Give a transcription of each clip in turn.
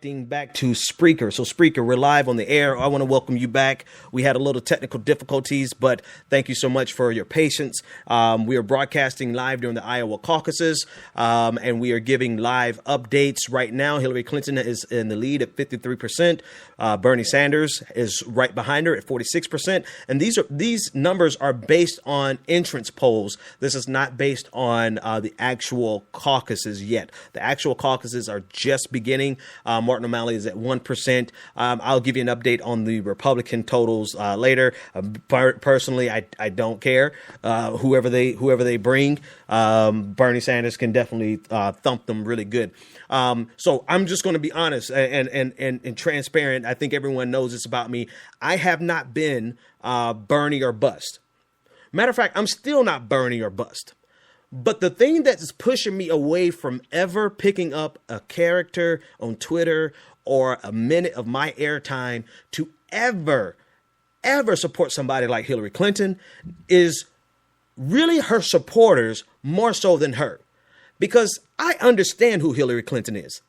Back to Spreaker. So Spreaker, we're live on the air. I want to welcome you back. We had a little technical difficulties, but thank you so much for your patience. We are broadcasting live during the Iowa caucuses, and we are giving live updates right now. Hillary Clinton is in the lead at 53%. Bernie Sanders is right behind her at 46%. And these numbers are based on entrance polls. This is not based on the actual caucuses yet. The actual caucuses are just beginning. Martin O'Malley is at 1%. I'll give you an update on the Republican totals later. Personally, I don't care whoever they bring. Bernie Sanders can definitely thump them really good. So I'm just going to be honest and transparent. I think everyone knows this about me. I have not been Bernie or bust. Matter of fact, I'm still not Bernie or bust. But the thing that's pushing me away from ever picking up a character on Twitter or a minute of my airtime to ever support somebody like Hillary Clinton is really her supporters more so than her. Because I understand who Hillary Clinton is.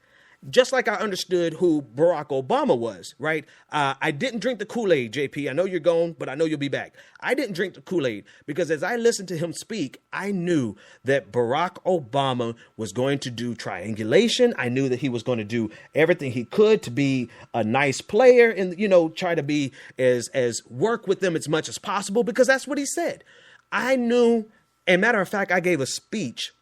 Just like I understood who Barack Obama was, right? I didn't drink the Kool-Aid, JP. I know you're gone, but I know you'll be back. I didn't drink the Kool-Aid because as I listened to him speak, I knew that Barack Obama was going to do triangulation. I knew that he was going to do everything he could to be a nice player and, try to be as work with them as much as possible because that's what he said. I knew, and matter of fact, I gave a speech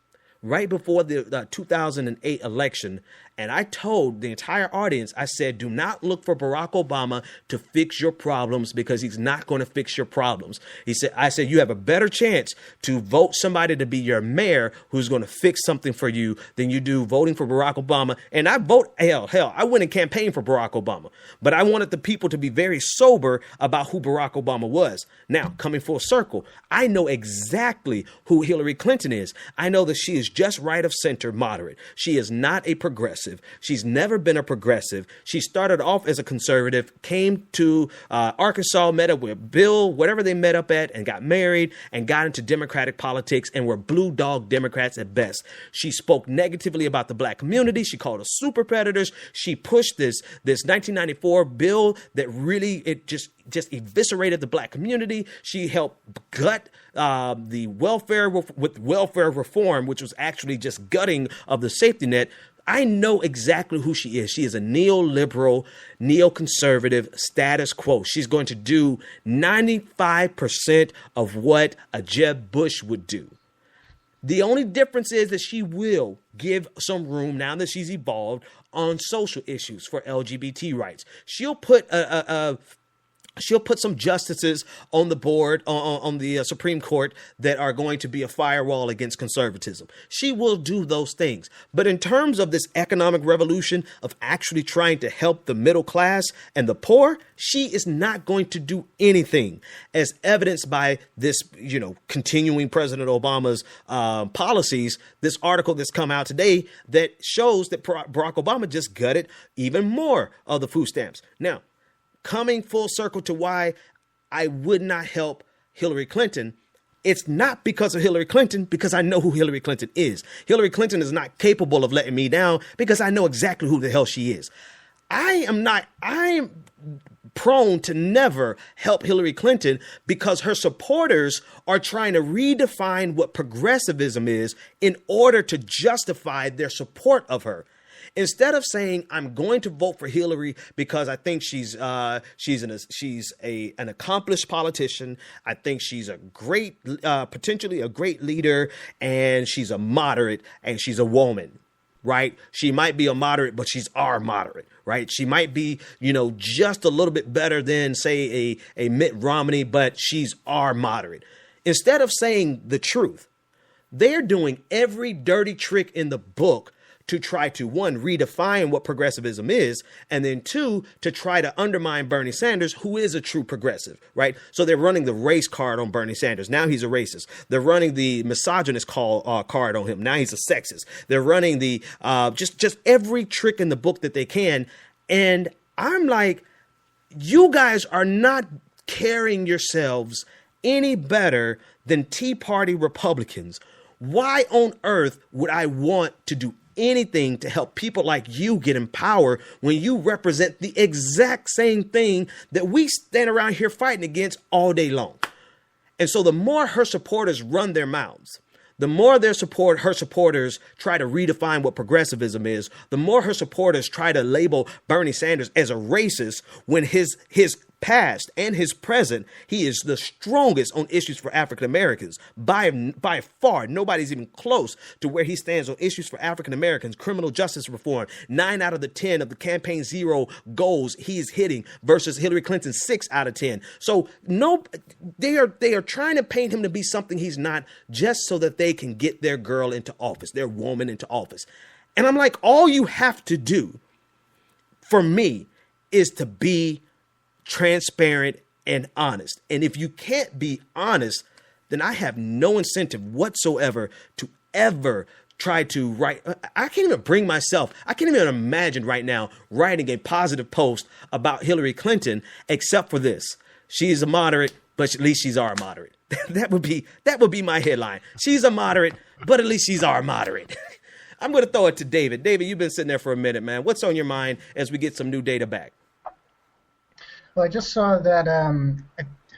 right before the 2008 election. And I told the entire audience, I said, do not look for Barack Obama to fix your problems because he's not going to fix your problems. I said, you have a better chance to vote somebody to be your mayor who's going to fix something for you than you do voting for Barack Obama. And I I went and campaigned for Barack Obama, but I wanted the people to be very sober about who Barack Obama was. Now, coming full circle, I know exactly who Hillary Clinton is. I know that she is just right of center moderate. She is not a progressive. She's never been a progressive. She started off as a conservative, came to Arkansas, met up with Bill, whatever they met up at, and got married and got into Democratic politics and were blue dog Democrats at best. She spoke negatively about the black community. She called us super predators. She pushed this 1994 bill that really just eviscerated the black community. She helped gut the welfare with welfare reform, which was actually just gutting of the safety net. I know exactly who she is. She is a neoliberal, neoconservative status quo. She's going to do 95% of what a Jeb Bush would do. The only difference is that she will give some room, now that she's evolved, on social issues for LGBT rights. She'll put She'll put some justices on the board, on the Supreme Court that are going to be a firewall against conservatism. She will do those things. But in terms of this economic revolution of actually trying to help the middle class and the poor, she is not going to do anything, as evidenced by this, continuing President Obama's policies. This article that's come out today that shows that Barack Obama just gutted even more of the food stamps. Now, coming full circle to why I would not help Hillary Clinton, it's not because of Hillary Clinton, because I know who Hillary Clinton is. Hillary Clinton is not capable of letting me down because I know exactly who the hell she is. I'm prone to never help Hillary Clinton because her supporters are trying to redefine what progressivism is in order to justify their support of her. Instead of saying I'm going to vote for Hillary because I think she's an accomplished politician, I think she's a great, potentially a great leader, and she's a moderate, and she's a woman, right? She might be a moderate, but she's our moderate, right? She might be, just a little bit better than, say, a Mitt Romney, but she's our moderate. Instead of saying the truth, they're doing every dirty trick in the book to try to, one, redefine what progressivism is, and then two, to try to undermine Bernie Sanders, who is a true progressive, right? So they're running the race card on Bernie Sanders. Now he's a racist. They're running the misogynist card on him. Now he's a sexist. They're running the just every trick in the book that they can. And I'm like, you guys are not carrying yourselves any better than Tea Party Republicans. Why on earth would I want to do anything to help people like you get in power when you represent the exact same thing that we stand around here fighting against all day long. And so the more her supporters run their mouths, the more her supporters try to redefine what progressivism is, the more her supporters try to label Bernie Sanders as a racist when his past and his present, he is the strongest on issues for African Americans. By far, nobody's even close to where he stands on issues for African Americans, criminal justice reform. 9 out of the 10 of the Campaign Zero goals he is hitting versus Hillary Clinton's 6 out of 10. So they are trying to paint him to be something he's not, just so that they can get their girl into office, their woman into office. And I'm like, all you have to do for me is to be transparent and honest. And if you can't be honest, then I have no incentive whatsoever to ever try to write. I can't even bring myself. I can't even imagine right now writing a positive post about Hillary Clinton, except for this. She's a moderate, but at least she's our moderate. That would be my headline. She's a moderate, but at least she's our moderate. I'm going to throw it to David. David, you've been sitting there for a minute, man. What's on your mind as we get some new data back? Well, I just saw that,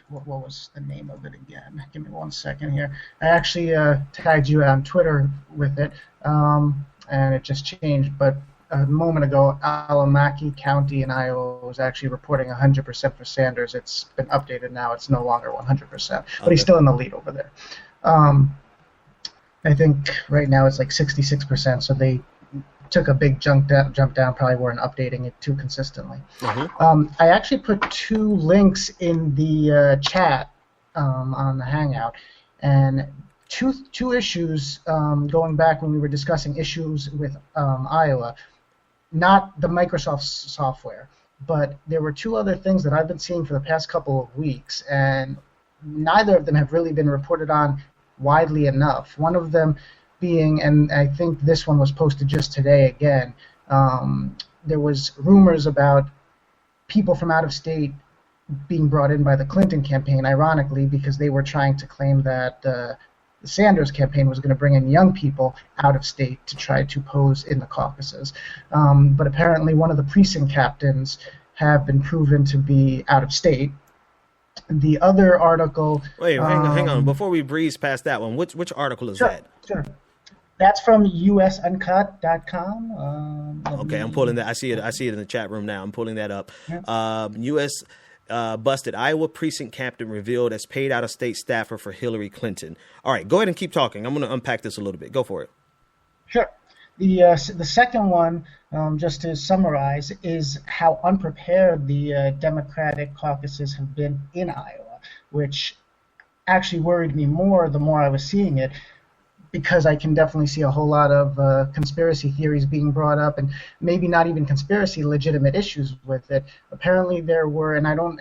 what was the name of it again? Give me 1 second here. I actually tagged you on Twitter with it, and it just changed. But a moment ago, Alamance County in Iowa was actually reporting 100% for Sanders. It's been updated now. It's no longer 100%, but he's still in the lead over there. I think right now it's like 66%, so they took a big jump down, probably weren't updating it too consistently. I actually put 2 links in the chat on the Hangout, and two issues going back when we were discussing issues with Iowa, not the Microsoft software, but there were 2 other things that I've been seeing for the past couple of weeks, and neither of them have really been reported on widely enough. One of them being, and I think this one was posted just today again, there was rumors about people from out of state being brought in by the Clinton campaign, ironically, because they were trying to claim that the Sanders campaign was going to bring in young people out of state to try to pose in the caucuses. But apparently one of the precinct captains have been proven to be out of state. The other article... Wait, hang on. Before we breeze past that one, which article is that? Sure. That's from usuncut.com. Okay, I'm pulling that. I see it in the chat room now. I'm pulling that up. Yeah. U.S. Busted Iowa precinct captain revealed as paid out-of-state staffer for Hillary Clinton. All right, go ahead and keep talking. I'm going to unpack this a little bit. Go for it. Sure. The second one, just to summarize, is how unprepared the Democratic caucuses have been in Iowa, which actually worried me more the more I was seeing it, because I can definitely see a whole lot of conspiracy theories being brought up, and maybe not even conspiracy, legitimate issues with it. Apparently there were, and I don't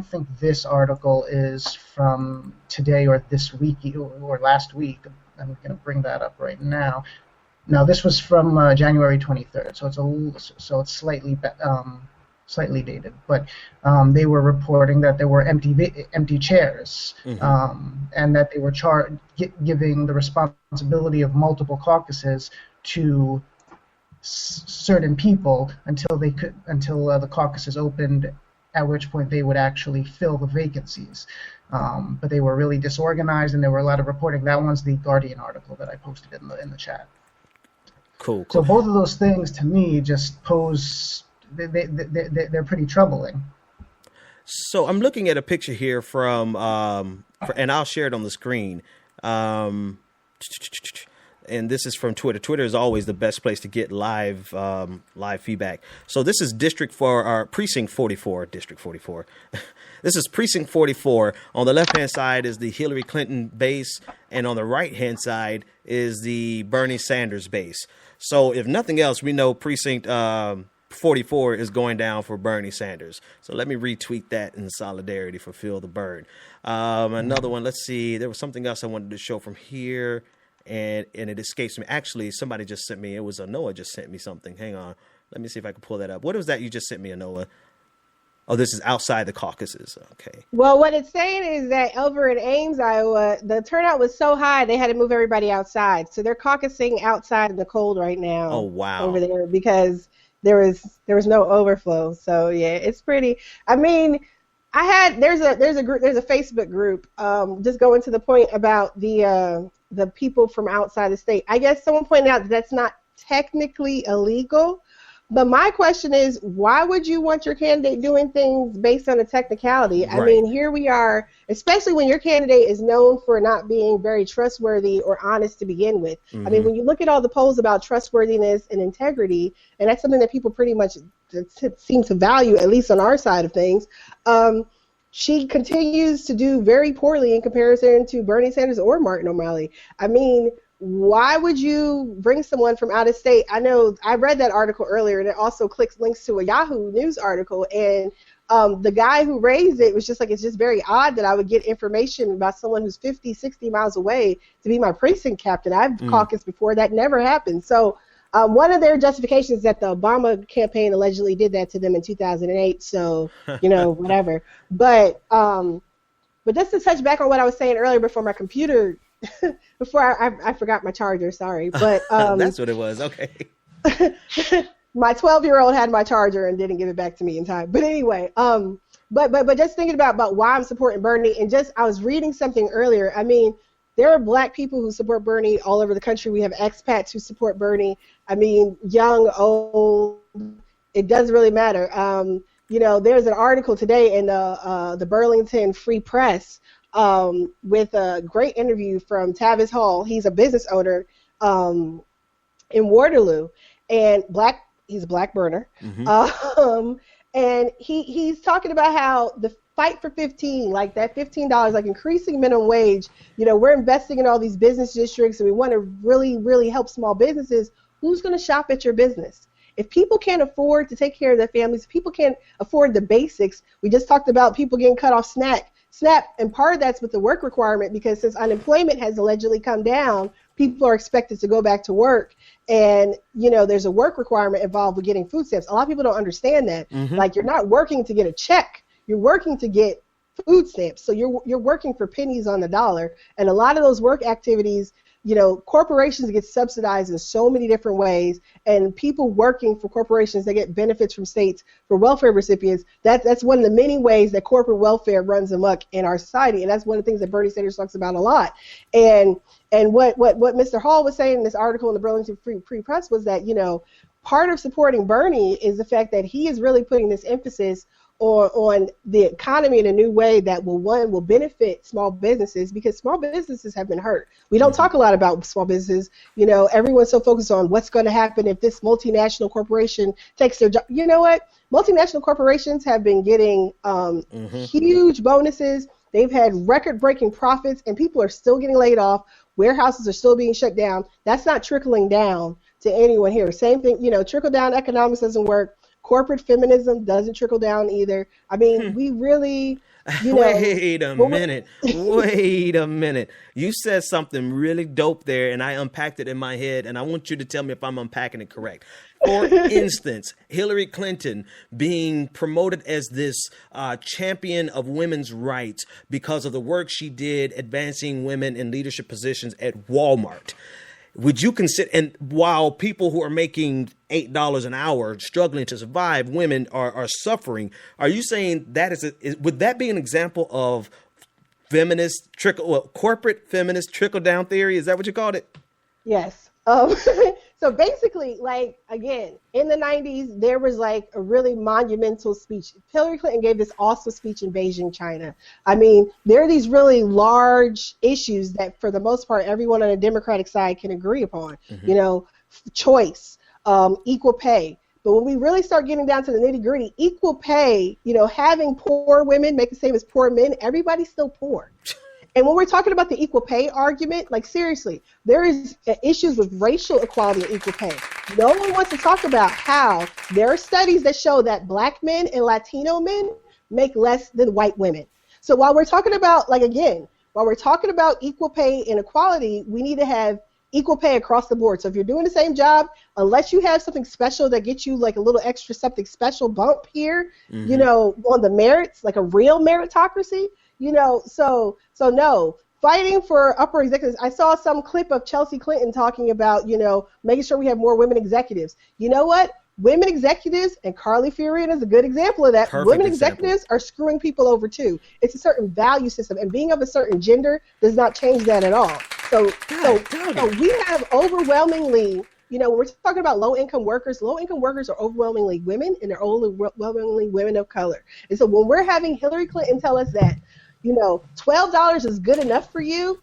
think this article is from today or this week or last week. I'm going to bring that up right now. No, this was from January 23rd, so it's slightly dated. But they were reporting that there were empty chairs, and that they were giving the responsibility of multiple caucuses to certain people until the caucuses opened, at which point they would actually fill the vacancies. But they were really disorganized, and there were a lot of reporting. That one's the Guardian article that I posted in the chat. Cool. So both of those things, to me, just pose... They're pretty troubling. So I'm looking at a picture here from, and I'll share it on the screen. And this is from Twitter. Twitter is always the best place to get live feedback. So this is Precinct 44, District 44. This is Precinct 44. On the left-hand side is the Hillary Clinton base, and on the right-hand side is the Bernie Sanders base. So if nothing else, we know Precinct 44 is going down for Bernie Sanders. So let me retweet that in solidarity for Feel the Burn. Another one, let's see. There was something else I wanted to show from here, and it escapes me. Actually, somebody just sent me. It was Noah just sent me something. Hang on. Let me see if I can pull that up. What was that you just sent me, Noah? Oh, this is outside the caucuses. Okay. Well, what it's saying is that over in Ames, Iowa, the turnout was so high they had to move everybody outside. So they're caucusing outside in the cold right Oh, now wow. over there because there was no overflow. So yeah, it's pretty. I mean, there's a Facebook group. Just going to the point about the people from outside the state. I guess someone pointed out that that's not technically illegal. But my question is, why would you want your candidate doing things based on a technicality? I Right. mean, here we are, especially when your candidate is known for not being very trustworthy or honest to begin with. I mean, when you look at all the polls about trustworthiness and integrity, and that's something that people pretty much seem to value, at least on our side of things, she continues to do very poorly in comparison to Bernie Sanders or Martin O'Malley. I mean, why would you bring someone from out of state? I know I read that article earlier, and it also links to a Yahoo News article, and the guy who raised it was just like, it's just very odd that I would get information about someone who's 50, 60 miles away to be my precinct captain. I've caucused before. That never happened. So one of their justifications is that the Obama campaign allegedly did that to them in 2008, so, whatever. But just to touch back on what I was saying earlier before my computer before I forgot my charger, sorry. But That's what it was. Okay. My 12-year-old had my charger and didn't give it back to me in time. But anyway, but just thinking about why I'm supporting Bernie, and I was reading something earlier. I mean, there are black people who support Bernie all over the country. We have expats who support Bernie. I mean, young, old, it doesn't really matter. There's an article today in the Burlington Free Press with a great interview from Tavis Hall. He's a business owner in Waterloo, and he's a black burner. And he's talking about how the fight for 15, like that $15, like increasing minimum wage, we're investing in all these business districts, and we want to really, really help small businesses. Who's going to shop at your business? If people can't afford to take care of their families, if people can't afford the basics, we just talked about people getting cut off SNAP, and part of that's with the work requirement, because since unemployment has allegedly come down, people are expected to go back to work, and there's a work requirement involved with getting food stamps. A lot of people don't understand that. Like, you're not working to get a check, you're working to get food stamps. So you're working for pennies on the dollar, and a lot of those work activities, corporations get subsidized in so many different ways, and people working for corporations, they get benefits from states for welfare recipients. That's one of the many ways that corporate welfare runs amok in our society, and that's one of the things that Bernie Sanders talks about a lot. And what Mr. Hall was saying in this article in the Burlington Free Press was that, part of supporting Bernie is the fact that he is really putting this emphasis on the economy in a new way that will benefit small businesses, because small businesses have been hurt. We don't talk a lot about small businesses. Everyone's so focused on what's going to happen if this multinational corporation takes their job. You know what? Multinational corporations have been getting huge bonuses. They've had record-breaking profits, and people are still getting laid off. Warehouses are still being shut down. That's not trickling down to anyone here. Same thing, trickle-down economics doesn't work. Corporate feminism doesn't trickle down either. I mean, we really, Wait a minute. Wait a minute. You said something really dope there, and I unpacked it in my head, and I want you to tell me if I'm unpacking it correct. For instance, Hillary Clinton being promoted as this champion of women's rights because of the work she did advancing women in leadership positions at Walmart. Would you consider, and while people who are making $8 an hour struggling to survive, women are suffering, are you saying that would that be an example of corporate feminist trickle down theory? Is that what you called it? Yes. So basically, like, again, in the 90s, there was like a really monumental speech. Hillary Clinton gave this awesome speech in Beijing, China. I mean, there are these really large issues that, for the most part, everyone on the Democratic side can agree upon. Choice, equal pay. But when we really start getting down to the nitty-gritty, equal pay, having poor women make the same as poor men, everybody's still poor. And when we're talking about the equal pay argument, like, seriously, there is issues with racial equality and equal pay. No one wants to talk about how there are studies that show that black men and Latino men make less than white women. So while we're talking about, while we're talking about equal pay and equality, we need to have equal pay across the board. So if you're doing the same job, unless you have something special that gets you like a little extra something special bump here, you know, on the merits, like a real meritocracy, you know, so no. Fighting for upper executives. I saw some clip of Chelsea Clinton talking about, you know, making sure we have more women executives. You know what? Women executives, and Carly Fiorina is a good example of that. Perfect women example. executives are screwing people over too. It's a certain value system, and being of a certain gender does not change that at all. So we have overwhelmingly, you know, when we're talking about low-income workers are overwhelmingly women, and they're overwhelmingly women of color. And so when we're having Hillary Clinton tell us that, you know, $12 is good enough for you,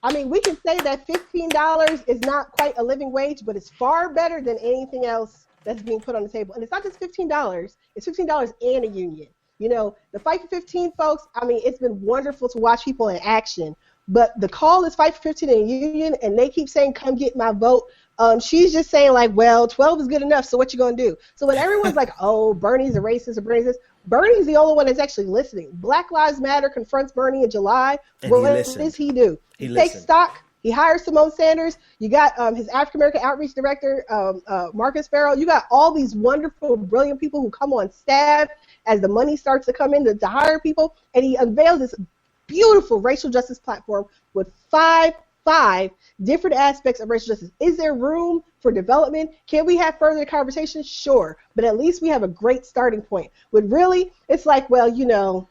I mean, we can say that $15 is not quite a living wage, but it's far better than anything else that's being put on the table. And it's not just $15, it's $15 and a union. You know, the Fight for 15 folks, I mean, it's been wonderful to watch people in action, but the call is Fight for 15 and a union, and they keep saying, come get my vote. She's just saying, like, well, 12 is good enough, so what you gonna do? So when everyone's like, oh, Bernie's a racist or Bernie's this, Bernie's the only one that's actually listening. Black Lives Matter confronts Bernie in July. And what does he do? He takes stock. He hires Simone Sanders. You got his African-American outreach director, Marcus Farrow. You got all these wonderful, brilliant people who come on staff as the money starts to come in to hire people. And he unveils this beautiful racial justice platform with five different aspects of racial justice. Is there room for development? Can we have further conversations? Sure. But at least we have a great starting point. But really, it's like, well, you know,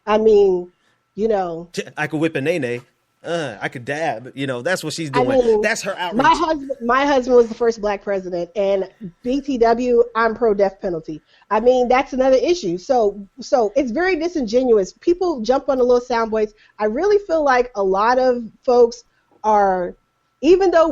I mean, you know. I could whip a nene. I could dab. You know, that's what she's doing. I mean, that's her outreach. My husband was the first black president, and BTW, I'm pro death penalty. I mean, that's another issue. So it's very disingenuous. People jump on the little sound bites. I really feel like a lot of folks are, even though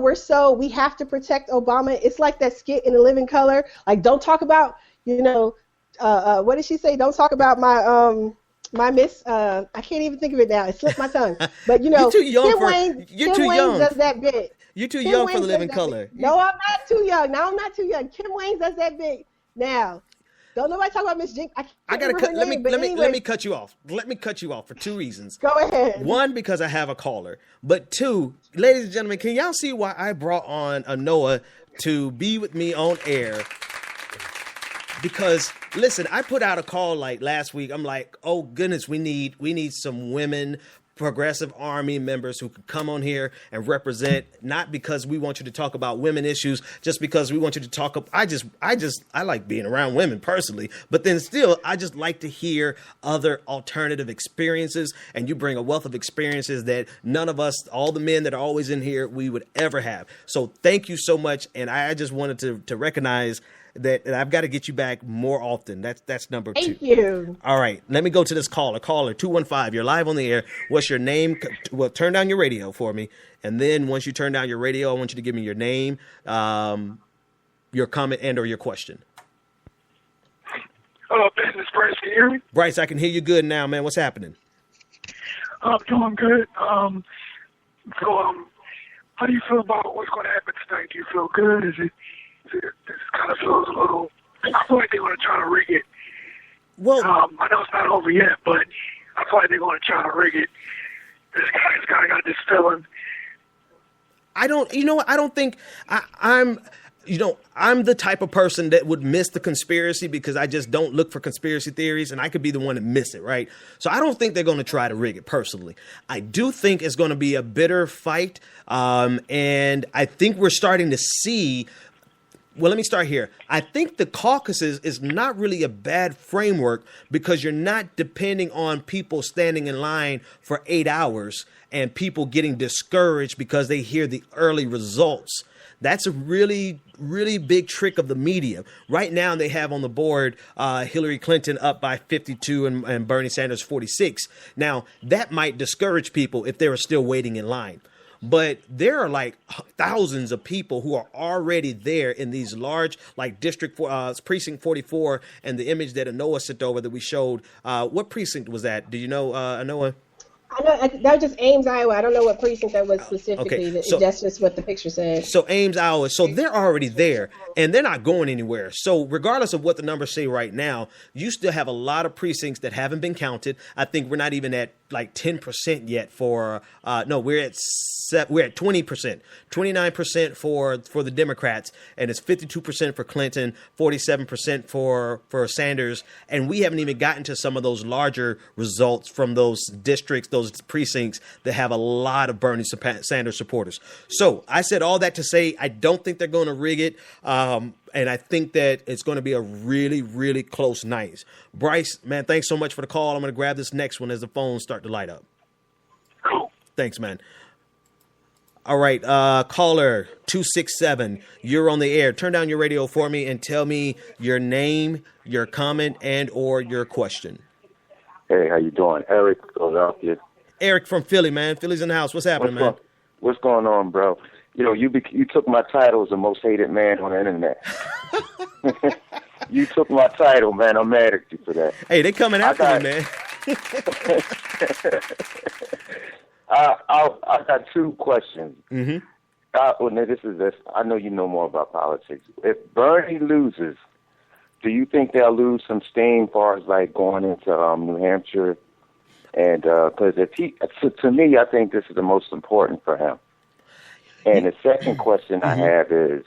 we have to protect Obama, it's like that skit in The Living Color. Like, don't talk about, you know, what did she say? Don't talk about my miss, I can't even think of it now. It slipped my tongue. But, you know, You're too Wayne young. does that bit. You're too young for The Living Color. No, I'm not too young. No, I'm not too young. Kim Wayne does that bit. Now, don't nobody talk about Miss Jink. I gotta cut. Let me cut you off. Let me cut you off for two reasons. Go ahead. One, because I have a caller. But two, ladies and gentlemen, can y'all see why I brought on Anoa to be with me on air? Because listen, I put out a call like last week. I'm like, oh goodness, we need some women Progressive Army members who could come on here and represent, not because we want you to talk about women issues, just because we want you to talk. I like being around women personally, but then still, I just like to hear other alternative experiences, and you bring a wealth of experiences that none of us, all the men that are always in here, we would ever have. So thank you so much, and I just wanted to recognize that I've got to get you back more often. That's number two. Thank you. All right, let me go to this caller. Caller 215. You're live on the air. What's your name? Well, turn down your radio for me, and then once you turn down your radio, I want you to give me your name, your comment, and/or your question. Hello, Business Bryce. Can you hear me? Bryce, I can hear you good now, man. What's happening? I'm doing good. How do you feel about what's going to happen tonight? Do you feel good? This kind of feels a little. I feel like they're going to try to rig it. Well, I know it's not over yet, but I feel like they're going to try to rig it. This guy got this feeling. I don't think I'm the type of person that would miss the conspiracy because I just don't look for conspiracy theories, and I could be the one to miss it, right? So I don't think they're going to try to rig it personally. I do think it's going to be a bitter fight, and I think we're starting to see. Well, let me start here. I think the caucuses is not really a bad framework because you're not depending on people standing in line for 8 hours and people getting discouraged because they hear the early results. That's a really, really big trick of the media. Right now, they have on the board Hillary Clinton up by 52 and Bernie Sanders 46. Now, that might discourage people if they were still waiting in line. But there are like thousands of people who are already there in these large, like precinct 44, and the image that Anoa sent over that we showed. What precinct was that? Do you know, Anoa? I know that was just Ames, Iowa. I don't know what precinct that was specifically. Okay, so that's just what the picture said. So Ames, Iowa. So they're already there, and they're not going anywhere. So regardless of what the numbers say right now, you still have a lot of precincts that haven't been counted. I think we're not even at like 10% yet for no, we're at 20%, 29% for the Democrats, and it's 52% for Clinton, 47% for Sanders, and we haven't even gotten to some of those larger results from those districts, those precincts that have a lot of Bernie Sanders supporters. So I said all that to say I don't think they're going to rig it. And I think that it's going to be a really, really close night. Bryce, man, thanks so much for the call. I'm going to grab this next one as the phones start to light up. Cool. Thanks, man. All right, caller 267, you're on the air. Turn down your radio for me and tell me your name, your comment, and or your question. Hey, how you doing? Eric, Philadelphia. Eric from Philly, man. Philly's in the house. What's happening, man? What's going on, bro? You know, you took my title as the most hated man on the internet. You took my title, man. I'm mad at you for that. Hey, they coming after me, man. I got two questions. Mm-hmm. This. I know you know more about politics. If Bernie loses, do you think they'll lose some steam as far as like going into New Hampshire? And because to me, I think this is the most important for him. And the second question I have is,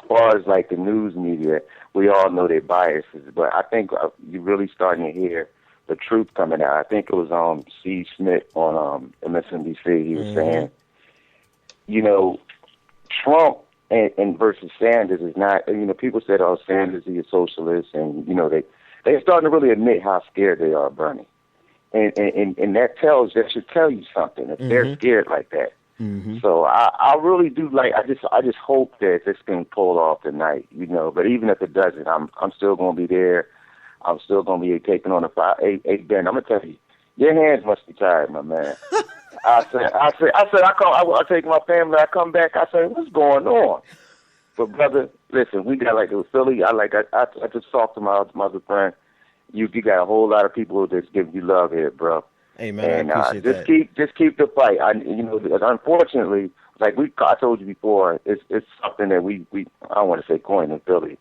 as far as like the news media, we all know their biases, but I think you're really starting to hear the truth coming out. I think it was Steve Smith on MSNBC. He was saying, you know, Trump and versus Sanders is not. You know, people said, "Oh, Sanders is a socialist," and you know they're starting to really admit how scared they are of Bernie, and that should tell you something if they're scared like that. Mm-hmm. So I really do like. I just hope that this can pull off tonight, you know. But even if it doesn't, I'm still going to be there. I'm still going to be taking on Ben. I'm gonna tell you, your hands must be tired, my man. I said, I take my family. I come back. I say, what's going on? But brother, listen, we got like a Philly. I just talked to my other friend. You got a whole lot of people that's giving you love here, bro. Hey man, and I appreciate just keep the fight. Unfortunately, like I told you before, it's something that we I don't want to say coined in Philly.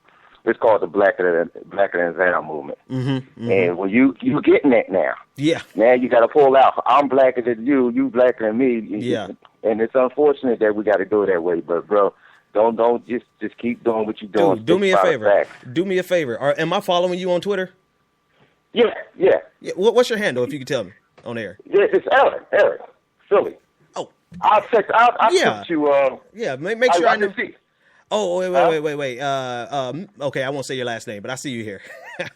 It's called the blacker than Zan movement. Mm-hmm, mm-hmm. And when you're getting that now. Yeah. Now you got to pull out. I'm blacker than you blacker than me. Yeah. And it's unfortunate that we got to go that way, but bro, don't just keep doing what you're doing. Dude, do me a favor. Do me a favor. Am I following you on Twitter? Yeah. What's your handle, if you can tell me on air? Yeah, it's Eric, Philly. Oh, I'll text you. Yeah, make sure I know. See. Oh, wait. Okay, I won't say your last name, but I see you here.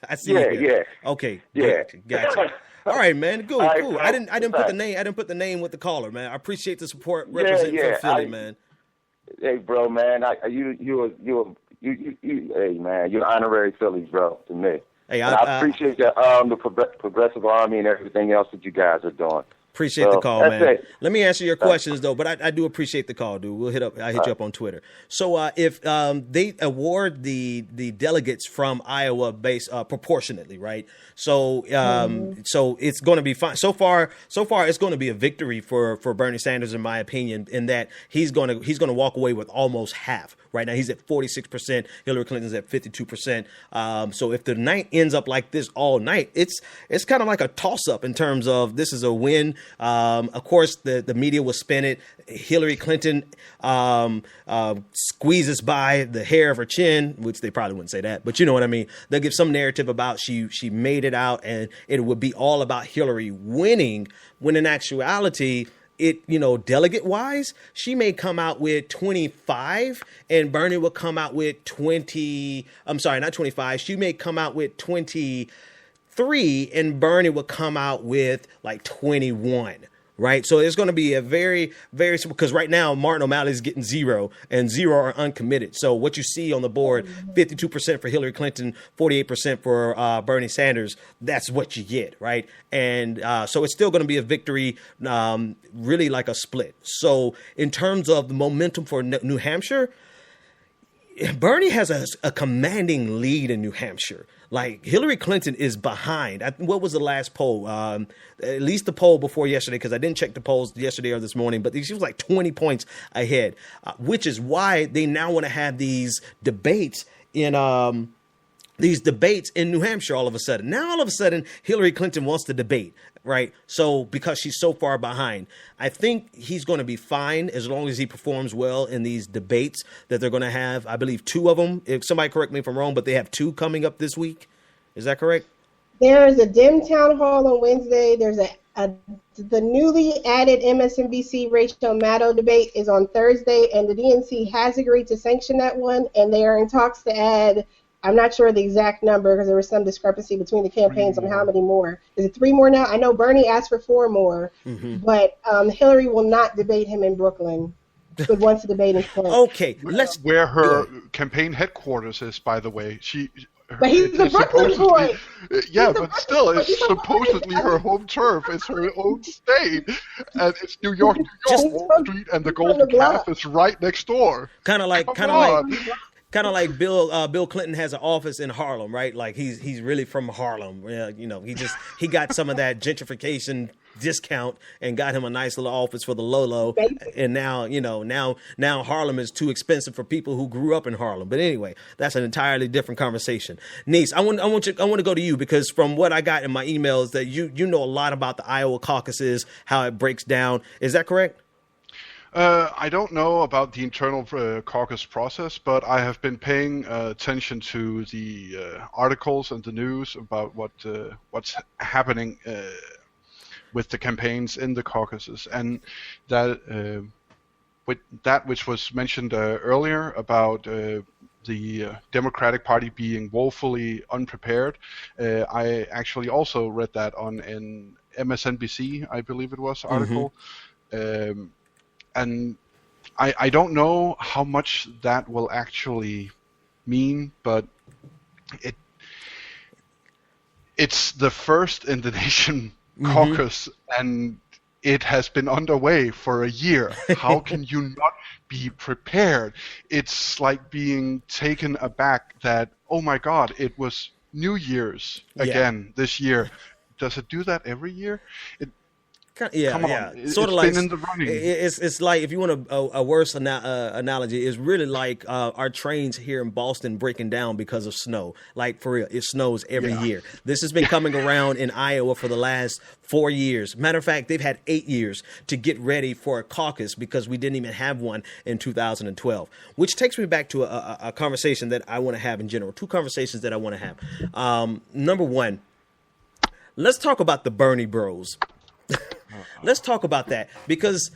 I see you here. Yeah. Okay. Yeah. Gotcha. All right, man. Cool. Right, Cool. bro. I didn't put the name. I didn't put the name with the caller, man. I appreciate the support representing from Philly, man. Hey, bro, man. You hey, man. You're honorary Philly, bro, to me. Hey, I appreciate the Progressive Army and everything else that you guys are doing. Appreciate the call, man. It. Let me answer your questions, though, but I do appreciate the call, dude. I hit you up on Twitter. So if they award the delegates from Iowa based proportionately, right? So so it's going to be fine. So far, it's going to be a victory for Bernie Sanders, in my opinion, in that he's going to walk away with almost half. Right now, he's at 46%. Hillary Clinton's at 52%. So if the night ends up like this all night, it's kind of like a toss-up in terms of this is a win. Of course, the media will spin it. Hillary Clinton squeezes by the hair of her chin, which they probably wouldn't say that, but you know what I mean. They'll give some narrative about she made it out, and it would be all about Hillary winning, when in actuality, delegate wise, she may come out with 25 and Bernie will come out with 20. I'm sorry, not 25. She may come out with 23 and Bernie will come out with like 21. Right. So it's going to be a very, very simple, because right now Martin O'Malley's getting 0 and 0 are uncommitted. So what you see on the board, 52% for Hillary Clinton, 48% for Bernie Sanders. That's what you get. Right. And so it's still going to be a victory, really like a split. So in terms of the momentum for New Hampshire, Bernie has a commanding lead in New Hampshire. Like Hillary Clinton is behind. What was the last poll? At least the poll before yesterday, because I didn't check the polls yesterday or this morning, but she was like 20 points ahead, which is why they now want to have these debates in these debates in New Hampshire all of a sudden. Now, all of a sudden, Hillary Clinton wants to debate, right? So because she's so far behind, I think he's going to be fine as long as he performs well in these debates that they're going to have. I believe 2 of them. If somebody correct me if I'm wrong, but they have 2 coming up this week. Is that correct? There's a Dim Town Hall on Wednesday. There's the newly added MSNBC Rachel Maddow debate is on Thursday, and the DNC has agreed to sanction that one, and they are in talks to add, I'm not sure the exact number because there was some discrepancy between the campaigns on how many more. Is it 3 more now? I know Bernie asked for 4 more, but Hillary will not debate him in Brooklyn, but wants to debate in Flint. Okay, where her campaign headquarters is, by the way. But he's the Brooklyn boy. But still, it's supposedly her home turf. It's her own state, and it's New York, Wall Street, and the Golden Calf is right next door. Kind of like Bill Clinton has an office in Harlem, right? Like he's really from Harlem. He got some of that gentrification discount and got him a nice little office for the low. And now Harlem is too expensive for people who grew up in Harlem. But anyway, that's an entirely different conversation. Niece, I want to go to you because from what I got in my emails that you know a lot about the Iowa caucuses, how it breaks down. Is that correct? I don't know about the internal caucus process, but I have been paying attention to the articles and the news about what's happening with the campaigns in the caucuses, and that with that which was mentioned earlier about the Democratic Party being woefully unprepared. I actually also read that on an MSNBC, I believe it was, article. And I don't know how much that will actually mean, but it's the first in the nation caucus, and it has been underway for a year. How can you not be prepared? It's like being taken aback that, oh my God, it was New Year's again this year. Does it do that every year? Come on. Sort of like been in the running. It's like, if you want a worse analogy, it's really like our trains here in Boston breaking down because of snow. Like, for real, it snows every year. This has been coming around in Iowa for the last 4 years. Matter of fact, they've had 8 years to get ready for a caucus because we didn't even have one in 2012. Which takes me back to a conversation that I want to have in general. 2 conversations that I want to have. Number one, let's talk about the Bernie Bros. Let's talk about that because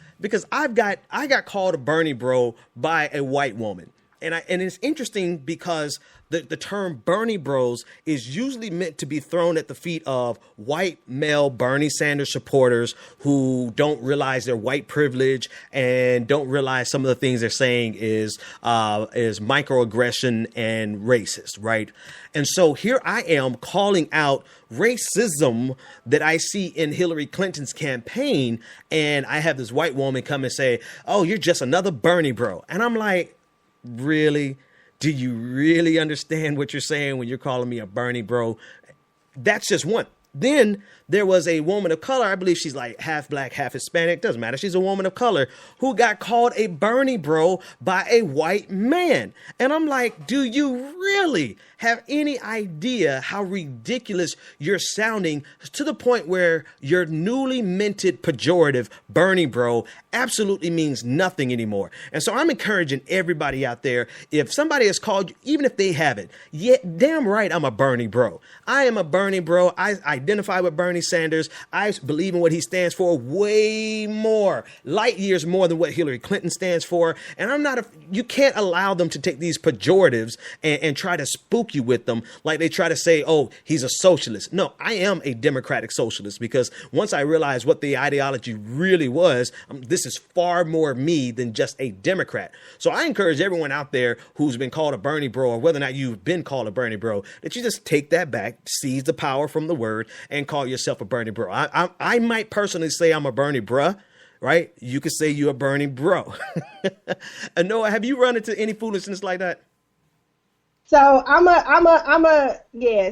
I got called a Bernie bro by a white woman, and it's interesting because the term Bernie bros is usually meant to be thrown at the feet of white male Bernie Sanders supporters who don't realize their white privilege and don't realize some of the things they're saying is microaggression and racist, right? And so here I am calling out racism that I see in Hillary Clinton's campaign, and I have this white woman come and say, "Oh, you're just another Bernie bro," and I'm like, really? Do you really understand what you're saying when you're calling me a Bernie bro? That's just one. Then there was a woman of color, I believe she's like half black, half Hispanic, doesn't matter. She's a woman of color who got called a Bernie bro by a white man. And I'm like, do you really have any idea how ridiculous you're sounding to the point where your newly minted pejorative Bernie bro absolutely means nothing anymore? And so I'm encouraging everybody out there, if somebody has called you, even if they haven't, damn right I'm a Bernie bro. I am a Bernie bro. I identify with Bernie Sanders. I believe in what he stands for way more, light years more than what Hillary Clinton stands for. And you can't allow them to take these pejoratives and try to spook you with them like they try to say, oh, he's a socialist. No, I am a democratic socialist because once I realized what the ideology really was, this is far more me than just a Democrat. So I encourage everyone out there who's been called a Bernie bro, or whether or not you've been called a Bernie bro, that you just take that back, seize the power from the word, and call yourself a Bernie bro. I might personally say I'm a Bernie bruh, right? You could say you're a Bernie bro. And Noah, have you run into any foolishness like that? So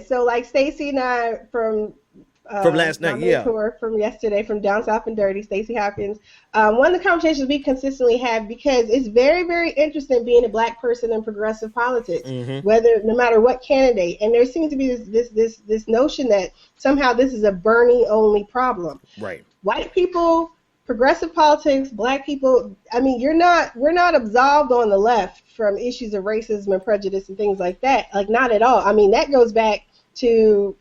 so like Stacey and I from From last night, my yeah. mentor from yesterday, from Down South and Dirty, Stacey Hopkins. One of the conversations we consistently have, because it's very, very interesting being a black person in progressive politics, whether no matter what candidate. And there seems to be this notion that somehow this is a Bernie only problem. Right. White people, progressive politics, black people. I mean, we're not absolved on the left from issues of racism and prejudice and things like that. Like, not at all. I mean, that goes back to,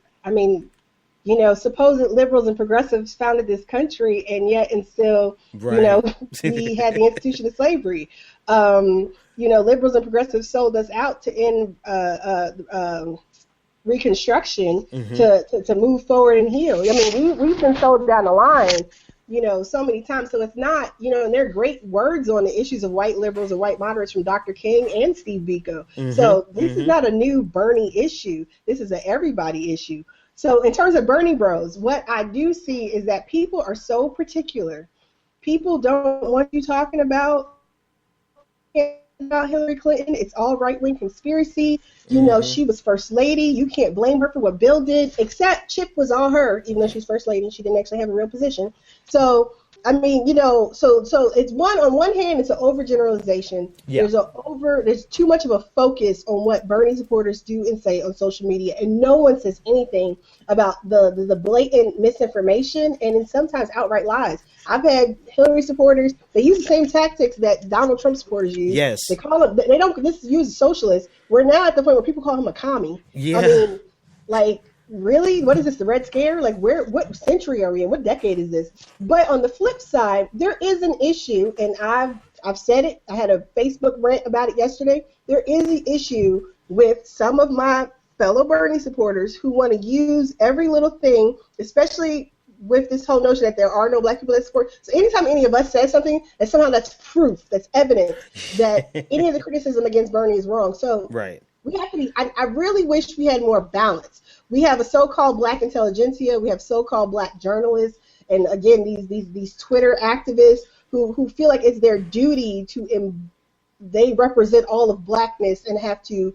supposed liberals and progressives founded this country, and still, right. We had the institution of slavery. Liberals and progressives sold us out to end Reconstruction to move forward and heal. I mean, we've been sold down the line, so many times. So it's not, and there are great words on the issues of white liberals and white moderates from Dr. King and Steve Biko. So this is not a new Bernie issue. This is an everybody issue. So in terms of Bernie bros, what I do see is that people are so particular. People don't want you talking about Hillary Clinton. It's all right-wing conspiracy. She was first lady. You can't blame her for what Bill did, except Chip was all her, even though she was first lady. She didn't actually have a real position. So, I mean, so it's on one hand, it's an overgeneralization. Yeah. There's too much of a focus on what Bernie supporters do and say on social media, and no one says anything about the blatant misinformation and sometimes outright lies. I've had Hillary supporters, they use the same tactics that Donald Trump supporters use. Yes. They call him, they don't, this is used socialist. We're now at the point where people call him a commie. Yeah. I mean, like, really? What is this, the Red Scare? Like, what century are we in? What decade is this? But on the flip side, there is an issue, and I've said it. I had a Facebook rant about it yesterday. There is an issue with some of my fellow Bernie supporters who want to use every little thing, especially with this whole notion that there are no black people that support. So anytime any of us says something, that somehow that's proof, that's evidence that any of the criticism against Bernie is wrong. So right. We have to be, I really wish we had more balance. We have a so-called black intelligentsia, we have so-called black journalists, and again, these Twitter activists who feel like it's their duty to, they represent all of blackness and have to,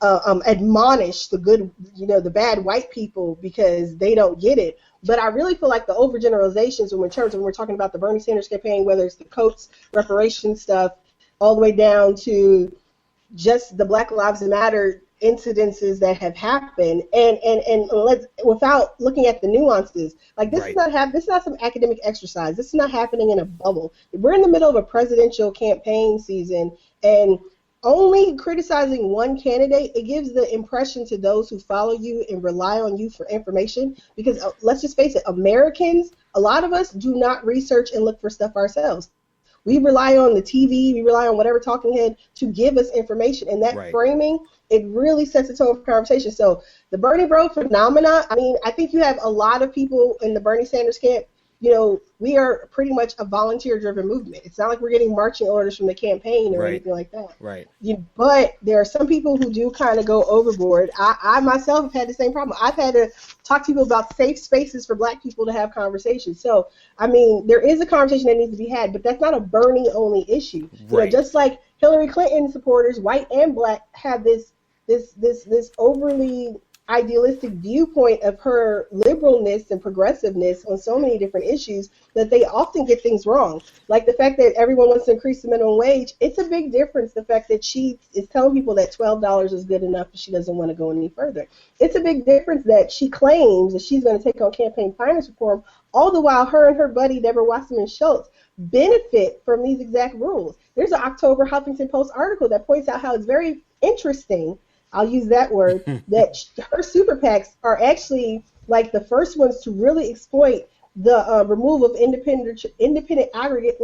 admonish the good, the bad white people because they don't get it. But I really feel like the overgeneralizations when we're talking about the Bernie Sanders campaign, whether it's the Coates reparation stuff, all the way down to just the Black Lives Matter incidences that have happened, and let's, without looking at the nuances, like this right. This is not some academic exercise. This is not happening in a bubble. We're in the middle of a presidential campaign season, and only criticizing one candidate, it gives the impression to those who follow you and rely on you for information, because let's just face it, Americans, a lot of us do not research and look for stuff ourselves. We rely on the TV, we rely on whatever talking head to give us information, and that right. framing, it really sets the tone for conversation. So the Bernie bro phenomena, I mean, I think you have a lot of people in the Bernie Sanders camp. We are pretty much a volunteer-driven movement. It's not like we're getting marching orders from the campaign or right. anything like that. Right. But there are some people who do kind of go overboard. I myself have had the same problem. I've had to talk to people about safe spaces for black people to have conversations. So, I mean, there is a conversation that needs to be had, but that's not a Bernie-only issue. Right. Just like Hillary Clinton supporters, white and black, have this overly idealistic viewpoint of her liberalness and progressiveness on so many different issues that they often get things wrong. Like the fact that everyone wants to increase the minimum wage, it's a big difference. The fact that she is telling people that $12 is good enough and she doesn't want to go any further. It's a big difference that she claims that she's going to take on campaign finance reform, all the while her and her buddy Deborah Wasserman Schultz benefit from these exact rules. There's an October Huffington Post article that points out how it's very interesting, I'll use that word, that her super PACs are actually like the first ones to really exploit the removal of independent aggregate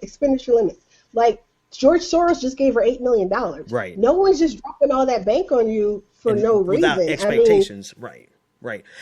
expenditure limits. Like George Soros just gave her $8 million. Right. No one's just dropping all that bank on you for no reason. Without expectations. Right.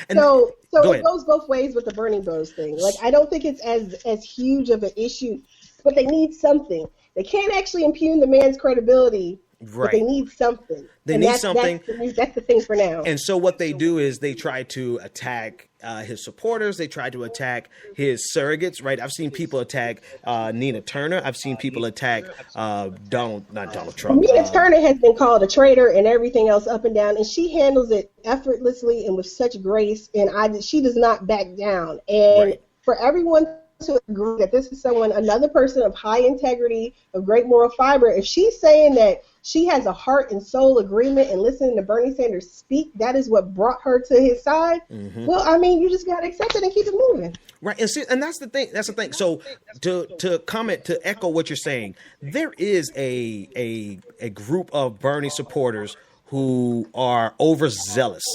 And so go it goes both ways with the Bernie Bros thing. Like, I don't think it's as huge of an issue, but they need something. They can't actually impugn the man's credibility But they Right. need something. They and need that's, something. That's the thing for now. And so what they do is they try to attack his supporters. They try to attack his surrogates, right? I've seen people attack Nina Turner. I've seen people attack not Donald Trump. Nina Turner has been called a traitor and everything else up and down, and she handles it effortlessly and with such grace, and she does not back down. And Right. for everyone to agree that this is another person of high integrity, of great moral fiber, if she's saying that she has a heart and soul agreement and listening to Bernie Sanders speak, that is what brought her to his side. Well, I mean, you just got to accept it and keep it moving. Right, and see, and that's the thing. That's the thing. So to comment, to echo what you're saying, there is a group of Bernie supporters who are overzealous.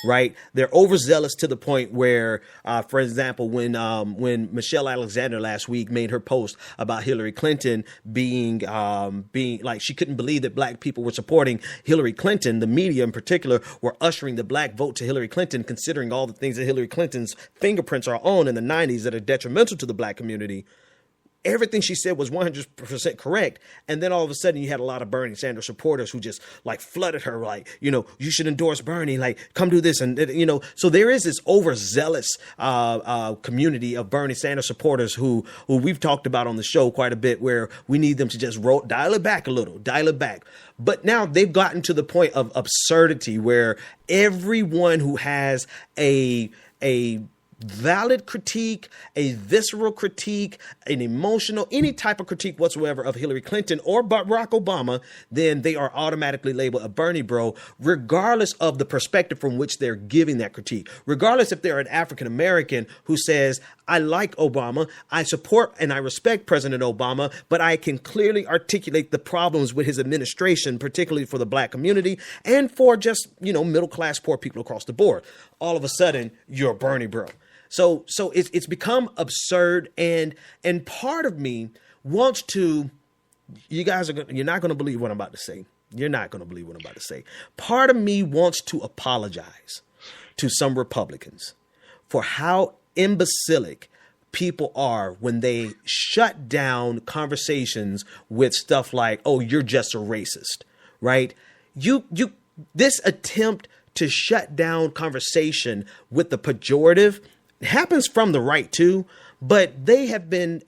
Right, they're overzealous to the point where, for example, when Michelle Alexander last week made her post about Hillary Clinton being like she couldn't believe that black people were supporting Hillary Clinton, the media in particular were ushering the black vote to Hillary Clinton, considering all the things that Hillary Clinton's fingerprints are on in the 90s that are detrimental to the black community. Everything she said was 100% correct. And then all of a sudden you had a lot of Bernie Sanders supporters who just like flooded her, like, you should endorse Bernie, like, come do this. And, so there is this overzealous community of Bernie Sanders supporters who we've talked about on the show quite a bit, where we need them to just dial it back a little, dial it back. But now they've gotten to the point of absurdity where everyone who has a valid critique, a visceral critique, an emotional, any type of critique whatsoever of Hillary Clinton or Barack Obama, then they are automatically labeled a Bernie bro, regardless of the perspective from which they're giving that critique. Regardless if they're an African American who says, I like Obama, I support and I respect President Obama, but I can clearly articulate the problems with his administration, particularly for the black community and for just, middle class poor people across the board. All of a sudden, you're a Bernie bro. So it's become absurd, and part of me wants to. You're not going to believe what I'm about to say. You're not going to believe what I'm about to say. Part of me wants to apologize to some Republicans for how imbecilic people are when they shut down conversations with stuff like, "Oh, you're just a racist," right? This attempt to shut down conversation with the pejorative happens from the right too, but they have been,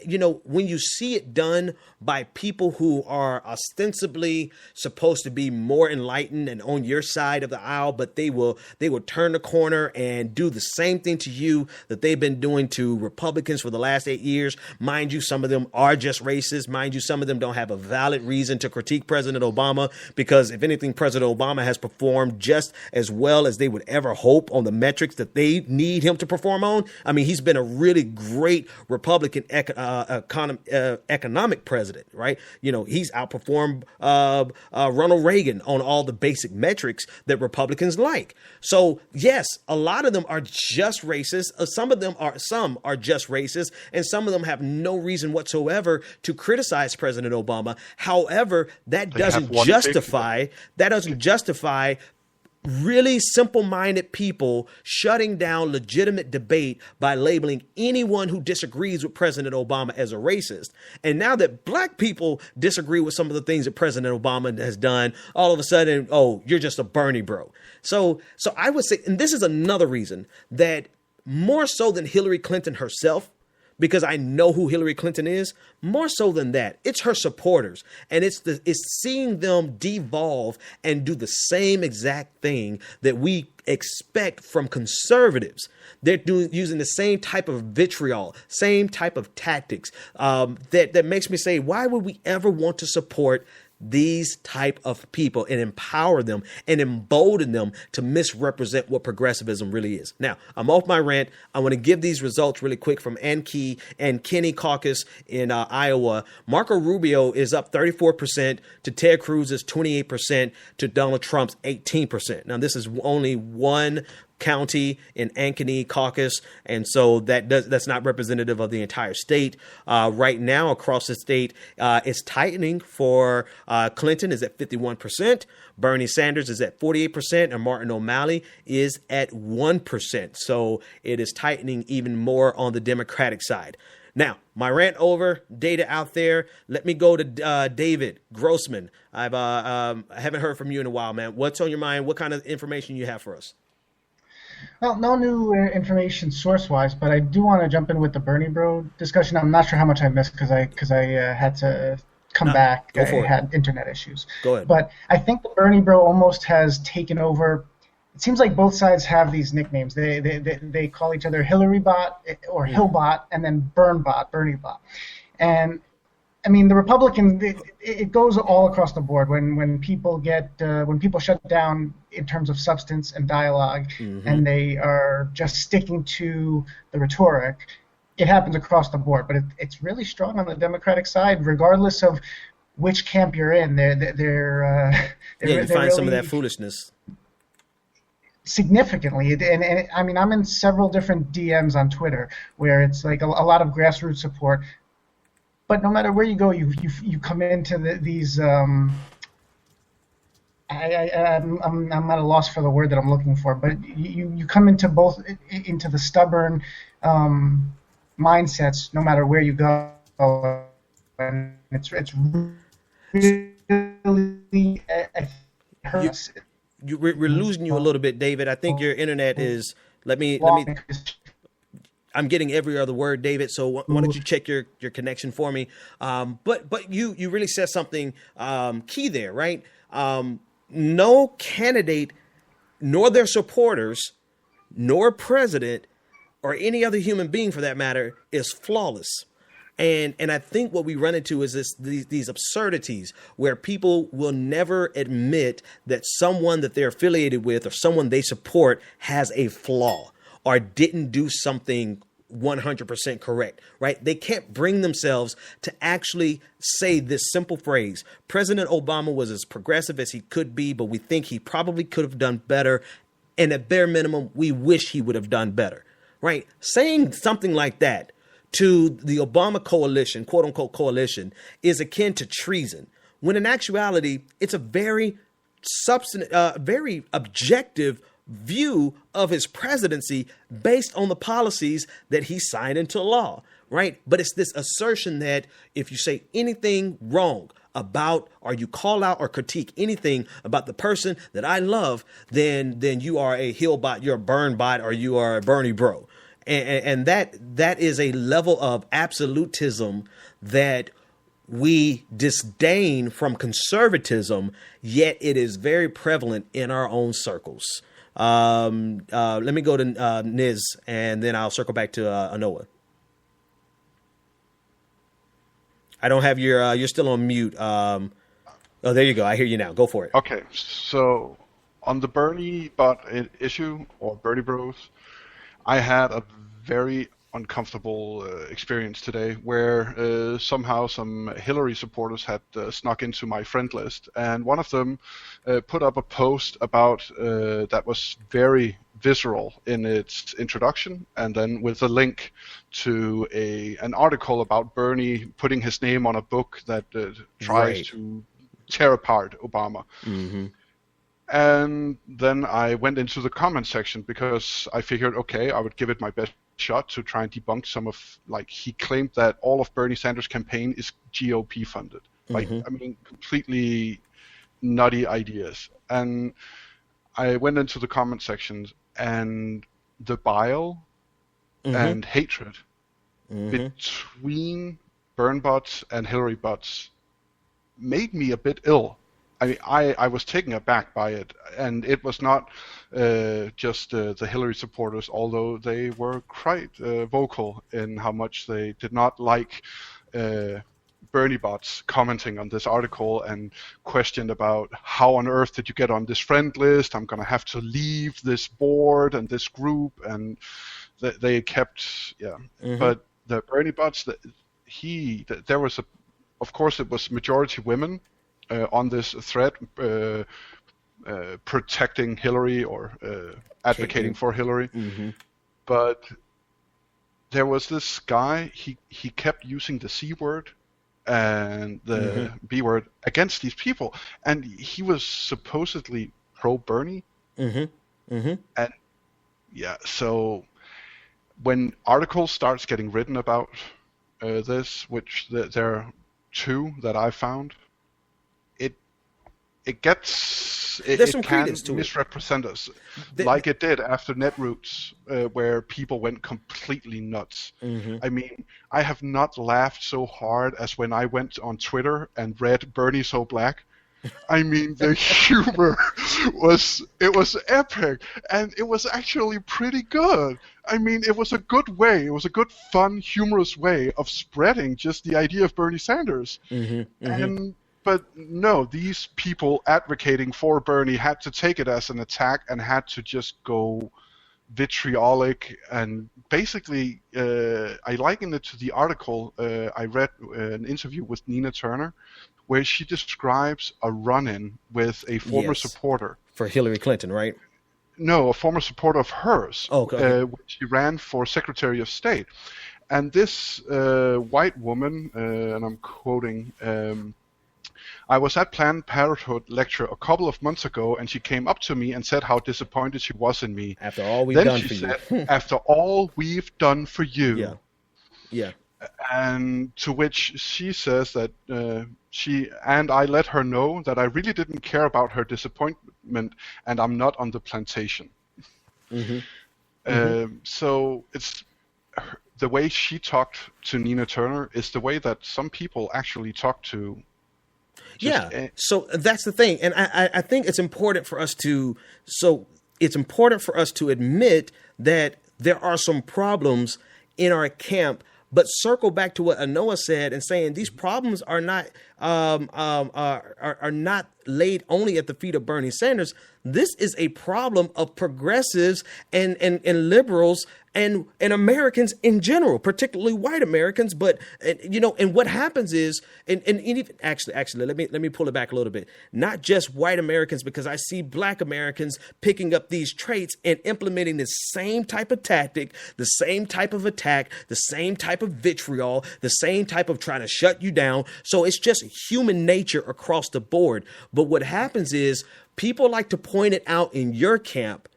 when you see it done by people who are ostensibly supposed to be more enlightened and on your side of the aisle, but they will turn the corner and do the same thing to you that they've been doing to Republicans for the last 8 years. Mind you, some of them are just racist. Mind you, some of them don't have a valid reason to critique President Obama, because if anything, President Obama has performed just as well as they would ever hope on the metrics that they need him to perform on. I mean, he's been a really great Republican economic president, right? He's outperformed Ronald Reagan on all the basic metrics that Republicans like. So yes, a lot of them are just racist. Some are just racist, and some of them have no reason whatsoever to criticize President Obama. However, that doesn't justify really simple-minded people shutting down legitimate debate by labeling anyone who disagrees with President Obama as a racist. And now that black people disagree with some of the things that President Obama has done, all of a sudden, oh, you're just a Bernie bro. So I would say, and this is another reason that more so than Hillary Clinton herself, because I know who Hillary Clinton is, more so than that, it's her supporters. And it's seeing them devolve and do the same exact thing that we expect from conservatives. They're using the same type of vitriol, same type of tactics that makes me say, why would we ever want to support these type of people and empower them and embolden them to misrepresent what progressivism really is? Now, I'm off my rant. I want to give these results really quick from Ann Key and Kinney caucus in Iowa. Marco Rubio is up 34% to Ted Cruz's 28% to Donald Trump's 18%. Now, this is only one county in Ankeny caucus, and so that's not representative of the entire state. Right now across the state, it's tightening for Clinton is at 51%, Bernie Sanders is at 48%, and Martin O'Malley is at 1%. So it is tightening even more on the Democratic side. Now, my rant over, data out there. Let me go to David Grossman. I haven't heard from you in a while, man. What's on your mind? What kind of information you have for us? Well, no new information source-wise, but I do want to jump in with the Bernie Bro discussion. I'm not sure how much I missed because I had to come back. Go for I it. had internet issues. Go ahead. But I think the Bernie Bro almost has taken over. It seems like both sides have these nicknames. They call each other Hillary Bot or Hillbot, and then Bernbot, Bernie Bot. And I mean, the Republican, it goes all across the board. When people shut down in terms of substance and dialogue, and they are just sticking to the rhetoric, it happens across the board. But it's really strong on the Democratic side, regardless of which camp you're in. You find some of that foolishness. Significantly, and I mean, I'm in several different DMs on Twitter where it's like a lot of grassroots support. But no matter where you go, you come into these. I'm at a loss for the word that I'm looking for, but you come into the stubborn mindsets no matter where you go, and it's really it hurts. We're losing you a little bit, David. I think your internet is. Let me. I'm getting every other word, David. So why don't you check your connection for me? But you really said something key there, right? No candidate, nor their supporters, nor president, or any other human being for that matter, is flawless. And I think what we run into is these absurdities where people will never admit that someone that they're affiliated with or someone they support has a flaw or didn't do something 100% correct, right? They can't bring themselves to actually say this simple phrase. President Obama was as progressive as he could be, but we think he probably could have done better. And at bare minimum, we wish he would have done better, right? Saying something like that to the Obama coalition, quote unquote coalition, is akin to treason, when in actuality, it's a very very objective view of his presidency based on the policies that he signed into law, right? But it's this assertion that if you say anything wrong about, or you call out or critique anything about the person that I love, then you are a Hillbot, you're a Bernbot, or you are a Bernie Bro. And that is a level of absolutism that we disdain from conservatism, yet it is very prevalent in our own circles. Let me go to Niz, and then I'll circle back to Anoa. I don't have you're still on mute. Oh, there you go. I hear you now. Go for it. Okay, so on the Bernie bot issue, or Bernie Bros, I had a very uncomfortable experience today where somehow some Hillary supporters had snuck into my friend list, and one of them put up a post about that was very visceral in its introduction, and then with a link to an article about Bernie putting his name on a book that tries to tear apart Obama. Mm-hmm. And then I went into the comment section because I figured, okay, I would give it my best shot to try and debunk some of, like, he claimed that all of Bernie Sanders' campaign is GOP funded. Like, I mean, completely nutty ideas. And I went into the comment sections, and the bile and hatred between Bernbots and Hillary bots made me a bit ill. I mean, I was taken aback by it, and it was not just the Hillary supporters, although they were quite vocal in how much they did not like Bernie bots commenting on this article and questioned about how on earth did you get on this friend list? I'm going to have to leave this board and this group, and they kept, But the Bernie bots, there was of course, it was majority women on this thread protecting Hillary or advocating for Hillary. But there was this guy, he kept using the C word and the B word against these people, and he was supposedly pro-Bernie. And so when articles starts getting written about there are two that I found. It There's some can credence to it. misrepresent us, like it did after Netroots, where people went completely nuts. Mm-hmm. I mean, I have not laughed so hard as when I went on Twitter and read Bernie So Black. I mean, the humor was epic, and it was actually pretty good. I mean, it was a good way. It was a good, fun, humorous way of spreading just the idea of Bernie Sanders. Mm-hmm. Mm-hmm. But no, these people advocating for Bernie had to take it as an attack and had to just go vitriolic. And basically, I liken it to the article I read, an interview with Nina Turner, where she describes a run-in with a former supporter. For Hillary Clinton, right? No, a former supporter of hers. Okay. When she ran for Secretary of State. And this white woman, and I'm quoting, I was at Planned Parenthood lecture a couple of months ago, and she came up to me and said how disappointed she was in me. After all we've done for you. After all we've done for you. Yeah. Yeah. And to which she says that I let her know that I really didn't care about her disappointment, and I'm not on the plantation. Mm-hmm. So it's the way she talked to Nina Turner is the way that some people actually talk to. So that's the thing, and I think it's important for us to. So it's important for us to admit that there are some problems in our camp. But circle back to what Anoa said and saying these problems are not are not laid only at the feet of Bernie Sanders. This is a problem of progressives and liberals and Americans in general, particularly white Americans. But and what happens is, and even actually, let me pull it back a little bit. Not just white Americans, because I see black Americans picking up these traits and implementing the same type of tactic, the same type of attack, the same type of vitriol, the same type of trying to shut you down. So it's just human nature across the board. But what happens is people like to point it out in your camp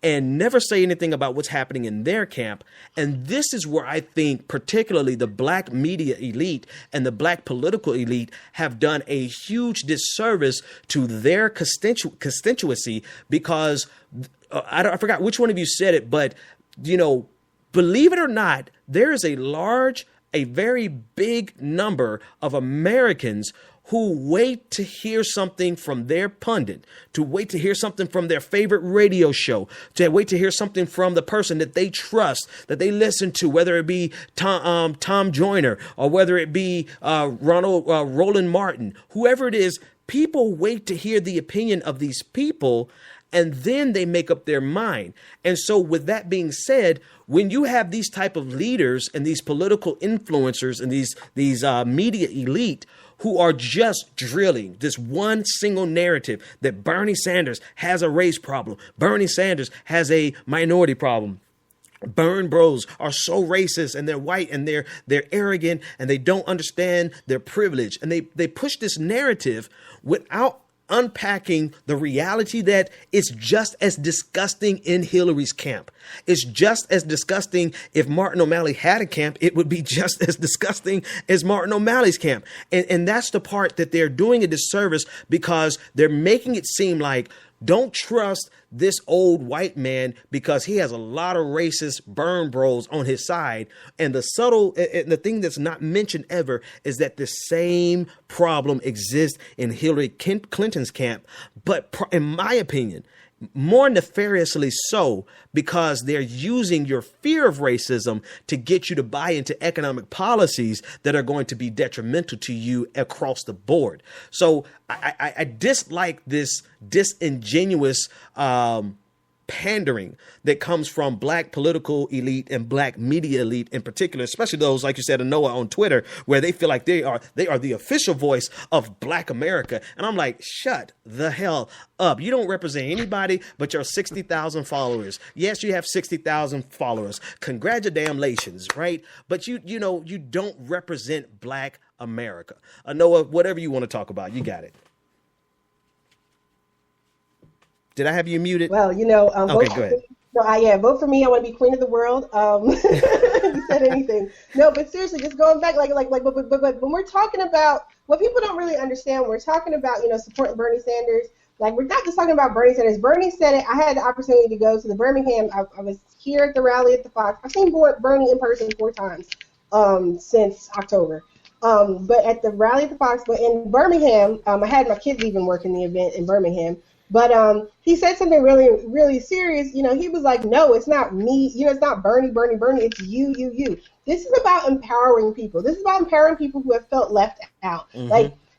and never say anything about what's happening in their camp. And this is where I think particularly the black media elite and the black political elite have done a huge disservice to their constituency, because I forgot which one of you said it, but, believe it or not, there is a very big number of Americans who wait to hear something from their pundit, to wait to hear something from their favorite radio show, to wait to hear something from the person that they trust, that they listen to, whether it be Tom Joyner or whether it be Roland Martin, whoever it is. People wait to hear the opinion of these people, and then they make up their mind. And so with that being said, when you have these type of leaders and these political influencers and these media elite who are just drilling this one single narrative that Bernie Sanders has a race problem, Bernie Sanders has a minority problem, Burn bros are so racist and they're white and they're arrogant and they don't understand their privilege, and they push this narrative without unpacking the reality that it's just as disgusting in Hillary's camp. It's just as disgusting. If Martin O'Malley had a camp, it would be just as disgusting as Martin O'Malley's camp. And that's the part that they're doing a disservice, because they're making it seem like, don't trust this old white man because he has a lot of racist burn bros on his side. And the thing that's not mentioned ever is that the same problem exists in Hillary Clinton's camp. But in my opinion, more nefariously so, because they're using your fear of racism to get you to buy into economic policies that are going to be detrimental to you across the board. So I dislike this disingenuous pandering that comes from black political elite and black media elite in particular, especially those, like you said, Noah on Twitter, where they feel like they are the official voice of black America. And I'm like, shut the hell up. You don't represent anybody but your 60,000 followers. Yes, you have 60,000 followers. Congratulations, right? But you don't represent black America. Noah, whatever you want to talk about, you got it. Did I have you muted? Well, Okay, go ahead. No, yeah, vote for me. I want to be queen of the world. You said anything? No, but seriously, just going back, but when we're talking about what people don't really understand, when we're talking about, supporting Bernie Sanders. Like, we're not just talking about Bernie Sanders. Bernie said it. I had the opportunity to go to the Birmingham. I was here at the rally at the Fox. I've seen Bernie in person 4 times since October. But at the rally at the Fox, but in Birmingham, I had my kids even working the event in Birmingham. But he said something really, really serious. He was like, no, it's not me. It's not Bernie. It's you. This is about empowering people. This is about empowering people who have felt left out. Mm-hmm.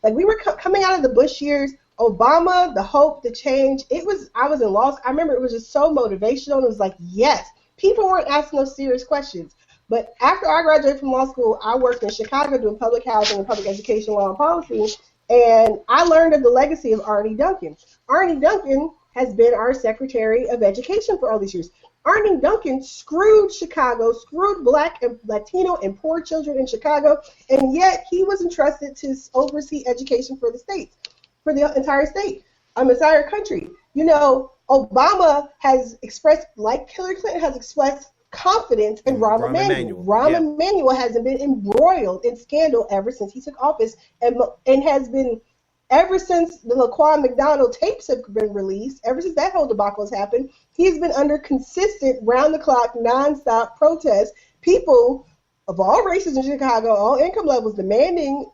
Like we were coming out of the Bush years. Obama, the hope, the change, I was in law school. I remember it was just so motivational. And it was like, yes, people weren't asking those serious questions. But after I graduated from law school, I worked in Chicago doing public housing and public education law and policy. And I learned of the legacy of Arne Duncan. Arne Duncan has been our Secretary of Education for all these years. Arne Duncan screwed Chicago, screwed Black and Latino and poor children in Chicago, and yet he was entrusted to oversee education for the states. For the entire state, entire country. Obama has expressed, like Hillary Clinton has expressed, confidence in Rahm Emanuel. Rahm Emanuel hasn't been embroiled in scandal ever since he took office, and has been, ever since the Laquan McDonald tapes have been released, ever since that whole debacle has happened, he's been under consistent, round-the-clock, nonstop protests. People of all races in Chicago, all income levels, demanding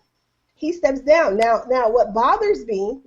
he steps down. Now, what bothers me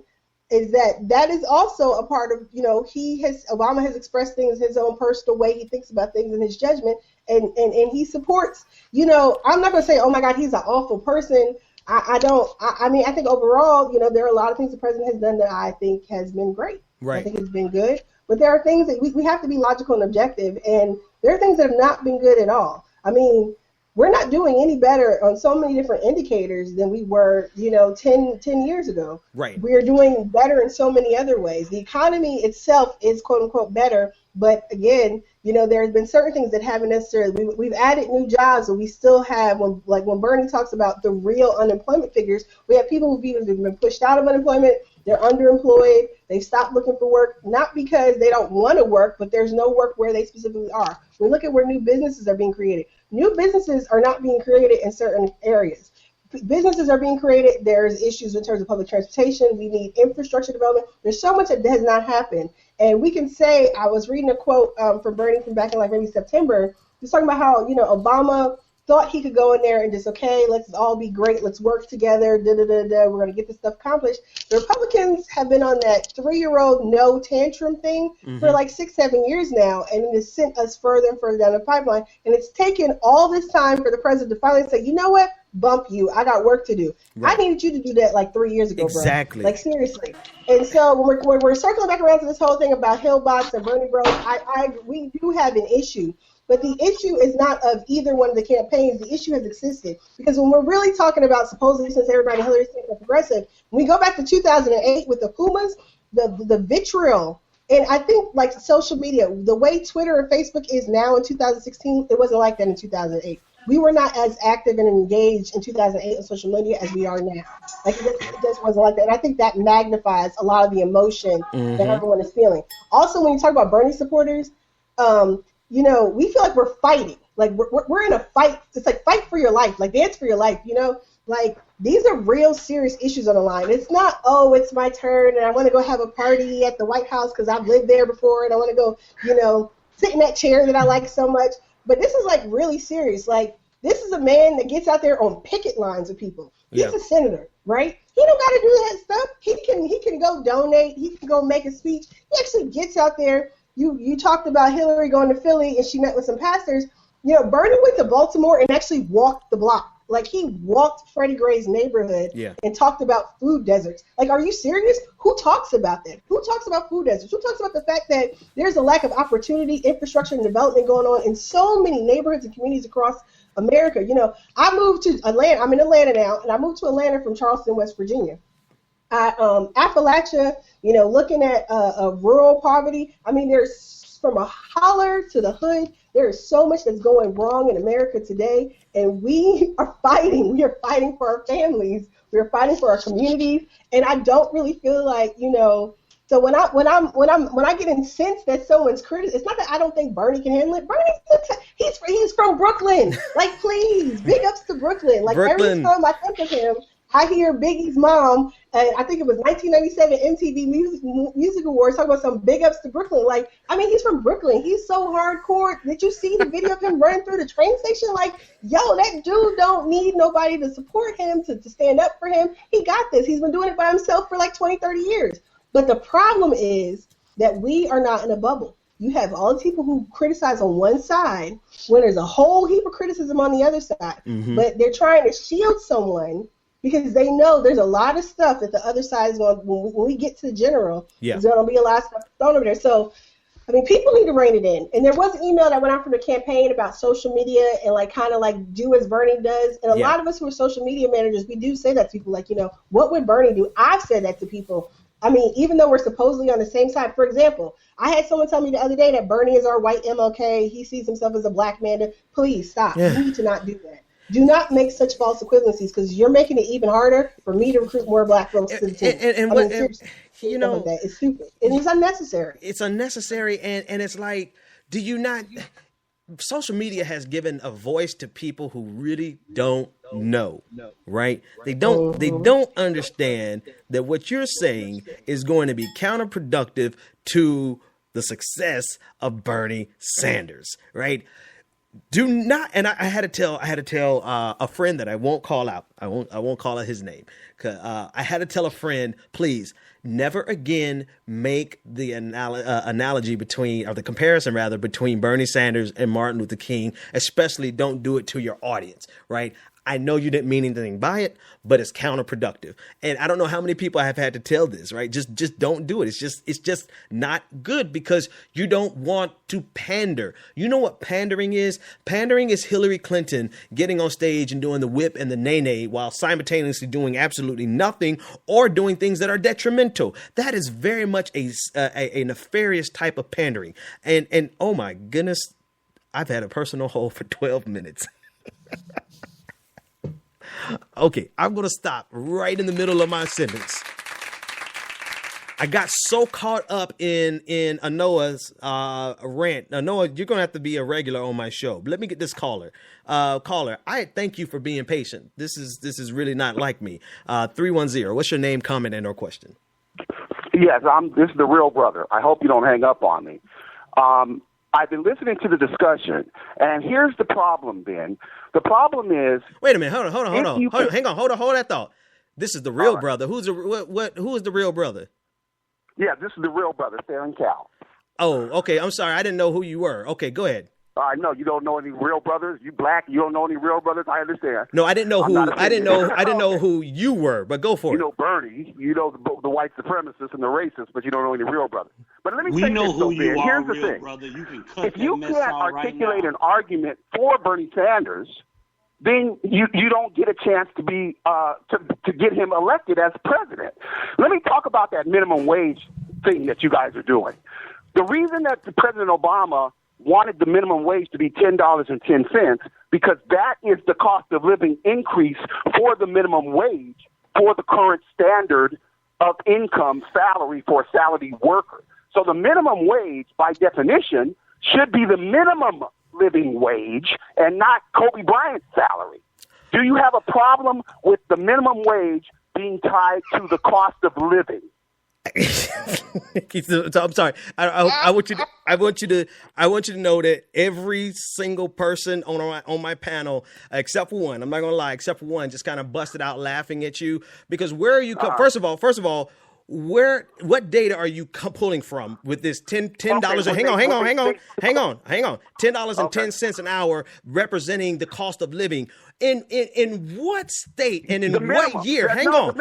is that is also a part of, Obama has expressed things his own personal way he thinks about things in his judgment, and he supports, I'm not going to say, oh my God, he's an awful person. I think overall, there are a lot of things the president has done that I think has been great. Right. I think it's been good. But there are things that we have to be logical and objective, and there are things that have not been good at all. I mean, we're not doing any better on so many different indicators than we were, 10 years ago. Right. We are doing better in so many other ways. The economy itself is, quote unquote, better. But again, there's been certain things that haven't necessarily, we've added new jobs, but we still have, when Bernie talks about the real unemployment figures, we have people who've either been pushed out of unemployment, they're underemployed, they've stopped looking for work, not because they don't want to work, but there's no work where they specifically are. We look at where new businesses are being created. New businesses are not being created in certain areas. Businesses are being created. There's issues in terms of public transportation. We need infrastructure development. There's so much that has not happened. And we can say, I was reading a quote from Bernie from back in maybe September. He's talking about how, Obama thought he could go in there and just, okay, let's all be great. Let's work together. We're going to get this stuff accomplished. The Republicans have been on that 3-year-old no tantrum thing for 6-7 years now, and it has sent us further and further down the pipeline. And it's taken all this time for the president to finally say, you know what? Bump you. I got work to do. Right. I needed you to do that 3 years ago, bro. Exactly. Seriously. And so when we're circling back around to this whole thing about Hillbots and Bernie Bros, we do have an issue. But the issue is not of either one of the campaigns. The issue has existed. Because when we're really talking about, supposedly, since everybody Hillary's saying progressive, when we go back to 2008 with the Pumas, the vitriol, and I think social media, the way Twitter and Facebook is now in 2016, it wasn't like that in 2008. We were not as active and engaged in 2008 on social media as we are now. It just wasn't like that. And I think that magnifies a lot of the emotion that everyone is feeling. Also, when you talk about Bernie supporters, we feel like we're fighting. We're in a fight. It's like fight for your life, dance for your life, these are real serious issues on the line. It's not, oh, it's my turn and I want to go have a party at the White House because I've lived there before and I want to go, sit in that chair that I like so much. But this is really serious. This is a man that gets out there on picket lines with people. He's a senator, right? He don't got to do that stuff. He can go donate. He can go make a speech. He actually gets out there. You talked about Hillary going to Philly and she met with some pastors. Bernie went to Baltimore and actually walked the block. He walked Freddie Gray's neighborhood and talked about food deserts. Are you serious? Who talks about that? Who talks about food deserts? Who talks about the fact that there's a lack of opportunity, infrastructure, and development going on in so many neighborhoods and communities across America? I moved to Atlanta. I'm in Atlanta now, and I moved to Atlanta from Charleston, West Virginia. Appalachia, looking at rural poverty. There's from a holler to the hood. There is so much that's going wrong in America today, and we are fighting. We are fighting for our families. We are fighting for our communities, and I don't really feel like, So when I get incensed that someone's criticism, it's not that I don't think Bernie can handle it. He's from Brooklyn. Like, please, big ups to Brooklyn. Like, Brooklyn. every time I think of him, I hear Biggie's mom, and I think it was 1997 MTV Music Awards, talking about some big ups to Brooklyn. Like, I mean, he's from Brooklyn. He's so hardcore. Did you see the video of him running through the train station? Like, yo, that dude don't need nobody to support him, to stand up for him. He got this. He's been doing it by himself for like 20, 30 years. But the problem is that we are not in a bubble. You have all the people who criticize on one side when there's a whole heap of criticism on the other side. Mm-hmm. But they're trying to shield someone because they know there's a lot of stuff that the other side is going to, when we get to the general, there's going to be a lot of stuff thrown over there. So, I mean, people need to rein it in. And there was an email that went out from the campaign about social media and, like, kind of like do as Bernie does. And a lot of us who are social media managers, we do say that to people, like, you know, what would Bernie do? I've said that to people. I mean, even though we're supposedly on the same side. For example, I had someone tell me the other day that Bernie is our white MLK. He sees himself as a black man. Please stop. You need to not do that. Do not make such false equivalencies because you're making it even harder for me to recruit more black folks to the team. You know, it's stupid. It's unnecessary. It's unnecessary, and it's like, do you not? Social media has given a voice to people who really don't know, right? They don't understand that what you're saying is going to be counterproductive to the success of Bernie Sanders, right? Do not, and I had to tell a friend that I won't call out. I won't call out his name. I had to tell a friend, please never again make the analogy between, or the comparison rather, between Bernie Sanders and Martin Luther King. Especially don't do it to your audience, right? I know you didn't mean anything by it, but it's counterproductive. And I don't know how many people I have had to tell this, right? Just don't do it. It's just not good because you don't want to pander. You know what pandering is? Pandering is Hillary Clinton getting on stage and doing the whip and the nay-nay while simultaneously doing absolutely nothing or doing things that are detrimental. That is very much a nefarious type of pandering. And oh my goodness, I've had a personal hold for 12 minutes. Okay, I'm going to stop right in the middle of my sentence. I got so caught up in Anoa's rant. Anoa, you're going to have to be a regular on my show. But let me get this caller. Caller, I thank you for being patient. This is really not like me. 310, what's your name, comment, and or question? Yes, this is the real brother. I hope you don't hang up on me. I've been listening to the discussion, and here's the problem, Ben. The problem is... Wait a minute. Hold on. Hang on. Hold that thought. This is the real brother. Who is the real brother? Yeah, this is the real brother, Theron Cal. Oh, okay. I'm sorry. I didn't know who you were. Okay, go ahead. I know you don't know any real brothers. You black. You don't know any real brothers. I understand. No, I didn't know who. I didn't know who you were. But go for it. You know Bernie. You know the white supremacists and the racists, but you don't know any real brothers. But let me we say know this, who you Ben. are, Here's the real thing. brother. You can cut if you that mess can't out articulate right an argument for Bernie Sanders, then you don't get a chance to be to get him elected as president. Let me talk about that minimum wage thing that you guys are doing. The reason that President Obama wanted the minimum wage to be $10.10 because that is the cost of living increase for the minimum wage for the current standard of income salary for a salaried worker. So the minimum wage, by definition, should be the minimum living wage and not Kobe Bryant's salary. Do you have a problem with the minimum wage being tied to the cost of living? So I'm sorry. I want you to know that every single person on my panel, except for one, I'm not gonna lie, except for one, just kind of busted out laughing at you because where are you? First of all, what data are you pulling from with this $10? Hang on. $10.10 an hour representing the cost of living in what state and in what year? Hang on.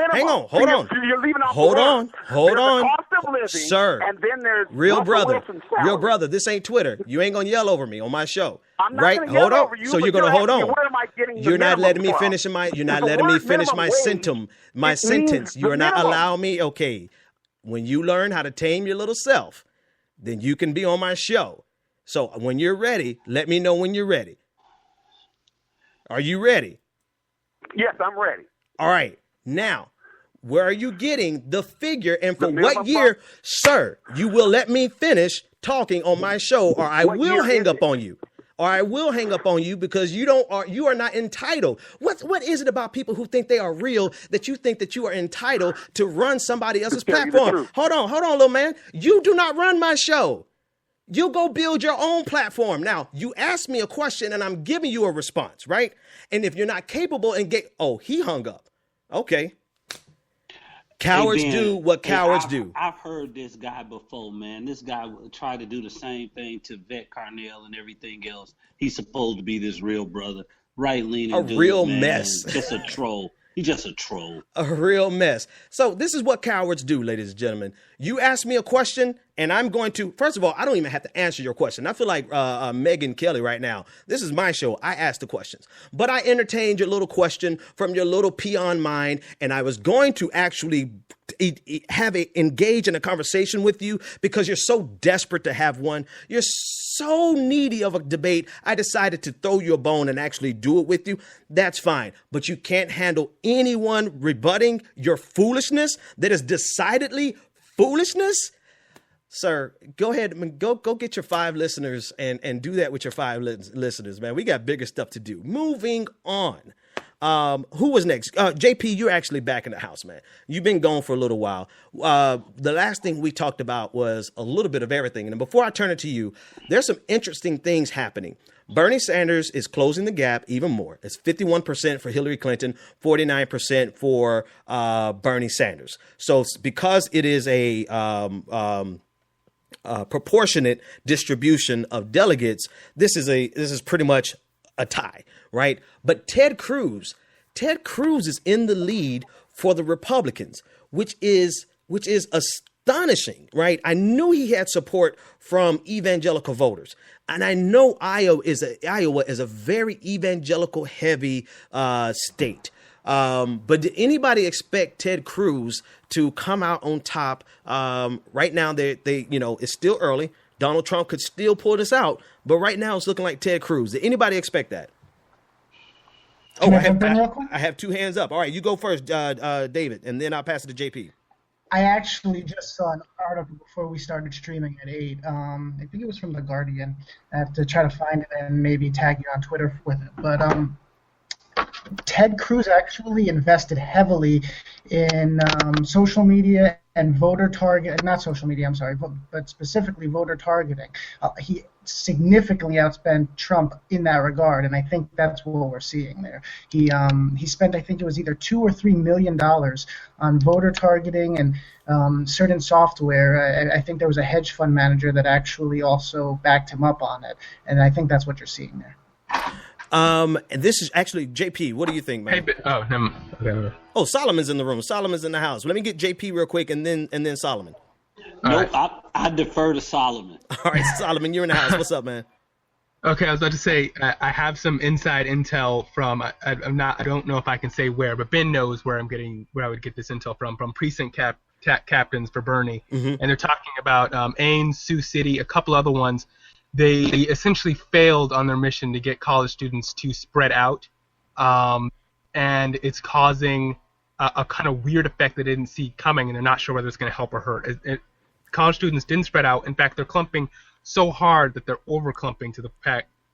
Hold on. You're leaving out Hold on. The cost of living, sir. And then there's real brother. Real brother. This ain't Twitter. You ain't gonna yell over me on my show. I'm not right? Gonna Hold yell on. Over you, so you're gonna hold on. Where am I getting you're not letting me from? finish my. You're not letting me finish my sentence. You are not allowing me. Okay. When you learn how to tame your little self, then you can be on my show. So when you're ready, let me know when you're ready. Are you ready? Yes, I'm ready. All right. Now, Where are you getting the figure, and for The what minimum year? Sir, you will let me finish talking on my show, or I What will year hang is up it? on you. Or I will hang up on you because you are not entitled. What is it about people who think they are real that you think that you are entitled to run somebody else's tell you the platform? truth. Hold on, little man. You do not run my show. You go build your own platform. Now, you asked me a question and I'm giving you a response, right? And if you're not capable and he hung up. Okay. Cowards Hey, Ben, do what cowards do. I've heard this guy before, man. This guy tried to do the same thing to Vet Carnell and everything else. He's supposed to be this real brother, right-leaning A dude, real man. mess. Just a troll. He's just a troll. A real mess. So this is what cowards do, ladies and gentlemen. You ask me a question, and I'm going to, first of all, I don't even have to answer your question. I feel like Megyn Kelly right now. This is my show. I ask the questions. But I entertained your little question from your little peon mind, and I was going to actually engage in a conversation with you because you're so desperate to have one. You're so needy of a debate. I decided to throw you a bone and actually do it with you. That's fine. But you can't handle anyone rebutting your foolishness that is decidedly foolishness. Sir, go ahead and go get your 5 listeners and do that with your 5 listeners, man. We got bigger stuff to do. Moving on. Who was next? JP, you're actually back in the house, man. You've been gone for a little while. The last thing we talked about was a little bit of everything. And before I turn it to you, there's some interesting things happening. Bernie Sanders is closing the gap even more. It's 51% for Hillary Clinton, 49% for Bernie Sanders. So because it is a proportionate distribution of delegates, this is pretty much a tie, right? But Ted Cruz is in the lead for the Republicans, which is astonishing, right? I knew he had support from evangelical voters, and I know Iowa is a very evangelical heavy state. But did anybody expect Ted Cruz to come out on top? Right now, it's still early. Donald Trump could still pull this out, but right now it's looking like Ted Cruz. Did anybody expect that? I have 2 hands up. All right, you go first, David, and then I'll pass it to JP. I actually just saw an article before we started streaming at 8. I think it was from The Guardian. I have to try to find it and maybe tag you on Twitter with it. But Ted Cruz actually invested heavily in social media and voter target, not social media, I'm sorry, but specifically voter targeting. He significantly outspent Trump in that regard, and I think that's what we're seeing there. He spent, I think it was either $2 or $3 million on voter targeting and certain software. I think there was a hedge fund manager that actually also backed him up on it, and I think that's what you're seeing there. And this is actually JP. What do you think, man? Okay. Oh, Solomon's in the room. Solomon's in the house. Let me get JP real quick, and then Solomon. Nope, right. I defer to Solomon. All right, Solomon, you're in the house. What's up, man? Okay, I was about to say I have some inside intel from I don't know if I can say where, but Ben knows where I would get this intel from precinct captains for Bernie, and they're talking about Ames, Sioux City, a couple other ones. They essentially failed on their mission to get college students to spread out, and it's causing a kind of weird effect that they didn't see coming, and they're not sure whether it's going to help or hurt. College students didn't spread out. In fact, they're clumping so hard that they're over-clumping to the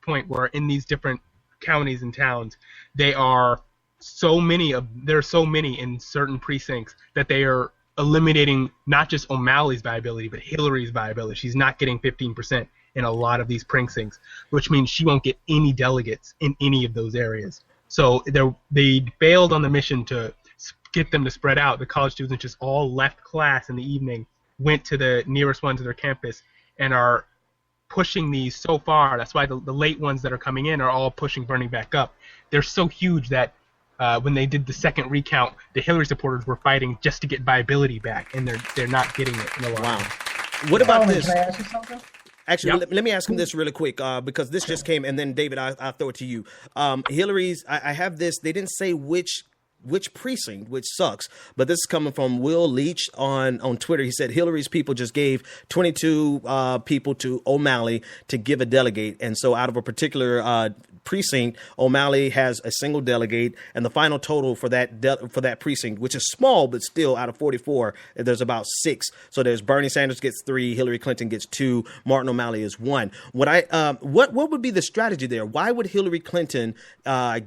point where in these different counties and towns, there are so many in certain precincts that they are eliminating not just O'Malley's viability, but Hillary's viability. She's not getting 15% in a lot of these precincts, which means she won't get any delegates in any of those areas. So they failed on the mission to get them to spread out. The college students just all left class in the evening, went to the nearest one to their campus, and are pushing these so far. That's why the late ones that are coming in are all pushing Bernie back up. They're so huge that when they did the second recount, the Hillary supporters were fighting just to get viability back, and they're not getting it in a lot. Wow. What about this? Can I ask you something? Actually, let me ask him this really quick because this just came, and then David, I'll throw it to you. Hillary's, I have this. They didn't say which precinct, which sucks, but this is coming from Will Leach on Twitter. He said Hillary's people just gave 22 people to O'Malley to give a delegate, and so out of a particular precinct, O'Malley has a single delegate, and the final total for that precinct, which is small but still out of 44, there's about 6. So there's Bernie Sanders gets 3, Hillary Clinton gets 2, Martin O'Malley is 1. What would be the strategy there? Why would Hillary Clinton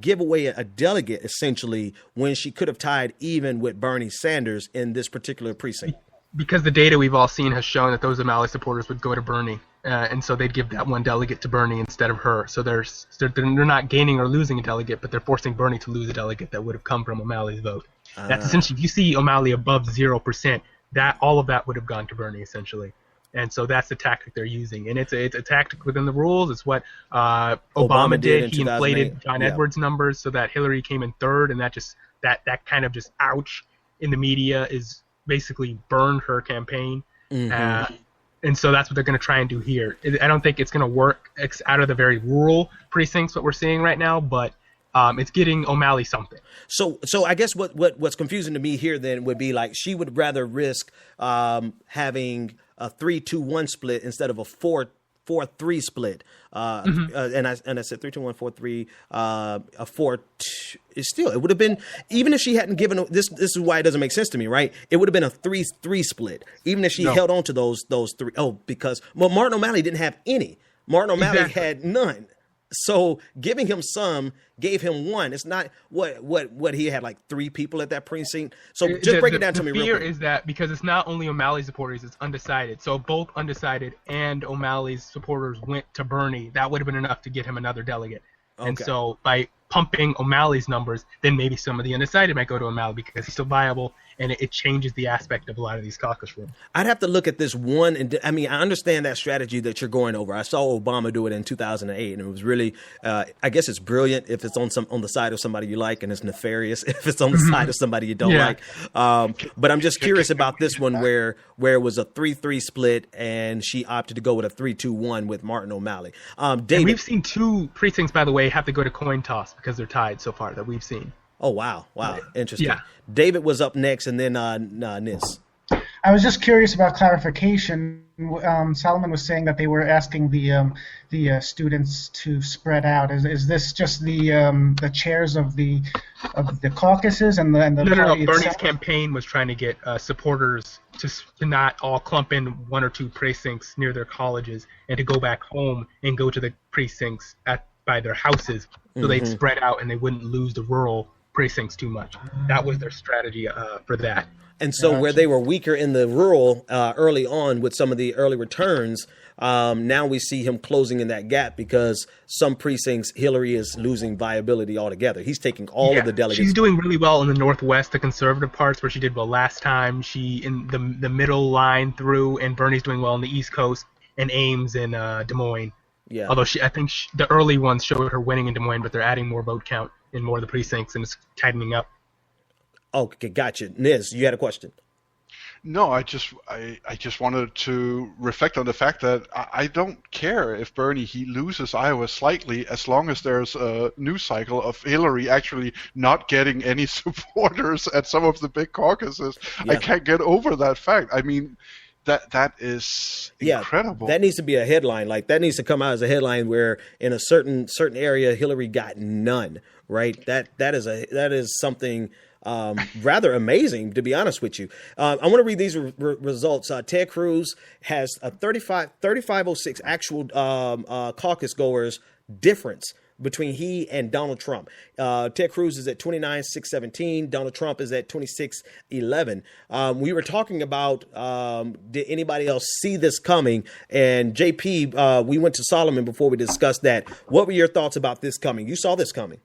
give away a delegate essentially when she could have tied even with Bernie Sanders in this particular precinct? Because the data we've all seen has shown that those O'Malley supporters would go to Bernie, and so they'd give that one delegate to Bernie instead of her. So they're not gaining or losing a delegate, but they're forcing Bernie to lose a delegate that would have come from O'Malley's vote. That's essentially, if you see O'Malley above 0%, that all of that would have gone to Bernie essentially. And so that's the tactic they're using, and it's a tactic within the rules. It's what Obama did. He inflated John Edwards' numbers so that Hillary came in third, and that kind of just ouch in the media is basically burned her campaign. And so that's what they're going to try and do here. I don't think it's going to work out of the very rural precincts what we're seeing right now, but it's getting O'Malley something. So I guess what's confusing to me here then would be like she would rather risk having a 3-2-1 split instead of a 4-3 split. And I said 3-2-1, 4-3, a 4. It would have been, even if she hadn't given this is why it doesn't make sense to me, right? It would have been a 3-3 split, even if she held on to those 3. Because Martin O'Malley didn't have any. Martin O'Malley had none. So giving him some gave him 1. It's not what he had, like 3 people at that precinct. So just break it down to me real quick. The fear is that because it's not only O'Malley supporters, it's undecided. So both undecided and O'Malley's supporters went to Bernie. That would have been enough to get him another delegate. Okay. And so by pumping O'Malley's numbers, then maybe some of the undecided might go to O'Malley because he's still viable, and it changes the aspect of a lot of these caucus rooms. I'd have to look at this one, and I mean, I understand that strategy that you're going over. I saw Obama do it in 2008, and it was really, I guess it's brilliant if it's on the side of somebody you like, and it's nefarious if it's on the side of somebody you don't like. But I'm just curious about this one where it was a 3-3 split, and she opted to go with a 3-2-1 with Martin O'Malley. David, and we've seen 2 precincts, by the way, have to go to coin toss because they're tied so far that we've seen. Oh, wow. Interesting. Yeah. David was up next, and then Nis. I was just curious about clarification. Solomon was saying that they were asking the students to spread out. Is this just the chairs of the caucuses and the No. party Bernie's itself? campaign was trying to get supporters to not all clump in 1 or 2 precincts near their colleges and to go back home and go to the precincts by their houses so they'd spread out and they wouldn't lose the rural precincts too much. That was their strategy for that. And so where they were weaker in the rural early on with some of the early returns, now we see him closing in that gap because some precincts Hillary is losing viability altogether. He's taking all of the delegates. She's doing really well in the Northwest, the conservative parts where she did well last time. She in the middle line through, and Bernie's doing well on the East Coast and Ames and Des Moines. Yeah. Although I think the early ones showed her winning in Des Moines, but they're adding more vote count in more of the precincts, and it's tightening up. Okay, gotcha. Niz, you had a question. No, I just wanted to reflect on the fact that I don't care if he loses Iowa slightly as long as there's a news cycle of Hillary actually not getting any supporters at some of the big caucuses. Yeah. I can't get over that fact. I mean, that is incredible. That needs to be a headline. Like that needs to come out as a headline where in a certain area Hillary got none. Right. That is something rather amazing, to be honest with you. I want to read these results. Ted Cruz has a 3506 actual caucus goers difference between he and Donald Trump. Ted Cruz is at 29,617. Donald Trump is at 26,11. We were talking about did anybody else see this coming? And JP, we went to Solomon before we discussed that. What were your thoughts about this coming? You saw this coming.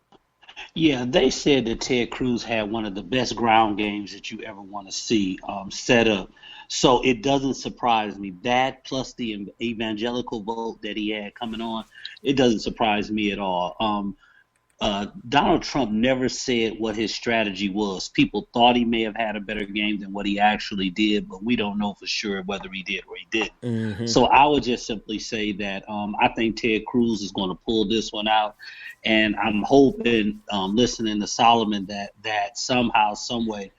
Yeah, they said that Ted Cruz had one of the best ground games that you ever want to see set up. So it doesn't surprise me. That plus the evangelical vote that he had coming on, it doesn't surprise me at all. Donald Trump never said what his strategy was. People thought he may have had a better game than what he actually did, but we don't know for sure whether he did or he didn't. Mm-hmm. So I would just simply say that I think Ted Cruz is going to pull this one out. And I'm hoping, listening to Solomon, that somehow, some way,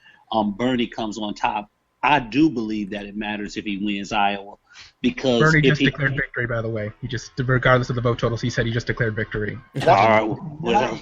Bernie comes on top I do believe that it matters if he wins Iowa, because Bernie if just he, declared victory, by the way. He just, regardless of the vote totals, he said he just declared victory. all right, well,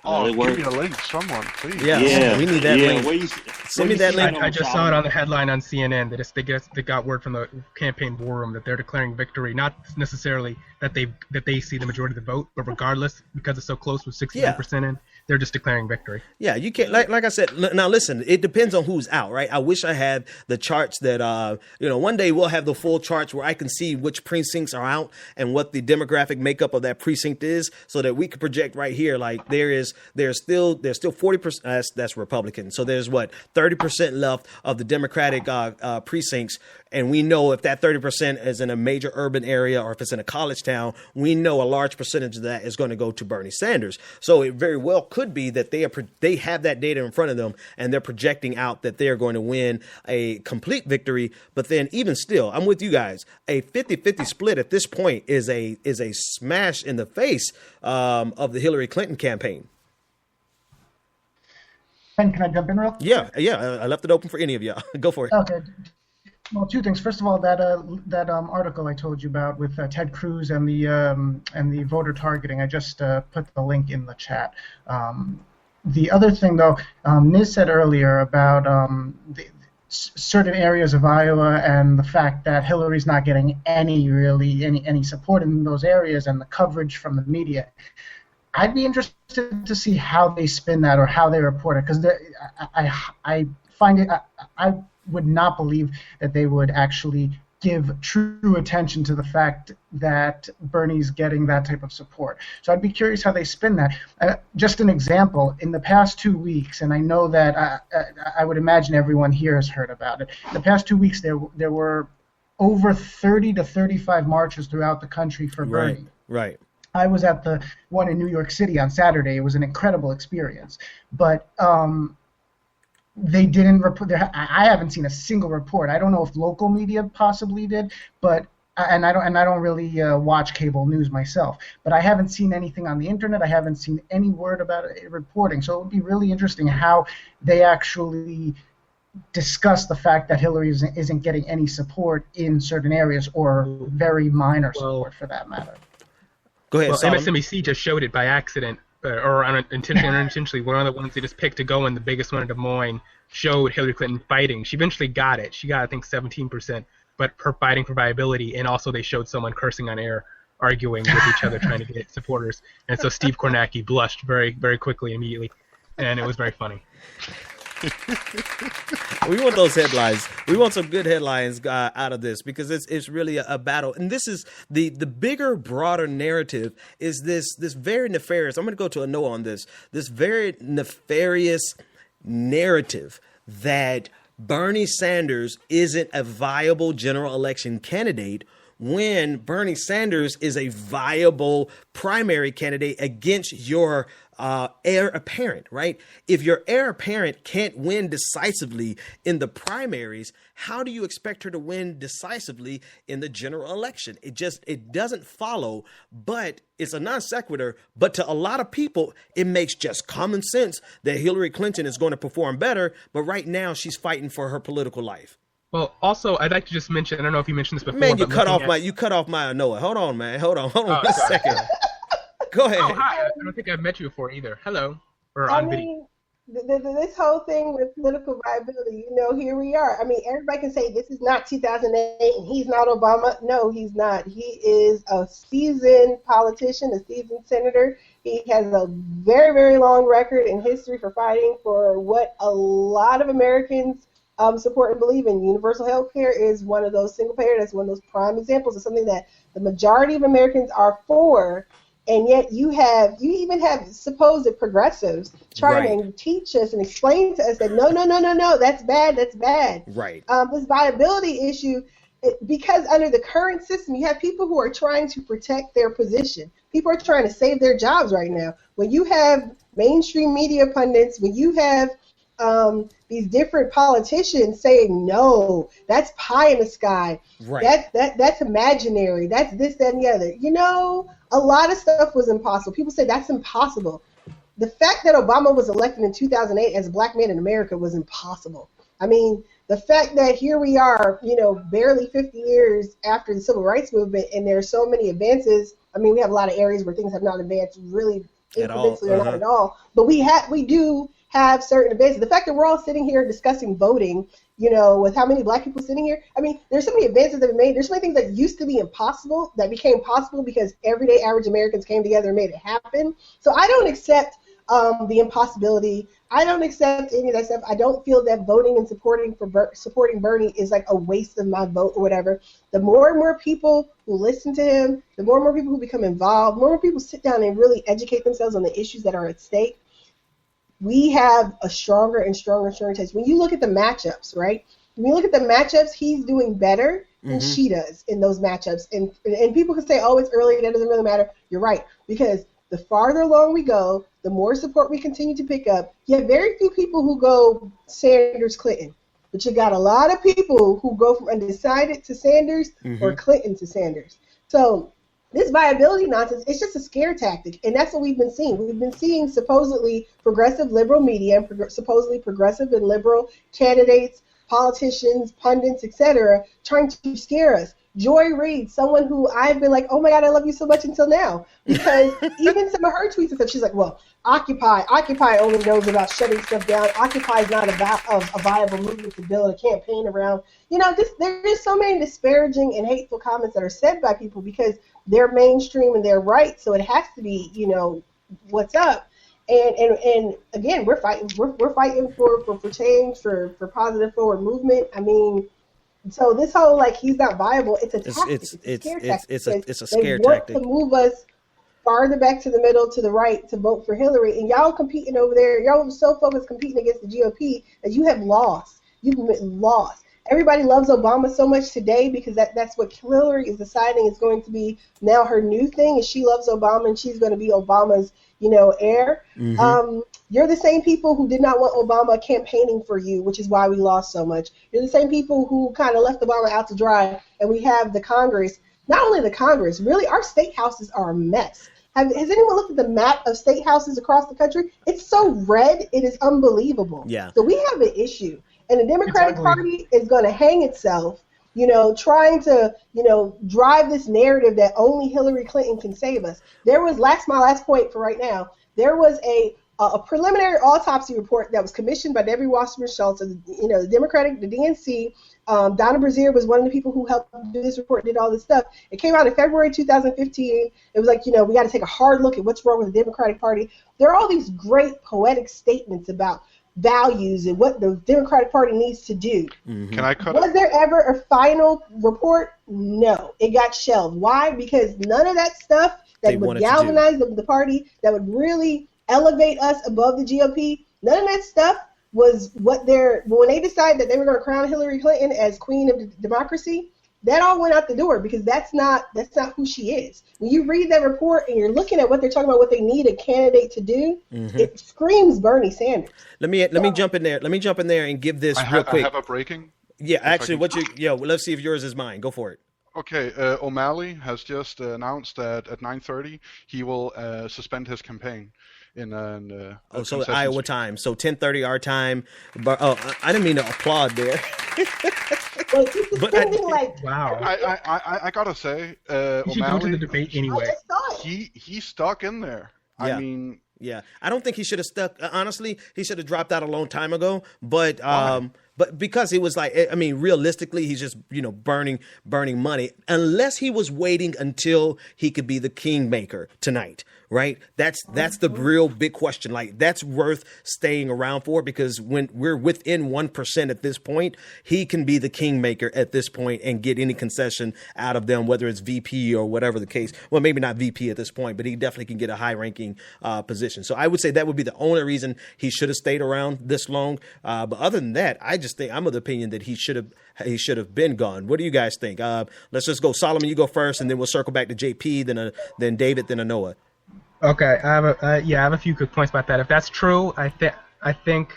Oh, it give worked. me a link, someone, please. Yeah, we need that link. Where you, Send me that link. I just saw it on the headline on CNN that they got word from the campaign war room that they're declaring victory. Not necessarily that they see the majority of the vote, but regardless, because it's so close with 61% in, they're just declaring victory. Yeah, you can't, like I said, now listen, it depends on who's out, right? I wish I had the charts that, one day we'll have the full charts where I can see which precincts are out and what the demographic makeup of that precinct is, so that we can project right here, like there's still 40%, that's Republican. So there's 30% left of the Democratic precincts. And we know if that 30% is in a major urban area or if it's in a college town, we know a large percentage of that is going to go to Bernie Sanders. So it very well could be that they have that data in front of them and they're projecting out that they're going to win a complete victory. But then even still, I'm with you guys. A 50-50 split at this point is a smash in the face of the Hillary Clinton campaign. Ben, can I jump in real quick? Yeah. I left it open for any of y'all. Go for it. Okay. Well, two things. First of all, that article I told you about with Ted Cruz and the voter targeting, I just put the link in the chat. The other thing, though, Niz said earlier about certain areas of Iowa and the fact that Hillary's not getting any support in those areas and the coverage from the media. I'd be interested to see how they spin that or how they report it, because I find it I would not believe that they would actually give true attention to the fact that Bernie's getting that type of support. So I'd be curious how they spin that. Just an example, in the past 2 weeks, and I know that I would imagine everyone here has heard about it, in the past 2 weeks there were over 30 to 35 marches throughout the country for Bernie. Right. I was at the one in New York City on Saturday. It was an incredible experience. But they didn't report. I haven't seen a single report. I don't know if local media possibly did, but I don't really watch cable news myself. But I haven't seen anything on the internet. I haven't seen any word about it reporting. So it would be really interesting how they actually discuss the fact that Hillary isn't getting any support in certain areas, or very minor support for that matter. Go ahead. Well, MSNBC just showed it by accident. Or unintentionally, one of the ones they just picked to go in, the biggest one in Des Moines, showed Hillary Clinton fighting. She eventually got it. She got, I think, 17%, but her fighting for viability, and also they showed someone cursing on air, arguing with each other, trying to get supporters. And so Steve Kornacki blushed very, very quickly, immediately, and it was very funny. We want those headlines. We want some good headlines out of this, because it's really a battle. And this is the bigger, broader narrative is this very nefarious. I'm going to go to a no on this. This very nefarious narrative that Bernie Sanders isn't a viable general election candidate, when Bernie Sanders is a viable primary candidate against your heir apparent, right? If your heir apparent can't win decisively in the primaries, how do you expect her to win decisively in the general election? It doesn't follow, but it's a non sequitur. But to a lot of people, it makes just common sense that Hillary Clinton is going to perform better, but right now she's fighting for her political life. Well, also, I'd like to just mention, I don't know if you mentioned this before. Man, you cut off my Noah. Hold on, man. Hold on 1 second. Go ahead. Oh, hi. I don't think I've met you before either. Hello. Or on video. This whole thing with political viability, here we are. I mean, everybody can say this is not 2008 and he's not Obama. No, he's not. He is a seasoned politician, a seasoned senator. He has a very, very long record in history for fighting for what a lot of Americans support and believe in. Universal health care is one of those single payer. That's one of those prime examples of something that the majority of Americans are for. And yet you even have supposed progressives trying to teach us and explain to us that no, that's bad. Right. This viability issue, because under the current system, you have people who are trying to protect their position. People are trying to save their jobs right now. When you have mainstream media pundits, when you have these different politicians saying, no, that's pie in the sky. Right. That's imaginary. That's this, that, and the other. A lot of stuff was impossible. People say that's impossible. The fact that Obama was elected in 2008 as a black man in America was impossible. I mean, the fact that here we are, barely 50 years after the civil rights movement, and there are so many advances. I mean, we have a lot of areas where things have not advanced really incrementally or not at all. But we do have certain advances. The fact that we're all sitting here discussing voting, with how many black people sitting here. I mean, there's so many advances that have been made. There's so many things that used to be impossible that became possible because everyday average Americans came together and made it happen. So I don't accept the impossibility. I don't accept any of that stuff. I don't feel that voting and supporting Bernie is like a waste of my vote or whatever. The more and more people who listen to him, the more and more people who become involved, the more and more people sit down and really educate themselves on the issues that are at stake, we have a stronger and stronger case. When you look at the matchups, right? When you look at the matchups, he's doing better than she does in those matchups. And people can say, oh, it's early, that doesn't really matter. You're right, because the farther along we go, the more support we continue to pick up. You have very few people who go Sanders-Clinton, but you got a lot of people who go from undecided to Sanders or Clinton to Sanders. So this viability nonsense, it's just a scare tactic, and that's what we've been seeing. We've been seeing supposedly progressive liberal media and supposedly progressive and liberal candidates, politicians, pundits, etc., trying to scare us. Joy Reid, someone who I've been like, oh my God, I love you so much until now, because even some of her tweets and stuff, she's like, well, Occupy only knows about shutting stuff down. Occupy is not about a viable movement to build a campaign around. There's so many disparaging and hateful comments that are said by people because they're mainstream and they're right, so it has to be, what's up. And again, we're fighting for change, for positive forward movement. I mean, so this whole he's not viable, it's a tactic. It's a scare tactic. They want tactic to move us farther back to the middle, to the right, to vote for Hillary, and y'all competing over there. Y'all so focused competing against the GOP that you have lost. You've lost. Everybody loves Obama so much today because that's what Hillary is deciding is going to be now her new thing, is she loves Obama and she's going to be Obama's, heir. You're the same people who did not want Obama campaigning for you, which is why we lost so much. You're the same people who kind of left Obama out to dry, and we have the Congress. Not only the Congress, really, our state houses are a mess. Has anyone looked at the map of state houses across the country? It's so red, it is unbelievable. Yeah. So we have an issue. And the Democratic Party is going to hang itself, trying to, drive this narrative that only Hillary Clinton can save us. There was, my last point for right now, there was a preliminary autopsy report that was commissioned by Debbie Wasserman Schultz of the Democratic, the DNC. Donna Brazier was one of the people who helped do this report, did all this stuff. It came out in February 2015. It was like, we got to take a hard look at what's wrong with the Democratic Party. There are all these great poetic statements about values and what the Democratic Party needs to do. Can I cut Was there ever a final report? No. It got shelved. Why? Because none of that stuff that would galvanize the party, that would really elevate us above the GOP, none of that stuff was when they decided that they were going to crown Hillary Clinton as queen of democracy, that all went out the door because that's not who she is. When you read that report and you're looking at what they're talking about, what they need a candidate to do, it screams Bernie Sanders. Let me jump in there. Let me jump in there and give this real quick. I have a breaking. Yeah, actually, let's see if yours is mine. Go for it. Okay, O'Malley has just announced that at 9:30 he will suspend his campaign in an so Iowa time, so 10:30 our time. But I didn't mean to applaud there. Wow. I gotta say, he should go to the debate anyway. He stuck in there. Yeah. I mean, yeah, I don't think he should have stuck. Honestly, he should have dropped out a long time ago. But because he was realistically, he's just burning money. Unless he was waiting until he could be the kingmaker tonight, right? That's the real big question. That's worth staying around for, because when we're within 1% at this point, he can be the kingmaker at this point and get any concession out of them, whether it's VP or whatever the case. Well, maybe not VP at this point, but he definitely can get a high-ranking position. So I would say that would be the only reason he should have stayed around this long. But other than that, I just think I'm of the opinion that he should have been gone. What do you guys think? Let's just go. Solomon, you go first, and then we'll circle back to JP, then David, then Noah. Okay, I have a few good points about that. If that's true, I think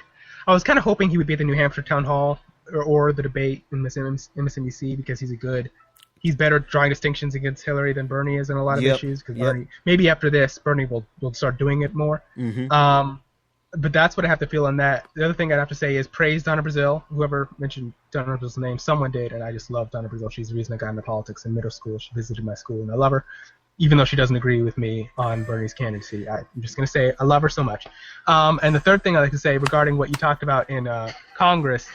I was kind of hoping he would be at the New Hampshire town hall or the debate in MSNBC, because he's better at drawing distinctions against Hillary than Bernie is in a lot of issues. Because maybe after this, Bernie will start doing it more. but that's what I have to feel on that. The other thing I'd have to say is praise Donna Brazile. Whoever mentioned Donna Brazile's name, someone did, and I just love Donna Brazile. She's the reason I got into politics in middle school. She visited my school, and I love her, even though she doesn't agree with me on Bernie's candidacy. I'm just going to say I love her so much. And the third thing I'd like to say regarding what you talked about in Congress,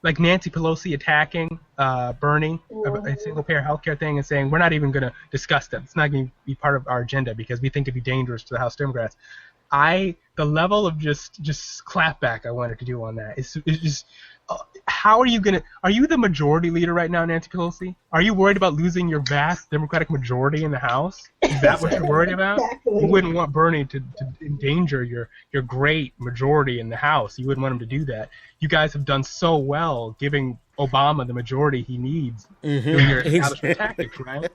like Nancy Pelosi attacking Bernie, a single-payer healthcare thing, and saying we're not even going to discuss that. It's not going to be part of our agenda because we think it'd be dangerous to the House Democrats. The level of just clapback I wanted to do on that is just, how are you the majority leader right now, Nancy Pelosi? Are you worried about losing your vast Democratic majority in the House? Is that what you're worried about? Exactly. You wouldn't want Bernie to endanger your great majority in the House. You wouldn't want him to do that. You guys have done so well giving Obama the majority he needs doing your establishment tactics, right?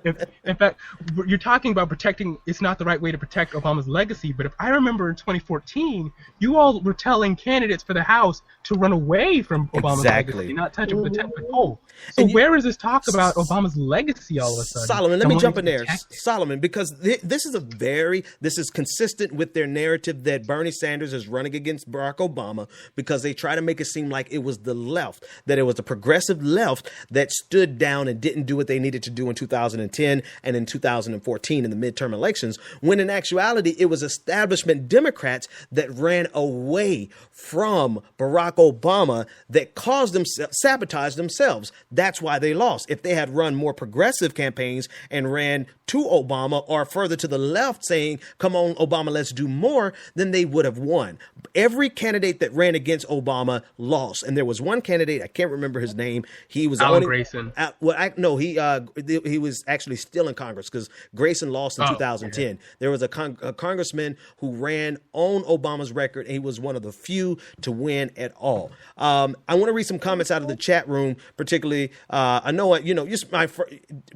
In fact, you're talking about protecting, it's not the right way to protect Obama's legacy, but if I remember in 2014, you all were telling candidates for the House to run away from Obama's legacy, not touch it with a 10-foot pole. So where is this talk about Obama's legacy all of a sudden? Solomon, let me jump in there. Solomon, because this is consistent with their narrative that Bernie Sanders is running against Barack Obama because they try to make it seem like it was the left, that it was the progressive left that stood down and didn't do what they needed to do in 2010 and in 2014 in the midterm elections, when in actuality it was establishment Democrats that ran away from Barack Obama that caused them sabotage themselves. That's why they lost. If they had run more progressive campaigns and ran to Obama or further to the left saying, come on, Obama, let's do more, then they would have won. Every candidate that ran against Obama lost. And there was one candidate, I can't remember his name. He was Alan Grayson. He was actually still in Congress because Grayson lost in 2010. Yeah. There was a congressman who ran on Obama's record, and he was one of the few to win at all. I want to read some comments out of the chat room, particularly. I know,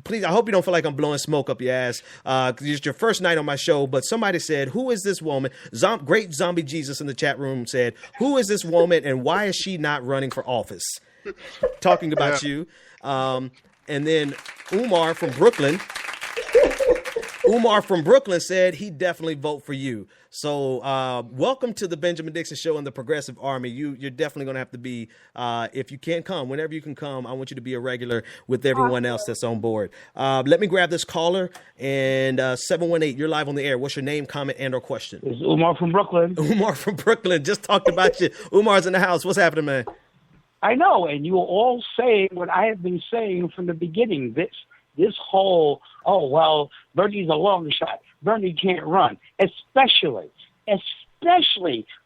please, I hope you don't feel like I'm blowing smoke up your ass because it's your first night on my show, but somebody said, who is this woman? Great Zombie Jesus in the chat room said, who is this woman and why is she not running for office? Talking about you. And then Umar from Brooklyn said he'd definitely vote for you. So welcome to the Benjamin Dixon Show and the Progressive Army. You're definitely going to have to be, if you can't come, whenever you can come, I want you to be a regular with everyone else that's on board. Let me grab this caller, and 718, you're live on the air. What's your name, comment, and or question? It's Umar from Brooklyn. Umar from Brooklyn. Just talked about you. Umar's in the house. What's happening, man? I know, and you are all saying what I have been saying from the beginning. This whole, Bernie's a long shot. Bernie can't run, especially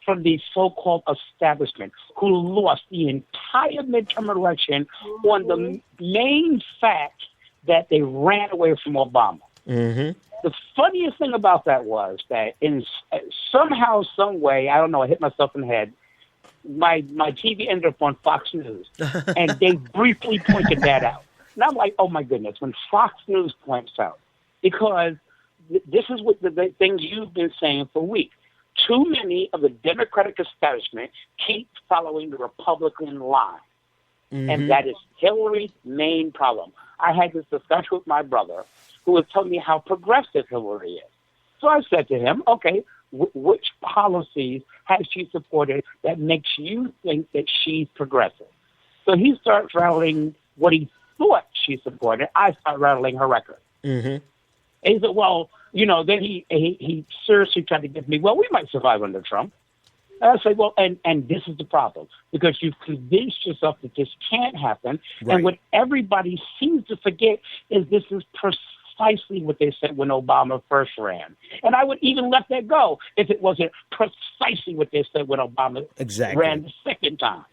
from the so-called establishment who lost the entire midterm election on the main fact that they ran away from Obama. Mm-hmm. The funniest thing about that was that in somehow, some way, I don't know, I hit myself in the head, my TV ended up on Fox News, and they briefly pointed that out. And I'm like, oh, my goodness, when Fox News points out, because this is what the things you've been saying for weeks. Too many of the Democratic establishment keep following the Republican line, and that is Hillary's main problem. I had this discussion with my brother, who was telling me how progressive Hillary is. So I said to him, okay, which policies has she supported that makes you think that she's progressive? So he starts rattling what he thought she supported. I start rattling her record. Mm-hmm. And he said, well, then he seriously tried to get me, well, we might survive under Trump. And I say, well, and this is the problem, because you've convinced yourself that this can't happen. Right. And what everybody seems to forget is this is precisely what they said when Obama first ran. And I would even let that go if it wasn't precisely what they said when Obama ran the second time.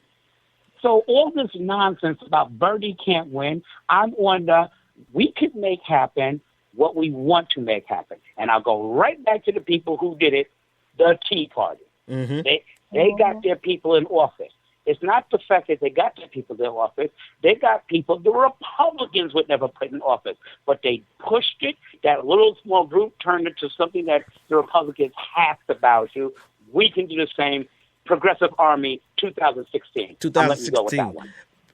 So all this nonsense about Bernie can't win, I'm on we could make happen what we want to make happen. And I'll go right back to the people who did it, the Tea Party. Mm-hmm. They got their people in office. It's not the fact that they got their people in office. They got people the Republicans would never put in office. But they pushed it. That little small group turned into something that the Republicans have to bow to. We can do the same. Progressive Army 2016. 2016.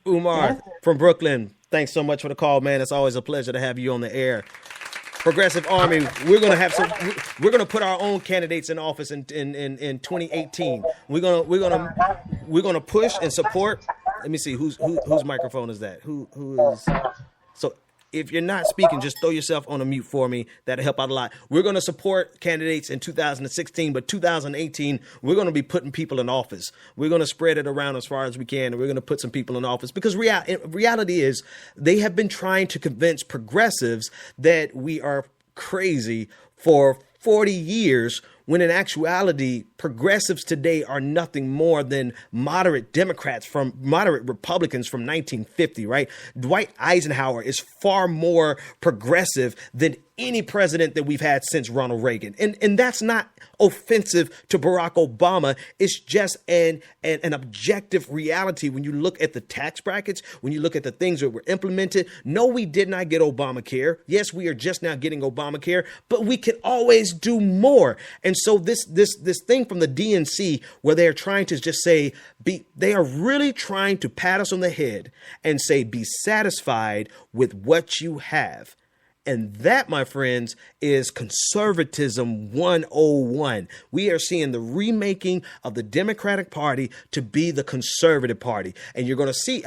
Umar from Brooklyn, thanks so much for the call, man. It's always a pleasure to have you on the air. Progressive Army, we're gonna put our own candidates in office in 2018. We're gonna push and support. Let me see whose microphone is that? Who is so. If you're not speaking, just throw yourself on a mute for me. That'll help out a lot. We're going to support candidates in 2016, but 2018, we're going to be putting people in office. We're going to spread it around as far as we can, and we're going to put some people in office because reality is they have been trying to convince progressives that we are crazy for 40 years, when in actuality, progressives today are nothing more than moderate Republicans from 1950, right? Dwight Eisenhower is far more progressive than any president that we've had since Ronald Reagan. And that's not offensive to Barack Obama. It's just an objective reality when you look at the tax brackets, when you look at the things that were implemented. No, we did not get Obamacare. Yes, we are just now getting Obamacare, but we can always do more. And so this thing from the DNC where they're trying to just say, they are really trying to pat us on the head and say, be satisfied with what you have. And that, my friends, is conservatism 101. We are seeing the remaking of the Democratic Party to be the conservative party. And you're going to see,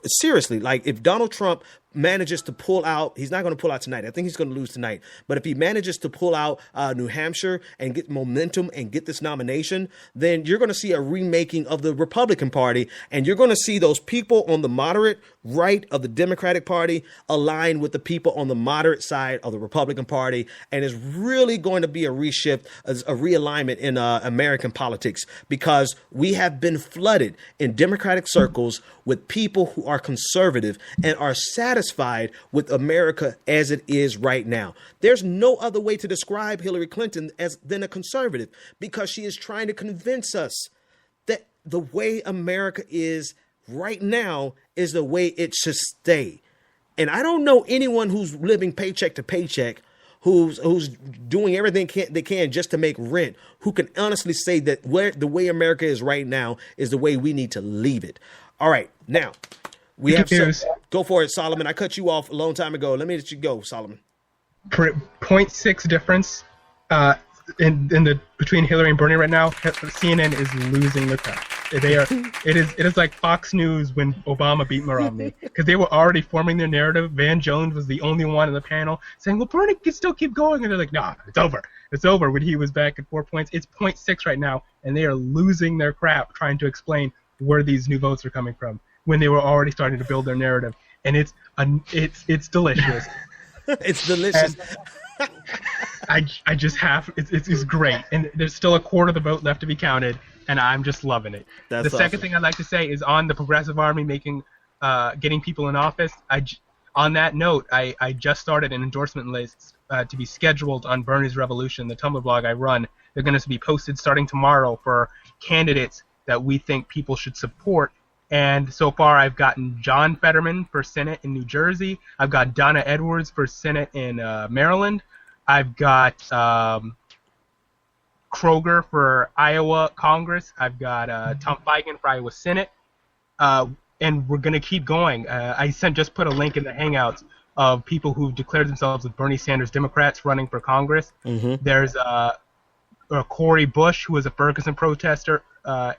seriously, like if Donald Trump manages to pull out, he's not going to pull out tonight. I think he's going to lose tonight. But if he manages to pull out New Hampshire and get momentum and get this nomination, then you're going to see a remaking of the Republican Party. And you're going to see those people on the moderate right of the Democratic Party align with the people on the moderate side of the Republican Party. And it's really going to be a reshift, a realignment in American politics, because we have been flooded in Democratic circles with people who are conservative and are satisfied with America as it is right now. There's no other way to describe Hillary Clinton than a conservative, because she is trying to convince us that the way America is right now is the way it should stay. And I don't know anyone who's living paycheck to paycheck, who's doing everything they can just to make rent, who can honestly say that the way America is right now is the way we need to leave it. All right, now we have go for it, Solomon. I cut you off a long time ago. Let me let you go, Solomon. 0.6 difference in the between Hillary and Bernie right now. CNN is losing the crowd. It is like Fox News when Obama beat Romney, because they were already forming their narrative. Van Jones was the only one in the panel saying, well, Bernie can still keep going, and they're like, nah, it's over when he was back at 4 points. It's 0.6 right now, and they are losing their crap trying to explain where these new votes are coming from when they were already starting to build their narrative. And it's delicious. It's delicious. I just have it's great, and there's still a quarter of the vote left to be counted, and I'm just loving it. The second thing I'd like to say is on the Progressive Army getting people in office. On that note, I just started an endorsement list to be scheduled on Bernie's Revolution, the Tumblr blog I run. They're going to be posted starting tomorrow for candidates that we think people should support. And so far, I've gotten John Fetterman for Senate in New Jersey. I've got Donna Edwards for Senate in Maryland. I've got Kroger for Iowa Congress. I've got Tom Feigen for Iowa Senate. And we're going to keep going. I just put a link in the Hangouts of people who've declared themselves as Bernie Sanders Democrats running for Congress. Mm-hmm. There's Corey Bush, who is a Ferguson protester,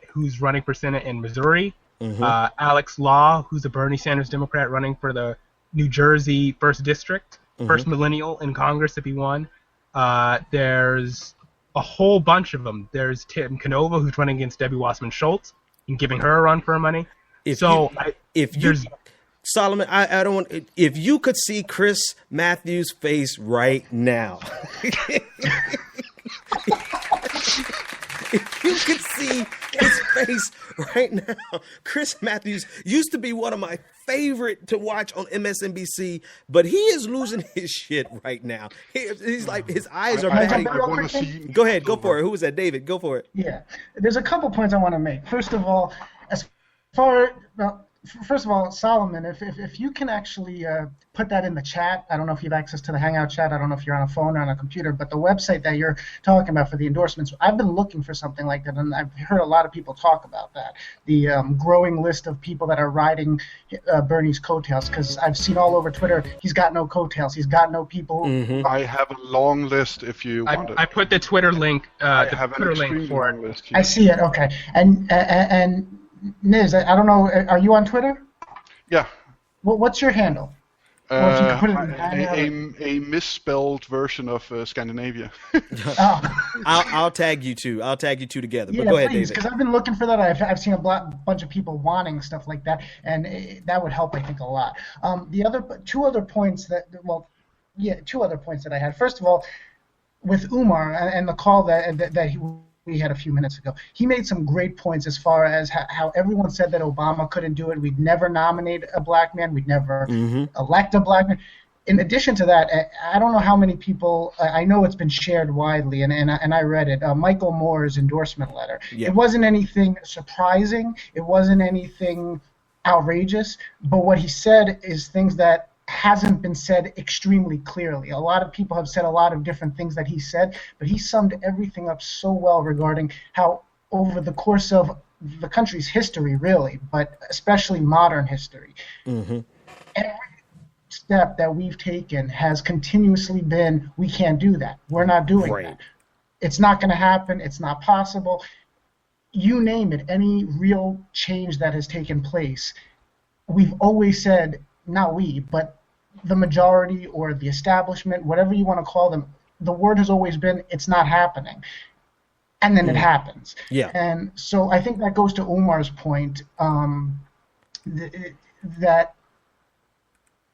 who's running for Senate in Missouri. Mm-hmm. Alex Law, who's a Bernie Sanders Democrat running for the New Jersey 1st District, mm-hmm. First millennial in Congress if he won. There's a whole bunch of them. There's Tim Canova, who's running against Debbie Wasserman Schultz and giving her a run for money. Solomon, I don't want. If you could see Chris Matthews' face right now. If you could see his face right now, Chris Matthews used to be one of my favorite to watch on MSNBC, but he is losing his shit right now. He's like, his eyes are batting. Go ahead, go for it. Who was that? David, go for it. Yeah, there's a couple points I want to make. First of all, as far First of all, Solomon, if you can actually put that in the chat, I don't know if you have access to the Hangout chat. I don't know if you're on a phone or on a computer, but the website that you're talking about for the endorsements, I've been looking for something like that, and I've heard a lot of people talk about that. The growing list of people that are riding Bernie's coattails, because I've seen all over Twitter, he's got no coattails. He's got no people. Mm-hmm. I have a long list if you want it. I put the Twitter link. I the have Twitter an link for it. list. I see it. Okay, and Niz, I don't know. Are you on Twitter? Yeah. What's your handle? Or if you could put it in a misspelled version of Scandinavia. I'll tag you two. I'll tag you two together. Yeah, but go ahead, please, David. because I've been looking for that. I've seen a bunch of people wanting stuff like that, and that would help, I think, a lot. Two other points that I had. First of all, with Umar and the call that we had a few minutes ago, he made some great points as far as how everyone said that Obama couldn't do it. We'd never nominate a black man. We'd never elect a black man. In addition to that, I don't know how many people, I know it's been shared widely, and I read it, Michael Moore's endorsement letter. Yeah. It wasn't anything surprising. It wasn't anything outrageous. But what he said is things that hasn't been said extremely clearly. A lot of people have said a lot of different things that he said, but he summed everything up so well regarding how over the course of the country's history, really, but especially modern history, every step that we've taken has continuously been, we can't do that. We're not doing that. It's not going to happen. It's not possible. You name it, any real change that has taken place, we've always said, not we, but the majority or the establishment, whatever you want to call them, the word has always been, it's not happening. And then it happens. Yeah. And so I think that goes to Omar's point, that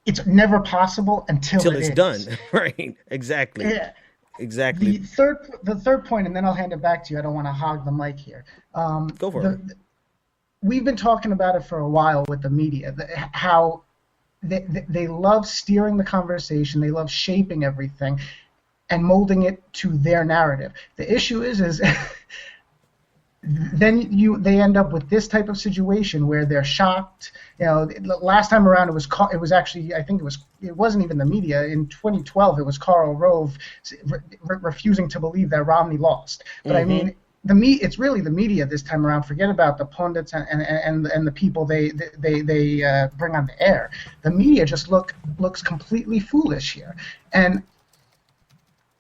it's never possible until it's done. Right. Exactly. Yeah. Exactly. The third point, and then I'll hand it back to you. I don't want to hog the mic here. Go for it. We've been talking about it for a while with the media, how they love steering the conversation, they love shaping everything and molding it to their narrative. The issue is then they end up with this type of situation where they're shocked. You know, last time around it was actually, I think it wasn't even the media. In 2012, it was Karl Rove refusing to believe that Romney lost. But I mean, it's really the media this time around. Forget about the pundits and the people they bring on the air. The media just looks completely foolish here, and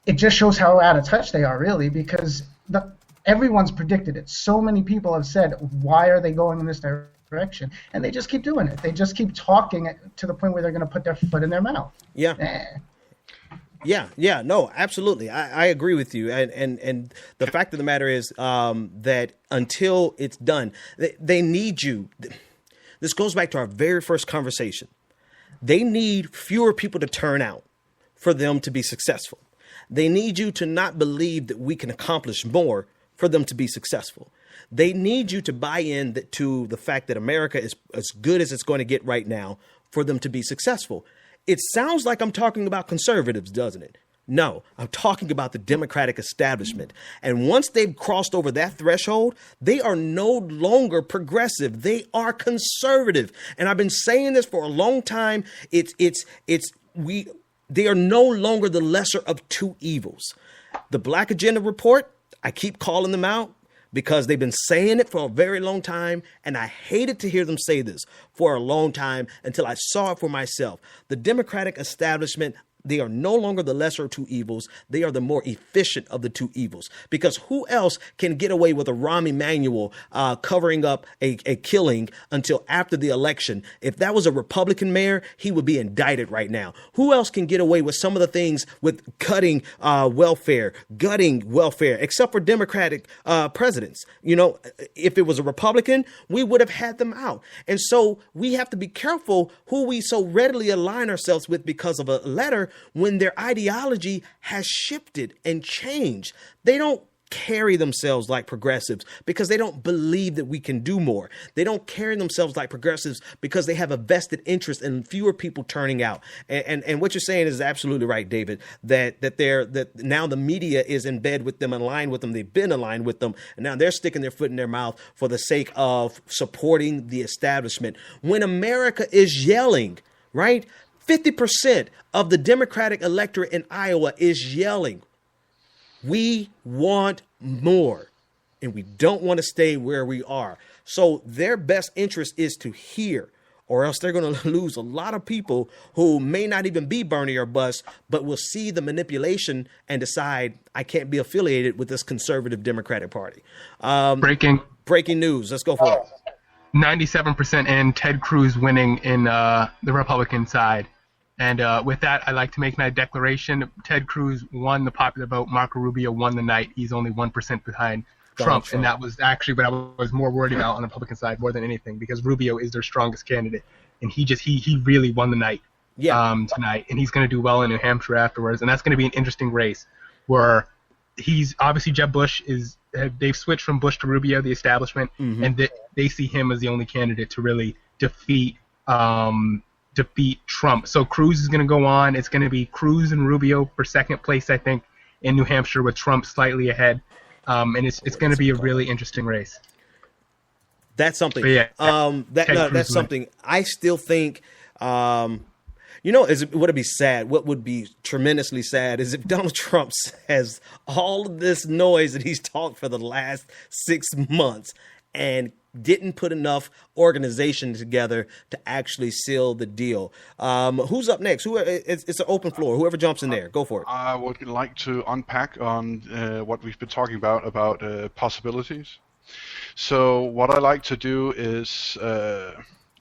it just shows how out of touch they are, really, because everyone's predicted it. So many people have said, why are they going in this direction? And they just keep doing it. They just keep talking to the point where they're going to put their foot in their mouth. Yeah. Yeah, no, absolutely. I agree with you. And the fact of the matter is that until it's done, they need you. This goes back to our very first conversation. They need fewer people to turn out for them to be successful. They need you to not believe that we can accomplish more for them to be successful. They need you to buy in to the fact that America is as good as it's going to get right now for them to be successful. It sounds like I'm talking about conservatives, doesn't it? No, I'm talking about the Democratic establishment. And once they've crossed over that threshold, they are no longer progressive. They are conservative. And I've been saying this for a long time. They are no longer the lesser of two evils. The Black Agenda Report, I keep calling them out because they've been saying it for a very long time, and I hated to hear them say this for a long time until I saw it for myself. The Democratic establishment, they are no longer the lesser of two evils. They are the more efficient of the two evils. Because who else can get away with a Rahm Emanuel covering up a killing until after the election? If that was a Republican mayor, he would be indicted right now. Who else can get away with some of the things with gutting welfare, except for Democratic presidents? You know, if it was a Republican, we would have had them out. And so we have to be careful who we so readily align ourselves with because of a letter when their ideology has shifted and changed. They don't carry themselves like progressives because they don't believe that we can do more. They don't carry themselves like progressives because they have a vested interest in fewer people turning out. And what you're saying is absolutely right, David, that now the media is in bed with them, aligned with them. They've been aligned with them, and now they're sticking their foot in their mouth for the sake of supporting the establishment. When America is yelling, right? 50% of the Democratic electorate in Iowa is yelling, we want more, and we don't want to stay where we are. So their best interest is to hear, or else they're going to lose a lot of people who may not even be Bernie or bust, but will see the manipulation and decide, I can't be affiliated with this conservative Democratic Party. Breaking news. Let's go for it. 97% and Ted Cruz winning in the Republican side. And with that, I'd like to make my declaration. Ted Cruz won the popular vote. Marco Rubio won the night. He's only 1% behind Trump. And that was actually what I was more worried about on the Republican side more than anything, because Rubio is their strongest candidate. And he really won the night tonight. And he's going to do well in New Hampshire afterwards. And that's going to be an interesting race where he's obviously Jeb Bush they've switched from Bush to Rubio, the establishment, and they see him as the only candidate to really defeat Trump. So Cruz is going to go on. It's going to be Cruz and Rubio for second place, I think, in New Hampshire, with Trump slightly ahead. And it's going to be a really interesting race. That's something. But yeah, that's something. I still think. Would it be sad? What would be tremendously sad is if Donald Trump has all of this noise that he's talked for the last 6 months and didn't put enough organization together to actually seal the deal. Who's up next? It's an open floor. Whoever jumps in there, go for it. I would like to unpack on what we've been talking about possibilities. So what I like to do is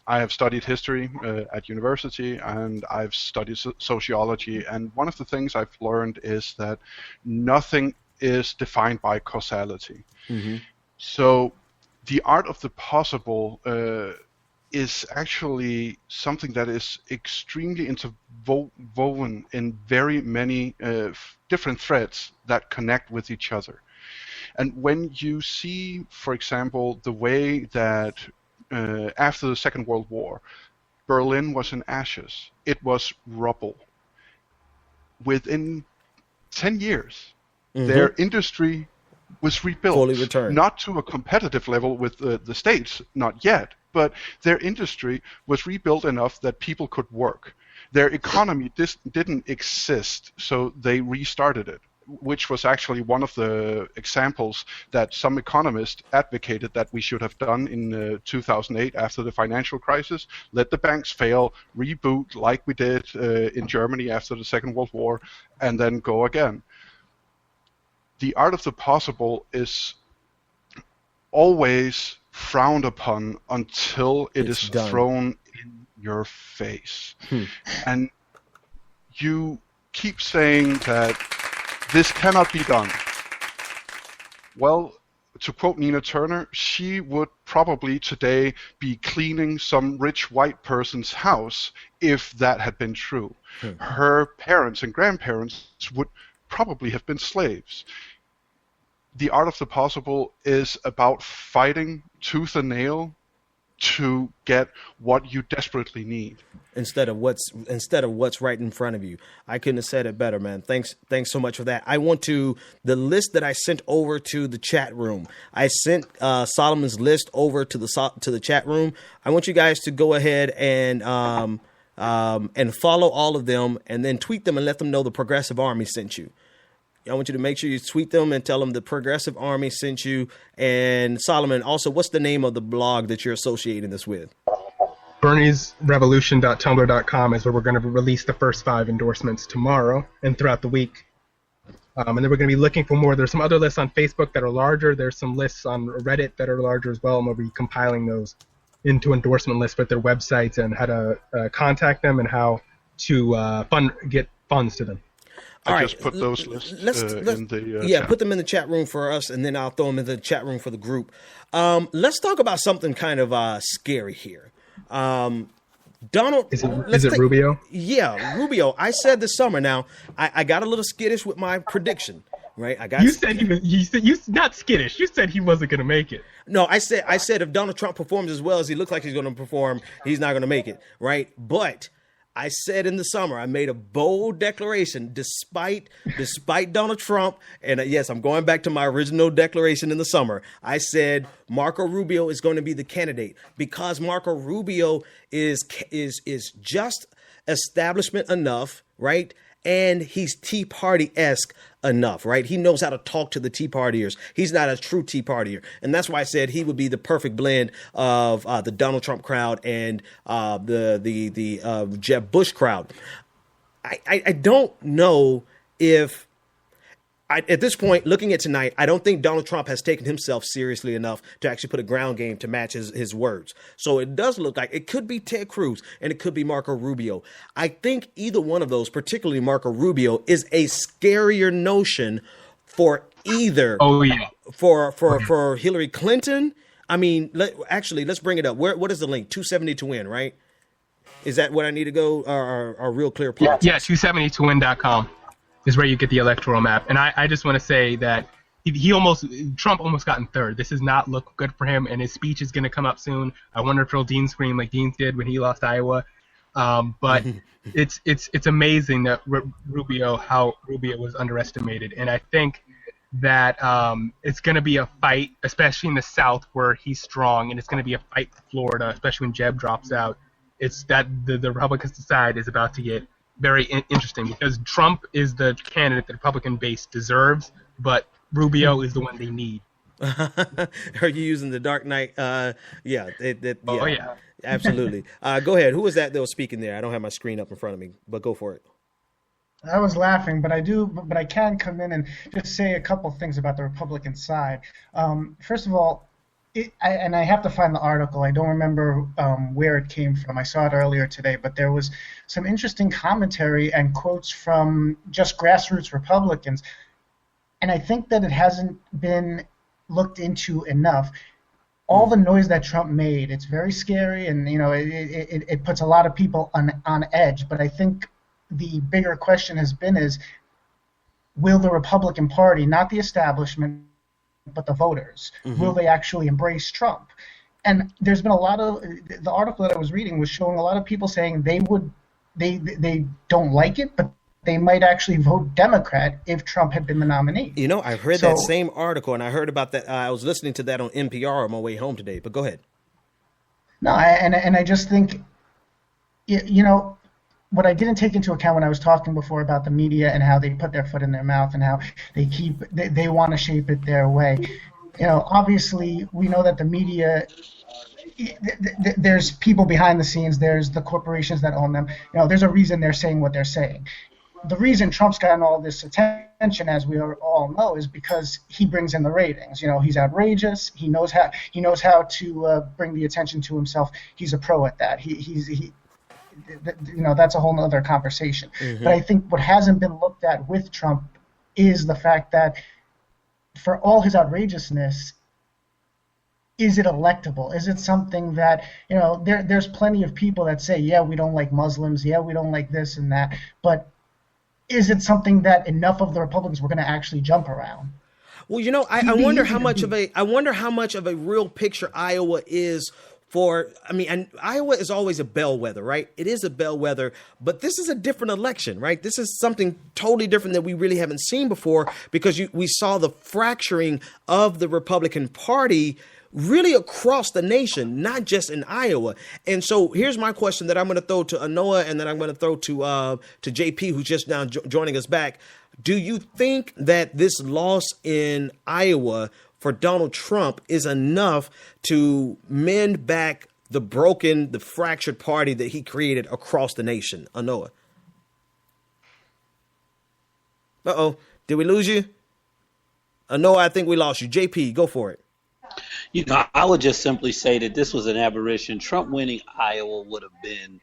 I have studied history at university, and I've studied sociology, and one of the things I've learned is that nothing is defined by causality. So the art of the possible is actually something that is extremely interwoven in very many different threads that connect with each other. And when you see, for example, the way that after the Second World War, Berlin was in ashes. It was rubble. Within 10 years, their industry was rebuilt. Fully returned. Not to a competitive level with the States, not yet, but their industry was rebuilt enough that people could work. Their economy didn't exist, so they restarted it, which was actually one of the examples that some economists advocated that we should have done in 2008 after the financial crisis. Let the banks fail, reboot like we did in Germany after the Second World War, and then go again. The art of the possible is always frowned upon until it's done. Thrown in your face. And you keep saying that this cannot be done. Well, to quote Nina Turner, she would probably today be cleaning some rich white person's house if that had been true. Her parents and grandparents would probably have been slaves. The art of the possible is about fighting tooth and nail to get what you desperately need. Instead of what's right in front of you. I couldn't have said it better, man. Thanks so much for that. I want the list that I sent over to the chat room. I sent Solomon's list over to the chat room. I want you guys to go ahead and follow all of them, and then tweet them and let them know the Progressive Army sent you. I want you to make sure you tweet them and tell them the Progressive Army sent you. And Solomon, also, what's the name of the blog that you're associating this with? BerniesRevolution.tumblr.com is where we're going to release the first 5 endorsements tomorrow and throughout the week. And then we're going to be looking for more. There's some other lists on Facebook that are larger. There's some lists on Reddit that are larger as well, and we'll be compiling those into endorsement lists with their websites and how to contact them and how to get funds to them. I just put those lists in the chat. Put them in the chat room for us, and then I'll throw them in the chat room for the group. Let's talk about something kind of scary here. Donald, is it Rubio? Yeah, Rubio. I said this summer. Now, I got a little skittish with my prediction right? I got. You said he was. You not skittish. You said he wasn't going to make it. No, I said if Donald Trump performs as well as he looks like he's going to perform, he's not going to make it, right? But I said in the summer, I made a bold declaration, despite Donald Trump, and yes, I'm going back to my original declaration in the summer. I said Marco Rubio is going to be the candidate because Marco Rubio is just establishment enough, right? And he's Tea Party-esque enough, right? He knows how to talk to the Tea Partiers. He's not a true Tea Partier. And that's why I said he would be the perfect blend of the Donald Trump crowd and the Jeb Bush crowd. I don't know if... at this point, looking at tonight, I don't think Donald Trump has taken himself seriously enough to actually put a ground game to match his words. So it does look like it could be Ted Cruz and it could be Marco Rubio. I think either one of those, particularly Marco Rubio, is a scarier notion for either. Oh yeah. For Hillary Clinton. I mean, let's bring it up. What is the link? 270 to win, right? Is that what I need to go? Our real clear politics? Yeah, 270towin.com. is where you get the electoral map. And I just want to say that Trump almost got in third. This does not look good for him, and his speech is going to come up soon. I wonder if he'll Dean scream like Dean did when he lost Iowa. But it's amazing that how Rubio was underestimated. And I think that it's going to be a fight, especially in the South where he's strong, and it's going to be a fight for Florida, especially when Jeb drops out. It's that the Republican side is about to get very interesting because Trump is the candidate the Republican base deserves, but Rubio is the one they need. Are you using the Dark Knight? Yeah. Oh, yeah. Absolutely. Go ahead. Who was that was speaking there? I don't have my screen up in front of me, but go for it. I was laughing, but I can come in and just say a couple things about the Republican side. First of all, I have to find the article. I don't remember where it came from. I saw it earlier today, but there was some interesting commentary and quotes from just grassroots Republicans, and I think that it hasn't been looked into enough. All the noise that Trump made, it's very scary, and it puts a lot of people on edge. But I think the bigger question has been will the Republican Party, not the establishment, but the voters, will they actually embrace Trump? And there's been a lot of the article that I was reading was showing a lot of people saying they don't like it, but they might actually vote Democrat if Trump had been the nominee. I heard that same article, and I heard about that. I was listening to that on NPR on my way home today. But go ahead. No, and I just think, what I didn't take into account when I was talking before about the media and how they put their foot in their mouth and how they want to shape it their way. Obviously we know that the media, there's people behind the scenes, there's the corporations that own them. There's a reason they're saying what they're saying. The reason Trump's gotten all this attention, as we all know, is because he brings in the ratings. He's outrageous. He knows how to bring the attention to himself. He's a pro at that. That's a whole other conversation. But I think what hasn't been looked at with Trump is the fact that for all his outrageousness, is it electable? Is it something that, there's plenty of people that say, yeah, we don't like Muslims, yeah, we don't like this and that, but is it something that enough of the Republicans were going to actually jump around? Well, I wonder how much of a real picture Iowa is and Iowa is always a bellwether, right? It is a bellwether, but this is a different election, right? This is something totally different that we really haven't seen before because we saw the fracturing of the Republican Party really across the nation, not just in Iowa. And so here's my question that I'm going to throw to Anoa and then I'm going to throw to JP, who's just now joining us back. Do you think that this loss in Iowa for Donald Trump is enough to mend back the fractured party that he created across the nation? Anoa. Uh-oh. Did we lose you? Anoa, I think we lost you. JP, go for it. I would just simply say that this was an aberration. Trump winning Iowa would have been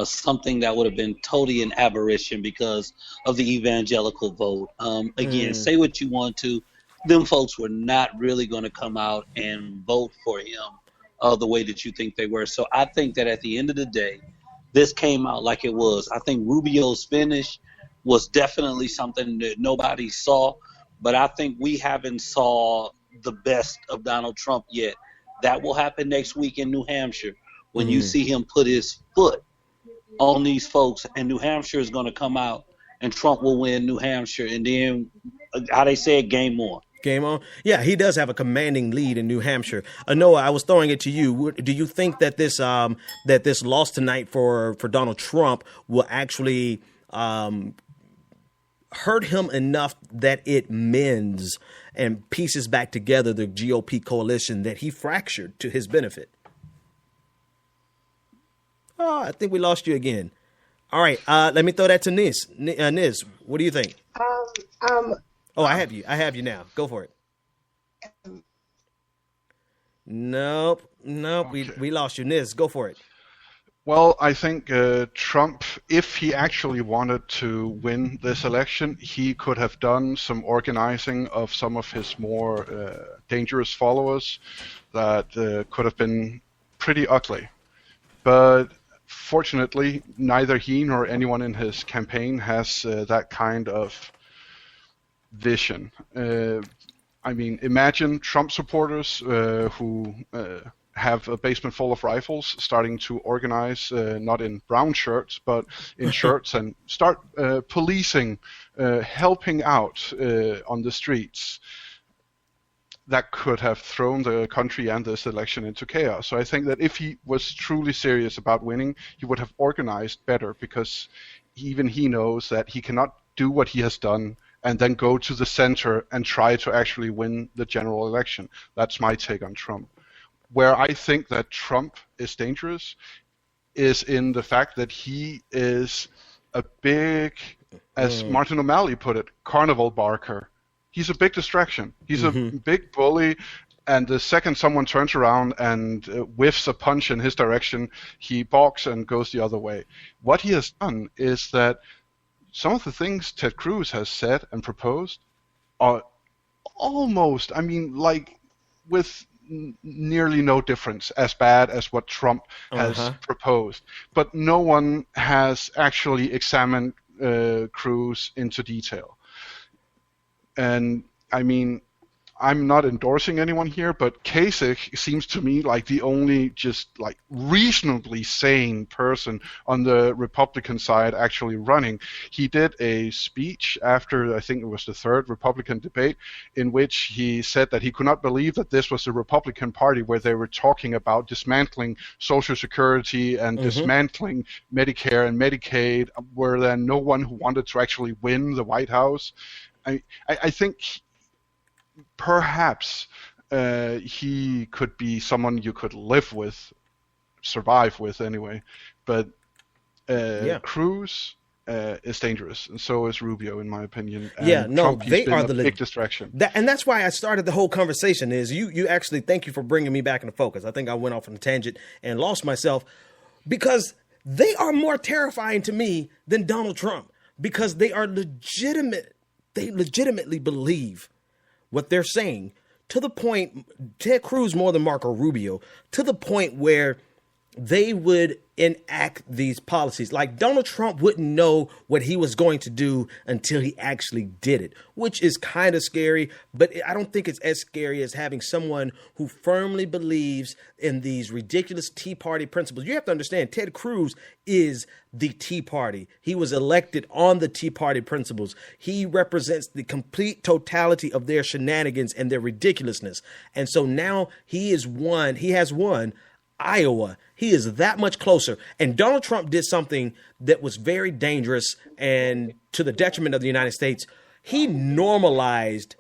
something that would have been totally an aberration because of the evangelical vote. Again, say what you want to. Them folks were not really going to come out and vote for him the way that you think they were. So I think that at the end of the day, this came out like it was. I think Rubio's finish was definitely something that nobody saw. but I think we haven't saw the best of Donald Trump yet. That will happen next week in New Hampshire when you see him put his foot on these folks, and New Hampshire is going to come out, and Trump will win New Hampshire, and then, how they say it, game on. Game on. Yeah, he does have a commanding lead in New Hampshire. Noah, I was throwing it to you. Do you think that this loss tonight for Donald Trump will actually hurt him enough that it mends and pieces back together the GOP coalition that he fractured to his benefit? Oh, I think we lost you again. All right, let me throw that to Niz. Niz, what do you think? Oh, I have you. I have you now. Go for it. Nope. Okay. We lost you. Niz, go for it. Well, I think Trump, if he actually wanted to win this election, he could have done some organizing of some of his more dangerous followers that could have been pretty ugly. But fortunately, neither he nor anyone in his campaign has that kind of vision. I mean, imagine Trump supporters who have a basement full of rifles starting to organize, not in brown shirts, but in shirts, and start policing, helping out on the streets. That could have thrown the country and this election into chaos. So I think that if he was truly serious about winning, he would have organized better, because even he knows that he cannot do what he has done and then go to the center and try to actually win the general election. That's my take on Trump. Where I think that Trump is dangerous is in the fact that he is a big, as Martin O'Malley put it, carnival barker. He's a big distraction. He's a big bully, and the second someone turns around and whiffs a punch in his direction, he balks and goes the other way. What he has done is that some of the things Ted Cruz has said and proposed are almost, I mean, like with nearly no difference, as bad as what Trump has proposed. But no one has actually examined Cruz into detail. And I mean, I'm not endorsing anyone here, but Kasich seems to me like the only just like reasonably sane person on the Republican side actually running. He did a speech after, I think it was the third Republican debate, in which he said that he could not believe that this was the Republican Party where they were talking about dismantling Social Security and dismantling Medicare and Medicaid, where there no one who wanted to actually win the White House. I think perhaps he could be someone you could live with, survive with anyway. But Cruz is dangerous, and so is Rubio, in my opinion. And Trump, they are the big distraction. And that's why I started the whole conversation. Is you actually, thank you for bringing me back into focus. I think I went off on a tangent and lost myself, because they are more terrifying to me than Donald Trump, because they are legitimate. They legitimately believe what they're saying, to the point, Ted Cruz more than Marco Rubio, to the point where they would enact these policies. Like Donald Trump wouldn't know what he was going to do until he actually did it, which is kind of scary, but I don't think it's as scary as having someone who firmly believes in these ridiculous Tea Party principles. You have to understand, Ted Cruz is the Tea Party. He was elected on the Tea Party principles. He represents the complete totality of their shenanigans and their ridiculousness. And so now he has won Iowa. He is that much closer. And Donald Trump did something that was very dangerous and to the detriment of the United States. He normalized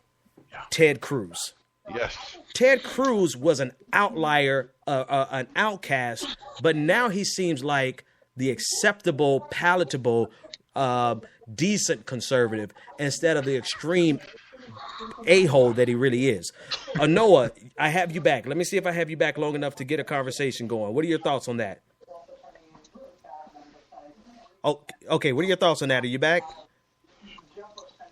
Ted Cruz. Yes. Ted Cruz was an outlier, an outcast, but now he seems like the acceptable, palatable, decent conservative instead of the extreme a-hole that he really is. Noah, I have you back. Let me see if I have you back long enough to get a conversation going. What are your thoughts on that? Oh, okay. What are your thoughts on that? Are you back?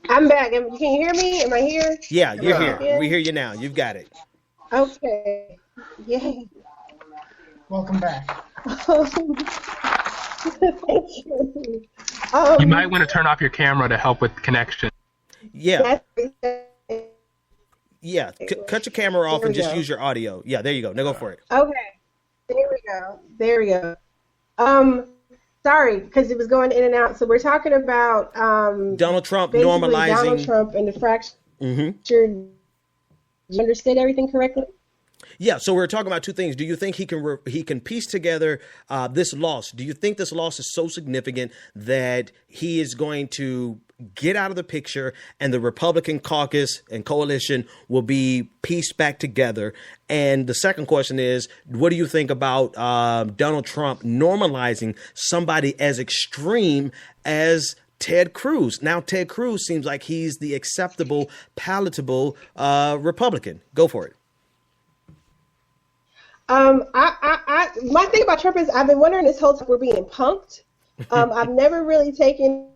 I'm back. Can you hear me? Am I here? Yeah, you're here. We hear you now. You've got it. Okay. Yay. Welcome back. Thank you. You might want to turn off your camera to help with connection. Yeah. Yeah, cut your camera off There and we just go. use your audio. Yeah, there you go. Now go for it. Okay. There we go. There we go. Sorry, because it was going in and out. So we're talking about Donald Trump basically normalizing. Donald Trump and the fractured. Mm-hmm. You understood everything correctly? Yeah, so we're talking about two things. Do you think he can piece together this loss? Do you think this loss is so significant that he is going to get out of the picture and the Republican caucus and coalition will be pieced back together? And the second question is, what do you think about Donald Trump normalizing somebody as extreme as Ted Cruz? Now, Ted Cruz seems like he's the acceptable, palatable Republican. Go for it. My thing about Trump is I've been wondering this whole time we're being punked. I've never really taken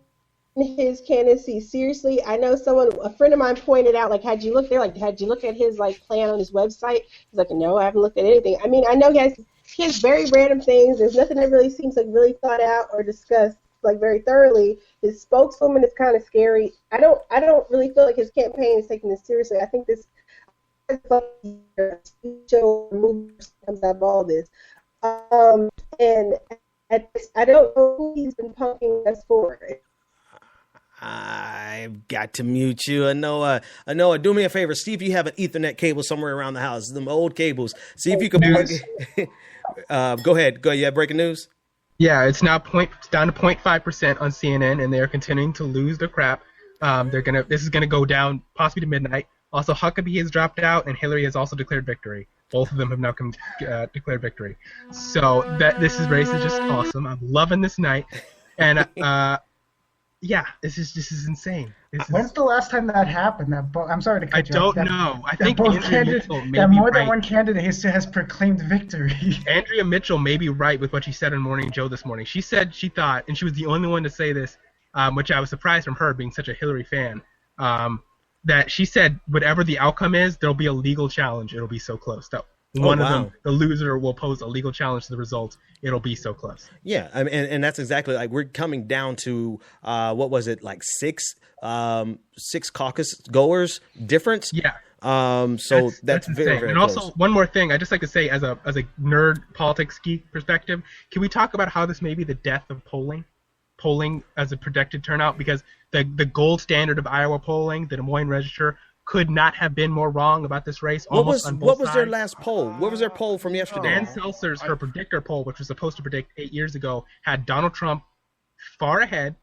his candidacy seriously. I know a friend of mine pointed out, like, had you looked at his like plan on his website? He's like, no, I haven't looked at anything. I mean, I know he has very random things. There's nothing that really seems like really thought out or discussed like very thoroughly. His spokeswoman is kind of scary. I don't really feel like his campaign is taking this seriously. I think this show movie comes out of all this. And I don't know who he's been punking us for. I've got to mute you. Noah, do me a favor. See if you have an Ethernet cable somewhere around the house. Them old cables. See if you can plug it. Go ahead. You have breaking news? Yeah, it's now down to 0.5% on CNN, and they're continuing to lose their crap. This is gonna go down possibly to midnight. Also, Huckabee has dropped out, and Hillary has also declared victory. Both of them have now declared victory. So this race is just awesome. I'm loving this night, and yeah, this is insane. When's the last time that happened? I'm sorry to cut you off. I don't know. I think Andrea Mitchell may that be more right. than one candidate has proclaimed victory. Andrea Mitchell may be right with what she said on Morning Joe this morning. She said she thought, and she was the only one to say this, which I was surprised from her being such a Hillary fan, that she said whatever the outcome is, there'll be a legal challenge. It'll be so close. That one of them, the loser, will pose a legal challenge to the results. It'll be so close. Yeah, I mean, and that's exactly like we're coming down to what was it, like six caucus goers difference? Yeah. So that's very, very and close. also, one more thing, I just like to say, as a nerd politics geek perspective, can we talk about how this may be the death of polling as a projected turnout? Because the gold standard of Iowa polling, the Des Moines Register, could not have been more wrong about this race. What was their last poll? What was their poll from yesterday? Dan Seltzer's, her predictor poll, which was supposed to predict 8 years ago, had Donald Trump far ahead,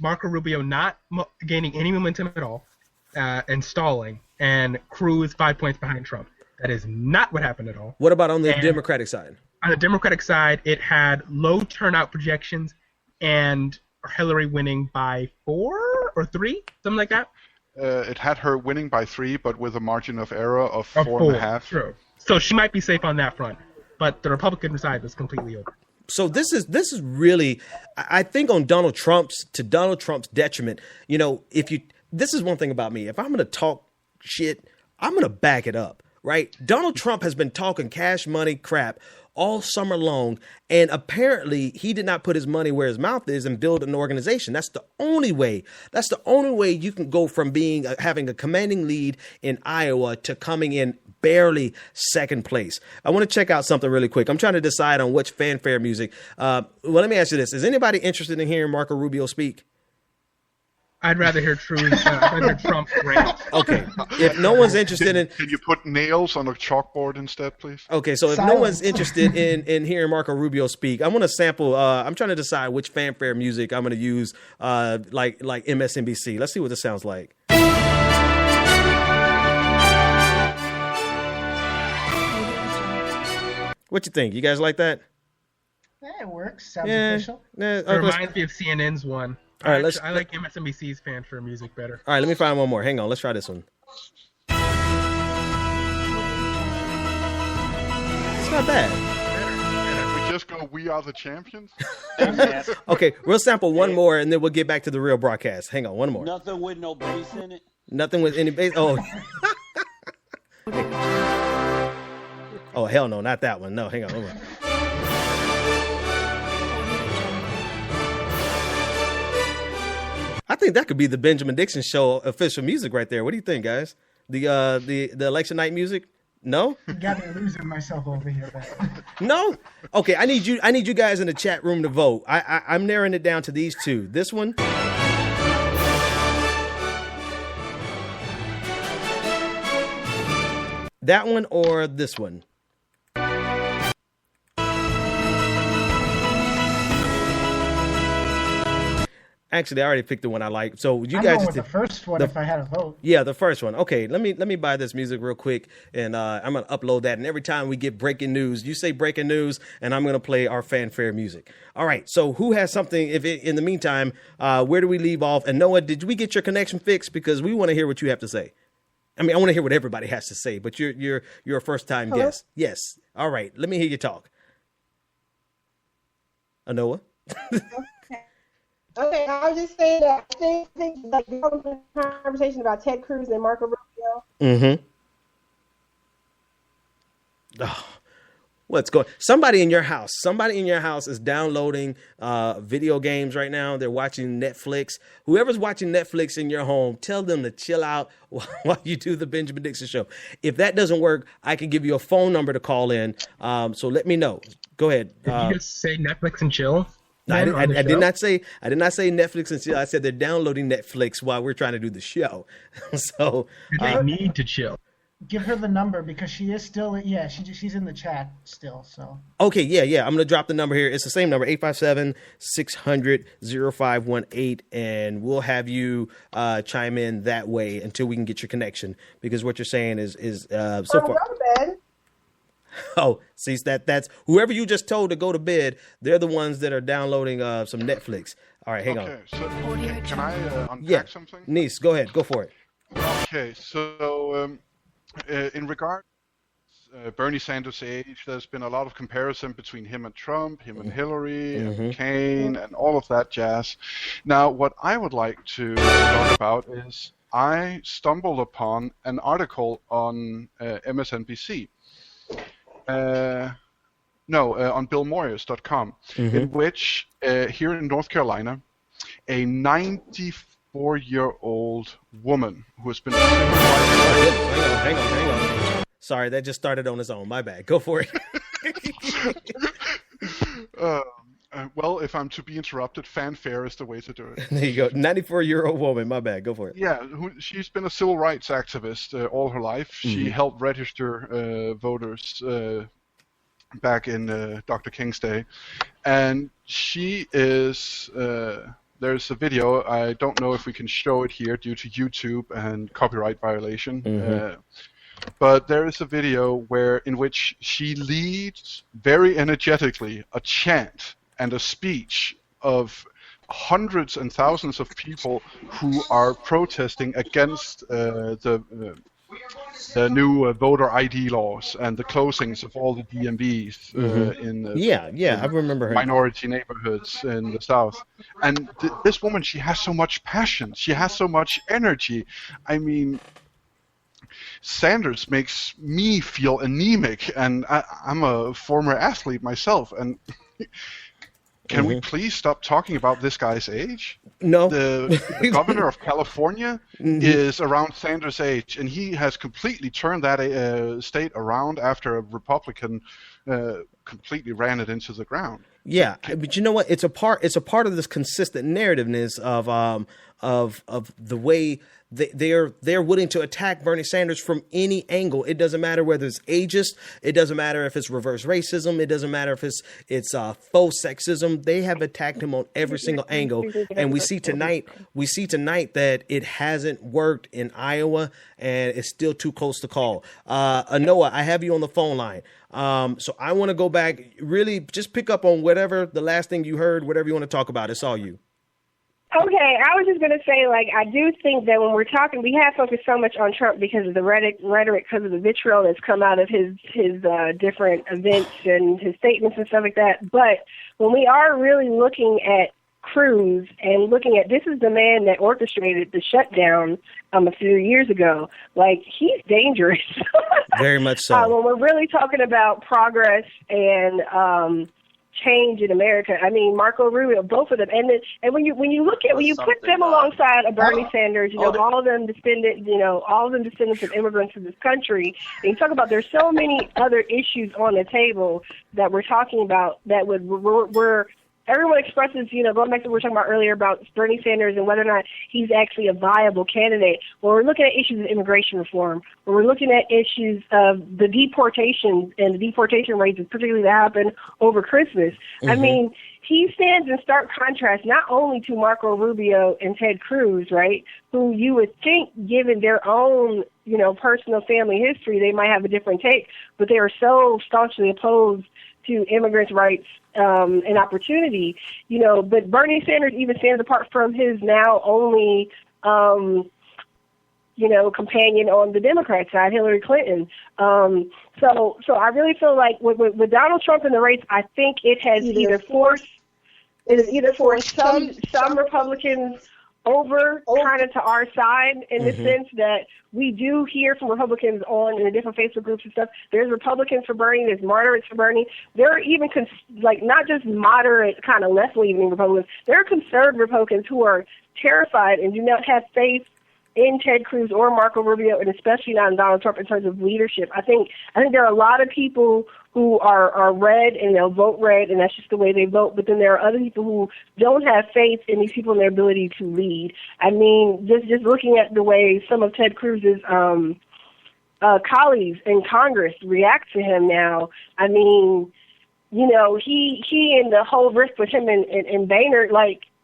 Marco Rubio not gaining any momentum at all, and stalling, and Cruz 5 points behind Trump. That is not what happened at all. What about on the Democratic side? On the Democratic side, it had low turnout projections and Hillary winning by 4 or 3, something like that. It had her winning by 3, but with a margin of error of 4.5. True. So she might be safe on that front, but the Republican side was completely over. So this is really, I think, on Donald Trump's detriment. You know, this is one thing about me. If I'm going to talk shit, I'm going to back it up, right? Donald Trump has been talking cash money crap all summer long, and apparently he did not put his money where his mouth is and build an organization. That's the only way. That's the only way you can go from having a commanding lead in Iowa to coming in barely second place. I want to check out something really quick. I'm trying to decide on which fanfare music. Well, let me ask you this: is anybody interested in hearing Marco Rubio speak? I'd rather hear Trump rant. Okay. If no one's interested in... Can you put nails on a chalkboard instead, please? Okay, so if no one's interested in hearing Marco Rubio speak, I'm going to sample... I'm trying to decide which fanfare music I'm going to use, like MSNBC. Let's see what this sounds like. What you think? You guys like that? Yeah, it works. Sounds official. It reminds me of CNN's one. All right, I like MSNBC's fanfare music better. All right, let me find one more. Hang on, let's try this one. It's not bad. We just go, "We are the champions." Okay, we'll sample one more, and then we'll get back to the real broadcast. Hang on, one more. Nothing with no bass in it. Nothing with any bass. Oh. Oh hell no, not that one. No, hang on. Hold on. I think that could be the Benjamin Dixon Show official music right there. What do you think, guys? The election night music? No? You got me losing myself over here. No? Okay, I need you guys in the chat room to vote. I'm narrowing it down to these two. This one. That one or this one? Actually, I already picked the one I like. So you I'm guys going just with the first one if I had a vote. Yeah, the first one. Okay, let me buy this music real quick, and I'm gonna upload that. And every time we get breaking news, you say breaking news, and I'm gonna play our fanfare music. All right. So who has something? In the meantime, where do we leave off? And Noah, did we get your connection fixed? Because we want to hear what you have to say. I mean, I want to hear what everybody has to say. But you're a first time guest. Yes. All right. Let me hear you talk. Noah. Okay, I was just saying that I think like the conversation about Ted Cruz and Marco Rubio. Mm-hmm. Oh, what's going? Somebody in your house is downloading video games right now. They're watching Netflix. Whoever's watching Netflix in your home, tell them to chill out while you do the Benjamin Dixon Show. If that doesn't work, I can give you a phone number to call in. So let me know. Go ahead. Did you just say Netflix and chill? I did not say Netflix and chill. I said they're downloading Netflix while we're trying to do the show. So they need to chill. Give her the number because she is still. Yeah, she's in the chat still. So okay, yeah. I'm gonna drop the number here. It's the same number, 857-600-0518, and we'll have you chime in that way until we can get your connection. Because what you're saying is so far. Oh, see, that's whoever you just told to go to bed. They're the ones that are downloading some Netflix. All right, hang on. So can I unpack something? Niece, go ahead. Go for it. Okay, so in regard to Bernie Sanders' age, there's been a lot of comparison between him and Trump, him and Hillary, and McCain, and all of that jazz. Now, what I would like to talk about is I stumbled upon an article on MSNBC. On BillMoyers.com, in which here in North Carolina, a 94-year-old woman who has been. Hang on. Sorry, that just started on its own. My bad. Go for it. Well, if I'm to be interrupted, fanfare is the way to do it. There you go. 94-year-old woman. My bad. Go for it. Yeah, she's been a civil rights activist all her life. She helped register voters back in Dr. King's day. And she is... there's a video. I don't know if we can show it here due to YouTube and copyright violation. But there is a video in which she leads very energetically a chant and a speech of hundreds and thousands of people who are protesting against the new voter ID laws and the closings of all the DMVs in I remember her. minority neighborhoods in the South. And this woman, she has so much passion. She has so much energy. I mean, Sanders makes me feel anemic, and I'm a former athlete myself, and can we please stop talking about this guy's age? No. The governor of California is around Sanders' age, and he has completely turned that state around after a Republican completely ran it into the ground. Yeah, but you know what? It's a part of this consistent narrativeness of the way they're willing to attack Bernie Sanders from any angle. It doesn't matter whether it's ageist. It doesn't matter if it's reverse racism. It doesn't matter if it's faux sexism. They have attacked him on every single angle. And we see tonight that it hasn't worked in Iowa, and it's still too close to call. Noah, I have you on the phone line. So I want to go back, really just pick up on whatever the last thing you heard, whatever you want to talk about. It's all you. Okay, I was just going to say, I do think that when we're talking, we have focused so much on Trump because of the rhetoric, because of the vitriol that's come out of his different events and his statements and stuff like that. But when we are really looking at Cruz and looking at, this is the man that orchestrated the shutdown a few years ago. He's dangerous. Very much so. When we're really talking about progress and change in America. I mean, Marco Rubio, both of them, and when you put them alongside of Bernie Sanders, all of them descendants of immigrants in this country, and you talk about there's so many other issues on the table that we're talking about that we're everyone expresses, going back to what we were talking about earlier about Bernie Sanders and whether or not he's actually a viable candidate. When we're looking at issues of immigration reform, when we're looking at issues of the deportation and the deportation rates, particularly that happened over Christmas, I mean, he stands in stark contrast not only to Marco Rubio and Ted Cruz, right, who you would think, given their own, personal family history, they might have a different take, but they are so staunchly opposed to immigrants' rights and opportunity, but Bernie Sanders even stands apart from his now only, companion on the Democrat side, Hillary Clinton. So I really feel like with Donald Trump in the race, I think it has either forced some Republicans over kind of to our side in the sense that we do hear from Republicans in the different Facebook groups and stuff. There's Republicans for Bernie, there's moderates for Bernie. There are even not just moderate kind of left-leaning Republicans. There are conservative Republicans who are terrified and do not have faith in Ted Cruz or Marco Rubio, and especially not in Donald Trump in terms of leadership. I think there are a lot of people who are red and they'll vote red, and that's just the way they vote. But then there are other people who don't have faith in these people and their ability to lead. I mean, just looking at the way some of Ted Cruz's colleagues in Congress react to him now. I mean, he and the whole rift with him and Boehner,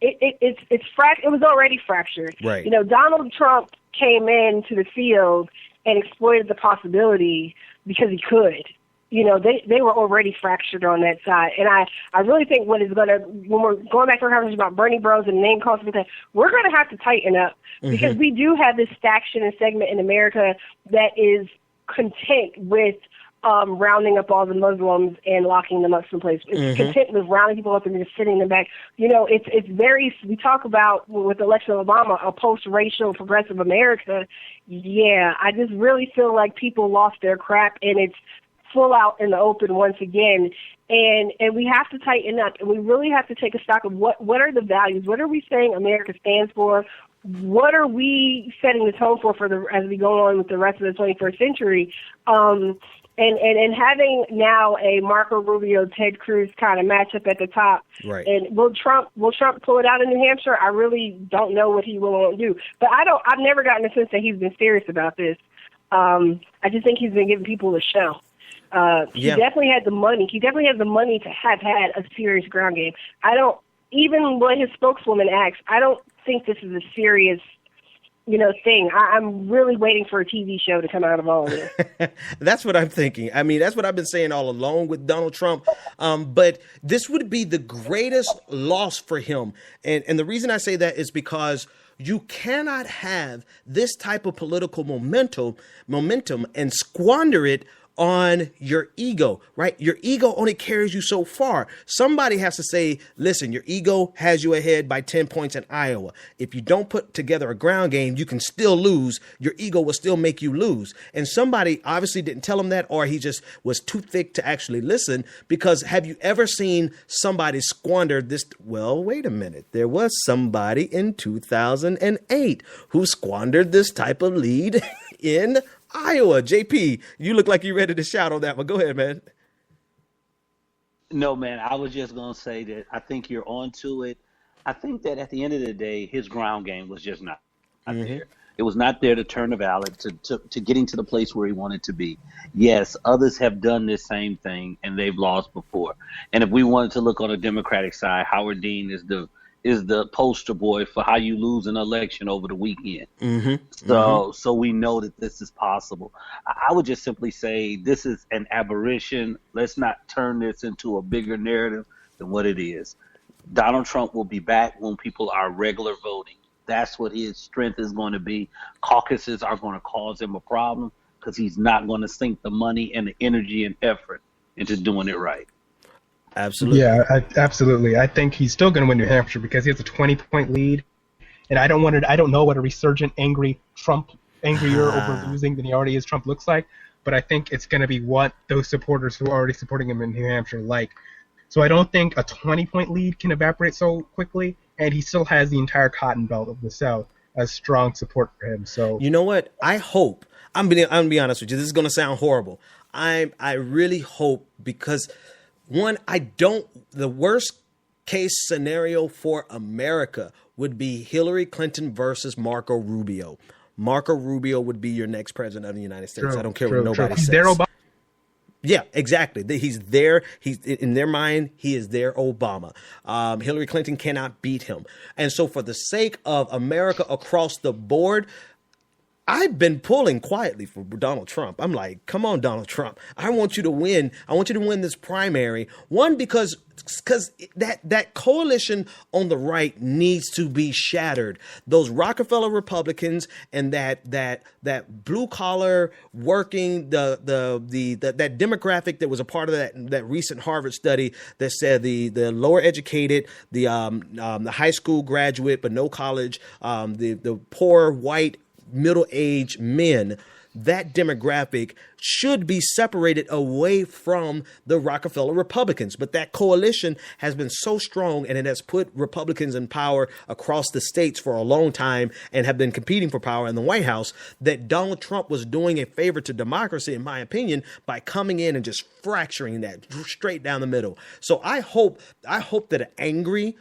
it was already fractured. Right. Donald Trump came into the field and exploited the possibility because he could. They were already fractured on that side. And I really think when we're going back to our conversation about Bernie Bros and name calls, we're going to have to tighten up because we do have this faction and segment in America that is content with rounding up all the Muslims and locking them up someplace. It's content with rounding people up and just sitting them back. It's very, we talk about with the election of Obama, a post-racial progressive America. Yeah, I just really feel like people lost their crap and it's full out in the open once again. And we have to tighten up and we really have to take a stock of what are the values? What are we saying America stands for? What are we setting the tone for as we go on with the rest of the 21st century? And having now a Marco Rubio, Ted Cruz kind of matchup at the top. Right. And will Trump pull it out in New Hampshire? I really don't know what he will do. But I've never gotten the sense that he's been serious about this. I just think he's been giving people a show. He definitely had the money. He definitely has the money to have had a serious ground game. Even when his spokeswoman asks, I don't think this is a serious thing. I'm really waiting for a TV show to come out of all of this. That's what I'm thinking. I mean, that's what I've been saying all along with Donald Trump. But this would be the greatest loss for him. And the reason I say that is because you cannot have this type of political momentum and squander it on your ego, right? Your ego only carries you so far. Somebody has to say, listen, your ego has you ahead by 10 points in Iowa. If you don't put together a ground game, you can still lose. Your ego will still make you lose. And somebody obviously didn't tell him that, or he just was too thick to actually listen, because have you ever seen somebody squander this? Well, wait a minute. There was somebody in 2008 who squandered this type of lead in Iowa. JP, you look like you're ready to shout on that one. Go ahead, man. No, man, I was just going to say that I think you're onto it. I think that at the end of the day, his ground game was just not there. It was not there to turn the ballot, to getting to the place where he wanted to be. Yes, others have done this same thing, and they've lost before. And if we wanted to look on the Democratic side, Howard Dean is the poster boy for how you lose an election over the weekend. So we know that this is possible. I would just simply say this is an aberration. Let's not turn this into a bigger narrative than what it is. Donald Trump will be back when people are regular voting. That's what his strength is going to be. Caucuses are going to cause him a problem because he's not going to sink the money and the energy and effort into doing it right. Absolutely. Yeah, absolutely. I think he's still going to win New Hampshire because he has a 20-point lead, and I don't know what a resurgent, angrier over losing than he already is Trump looks like, but I think it's going to be what those supporters who are already supporting him in New Hampshire like. So I don't think a 20-point lead can evaporate so quickly, and he still has the entire cotton belt of the South as strong support for him. So you know what? I hope. I'm gonna be honest with you. This is gonna sound horrible. I really hope, because one, the worst case scenario for America would be Hillary Clinton versus Marco Rubio. Marco Rubio would be your next president of the United States. I don't care what nobody says. There, Obama. Yeah, exactly. He's there. He's in their mind. He is their Obama. Hillary Clinton cannot beat him. And so for the sake of America across the board, I've been pulling quietly for Donald Trump. I'm like, come on, Donald Trump. I want you to win. I want you to win this primary. One, because that coalition on the right needs to be shattered. Those Rockefeller Republicans and that blue collar working that demographic that was a part of that recent Harvard study that said the lower educated, the high school graduate but no college, the poor white middle-aged men, that demographic should be separated away from the Rockefeller Republicans. But that coalition has been so strong, and it has put Republicans in power across the states for a long time and have been competing for power in the White House, that Donald Trump was doing a favor to democracy, in my opinion, by coming in and just fracturing that straight down the middle. So I hope that an angry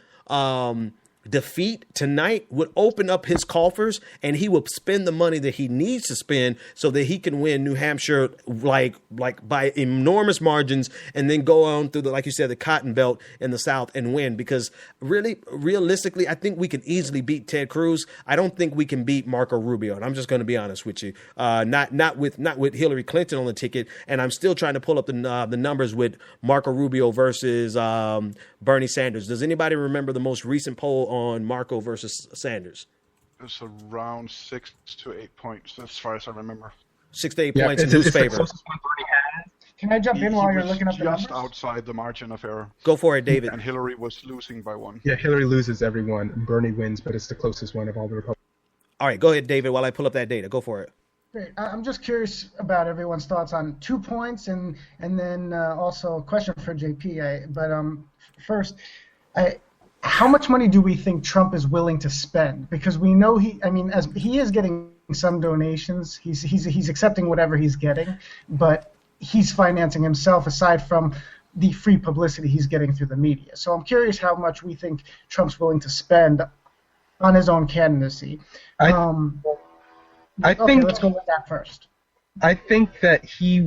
defeat tonight would open up his coffers, and he will spend the money that he needs to spend so that he can win New Hampshire like by enormous margins, and then go on through like you said, the Cotton Belt in the South and win. Because realistically, I think we can easily beat Ted Cruz. I don't think we can beat Marco Rubio, and I'm just going to be honest with you. Not with Hillary Clinton on the ticket, and I'm still trying to pull up the numbers with Marco Rubio versus Bernie Sanders. Does anybody remember the most recent poll on Marco versus Sanders? It's around 6 to 8 points, as far as I remember. 6 to 8 points in whose favor? Can I jump in while you're looking up the numbers? Just outside the margin of error. Go for it, David. And Hillary was losing by 1. Yeah, Hillary loses every one. Bernie wins, but it's the closest one of all the Republicans. All right, go ahead, David, while I pull up that data. Go for it. Great. I'm just curious about everyone's thoughts on 2 points, and then also a question for JP. First, how much money do we think Trump is willing to spend? Because we know as he is getting some donations, he's accepting whatever he's getting, but he's financing himself aside from the free publicity he's getting through the media. So I'm curious how much we think Trump's willing to spend on his own candidacy. I think let's go with that first. I think that he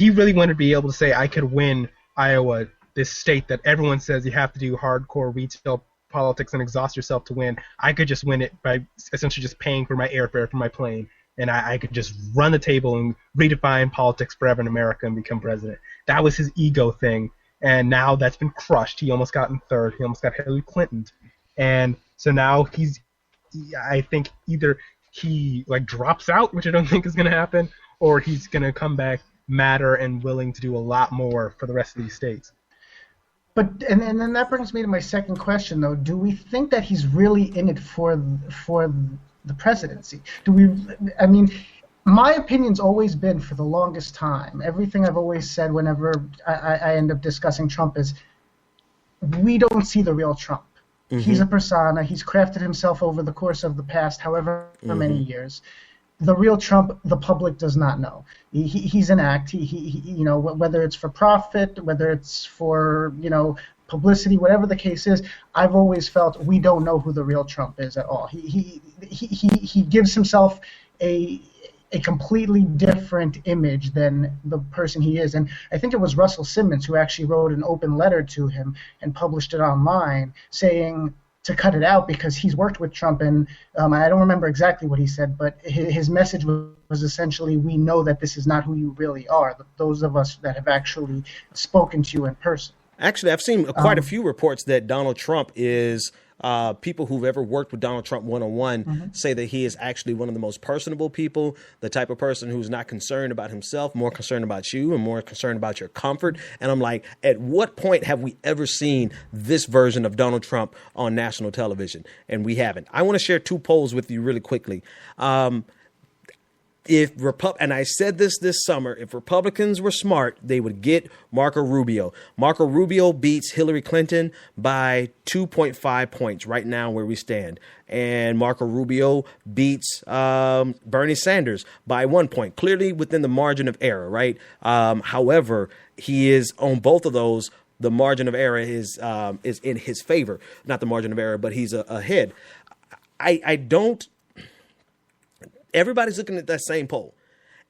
really wanted to be able to say, I could win Iowa, this state that everyone says you have to do hardcore retail politics and exhaust yourself to win. I could just win it by essentially just paying for my airfare for my plane, and I could just run the table and redefine politics forever in America and become president. That was his ego thing, and now that's been crushed. He almost got in third. He almost got Hillary Clinton. And so now I think either he drops out, which I don't think is going to happen, or he's going to come back madder and willing to do a lot more for the rest of these states. But and then that brings me to my second question, though. Do we think that he's really in it for the presidency? My opinion's always been, for the longest time, everything I've always said whenever I end up discussing Trump is, we don't see the real Trump. Mm-hmm. He's a persona. He's crafted himself over the course of the past however many years. The real Trump, the public does not know. He's an act. He whether it's for profit, whether it's for publicity, whatever the case is, I've always felt we don't know who the real Trump is at all. He gives himself a completely different image than the person he is. And I think it was Russell Simmons who actually wrote an open letter to him and published it online saying to cut it out because he's worked with Trump, and I don't remember exactly what he said, but his message was essentially, we know that this is not who you really are, those of us that have actually spoken to you in person. Actually, I've seen quite a few reports that Donald Trump is, people who've ever worked with Donald Trump one-on-one say that he is actually one of the most personable people, the type of person who's not concerned about himself, more concerned about you and more concerned about your comfort. And I'm like, at what point have we ever seen this version of Donald Trump on national television? And we haven't. I want to share 2 polls with you really quickly. and I said this summer, if Republicans were smart, they would get Marco Rubio. Marco Rubio beats Hillary Clinton by 2.5 points right now where we stand. And Marco Rubio beats Bernie Sanders by 1 point, clearly within the margin of error, right? However, he is on both of those. The margin of error is in his favor, not the margin of error, but he's ahead. I don't. Everybody's looking at that same poll,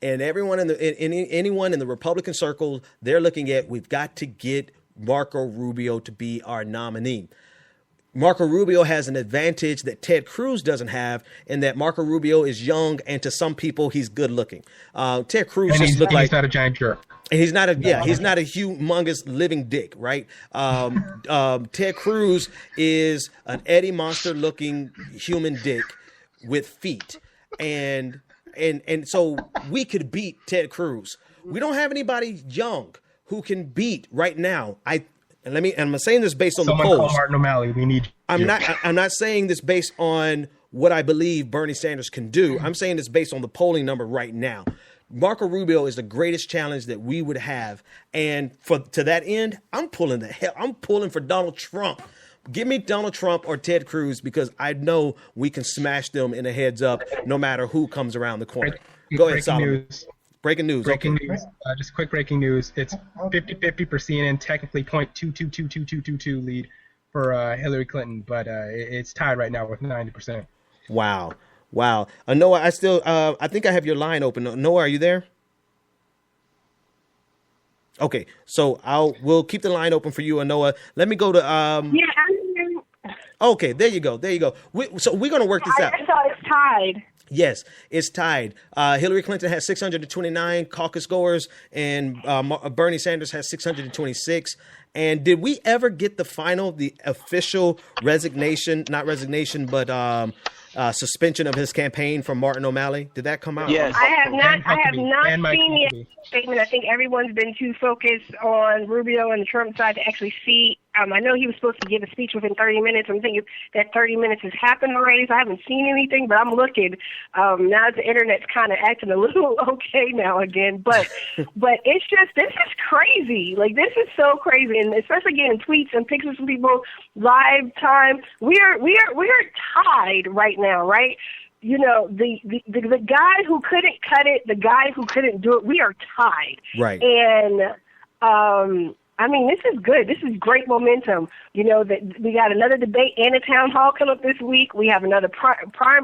and everyone anyone in the Republican circle, they're looking at, we've got to get Marco Rubio to be our nominee. Marco Rubio has an advantage that Ted Cruz doesn't have, in that Marco Rubio is young, and to some people, he's good looking. Ted Cruz and just looked like he's not a giant jerk. And he's not a humongous living dick, right? Ted Cruz is an Eddie Monster looking human dick with feet. And so we could beat Ted Cruz. We don't have anybody young who can beat right now. I'm saying this based on the polls. Call Martin O'Malley. We need. I'm not saying this based on what I believe Bernie Sanders can do. I'm saying this based on the polling number right now. Marco Rubio is the greatest challenge that we would have, and to that end, I'm pulling for Donald Trump. Give me Donald Trump or Ted Cruz, because I know we can smash them in a heads up no matter who comes around the corner. Go ahead, Solomon. Breaking news. Just quick breaking news. It's 50-50 for CNN, technically 0.2222222 lead for Hillary Clinton, but it's tied right now with 90%. Wow. Noah, I think I have your line open. Noah, are you there? Okay, so we'll keep the line open for you, Noah. Let me go to Yeah, I'm here. Okay, there you go. So we're gonna work this out. I thought it's tied. Yes, it's tied. Hillary Clinton has 629 caucus goers, and Bernie Sanders has 626. And did we ever get the official suspension of his campaign from Martin O'Malley? Did that come out? Yes. I have not seen the statement. I think everyone's been too focused on Rubio and the Trump side to actually see. I know he was supposed to give a speech within 30 minutes. I'm thinking that 30 minutes has happened already, so I haven't seen anything, but I'm looking. Now the internet's kind of acting a little okay now again, but it's just, this is crazy. Like, this is so crazy, and especially getting tweets and pictures from people live time. We are tied right now, right? You know, the guy who couldn't cut it, the guy who couldn't do it, we are tied. Right. And, I mean, this is good. This is great momentum. You know, that we got another debate and a town hall coming up this week. We have another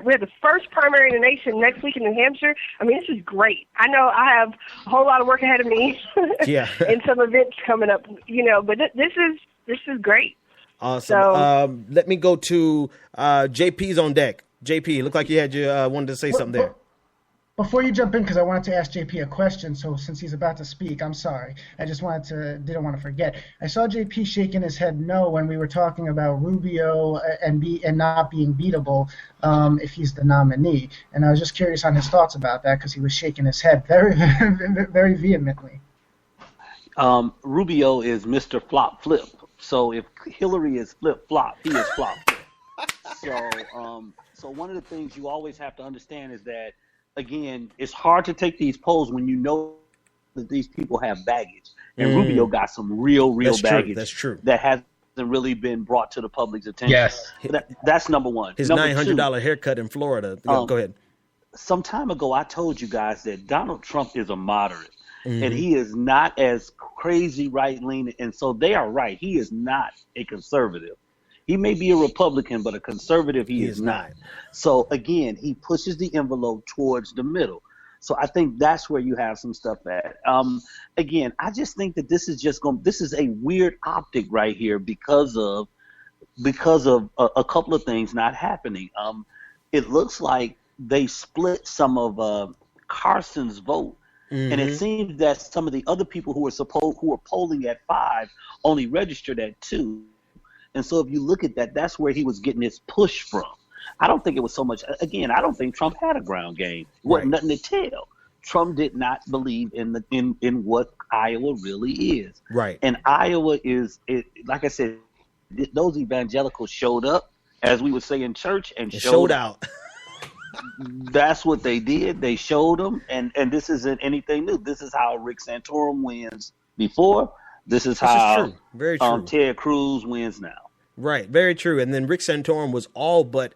we have the first primary in the nation next week in New Hampshire. I mean, this is great. I know I have a whole lot of work ahead of me. Yeah. And some events coming up, you know, but this is great. Awesome. So, let me go to JP's on deck. JP, looked like you had wanted to say something there. Before you jump in, because I wanted to ask JP a question, so since he's about to speak, I'm sorry. I just didn't want to forget. I saw JP shaking his head no when we were talking about Rubio and not being beatable if he's the nominee. And I was just curious on his thoughts about that, because he was shaking his head very, very vehemently. Rubio is Mr. Flop Flip. So if Hillary is flip flop, he is flop flip. So one of the things you always have to understand is that, again, it's hard to take these polls when you know that these people have baggage. And Rubio got some real baggage. That's true. That hasn't really been brought to the public's attention. Yes. That's number one. His number $900 haircut in Florida. Go ahead. Some time ago, I told you guys that Donald Trump is a moderate. And he is not as crazy right-leaning. And so they are right. He is not a conservative. He may be a Republican, but a conservative he is not. So, again, he pushes the envelope towards the middle. So I think that's where you have some stuff at. Again, I just think that this is a weird optic right here because of a couple of things not happening. It looks like they split some of Carson's vote. And it seems that some of the other people who were polling at 5 only registered at 2. And so if you look at that, that's where he was getting his push from. I don't think it was so much. Again, I don't think Trump had a ground game. Wasn't nothing to tell. Trump did not believe in what Iowa really is. Right. And Iowa like I said, those evangelicals showed up, as we would say in church, and showed out. That's what they did. They showed them, and this isn't anything new. This is how Rick Santorum wins before. This is how true. Very true. Ted Cruz wins now. Right, very true. And then Rick Santorum was all but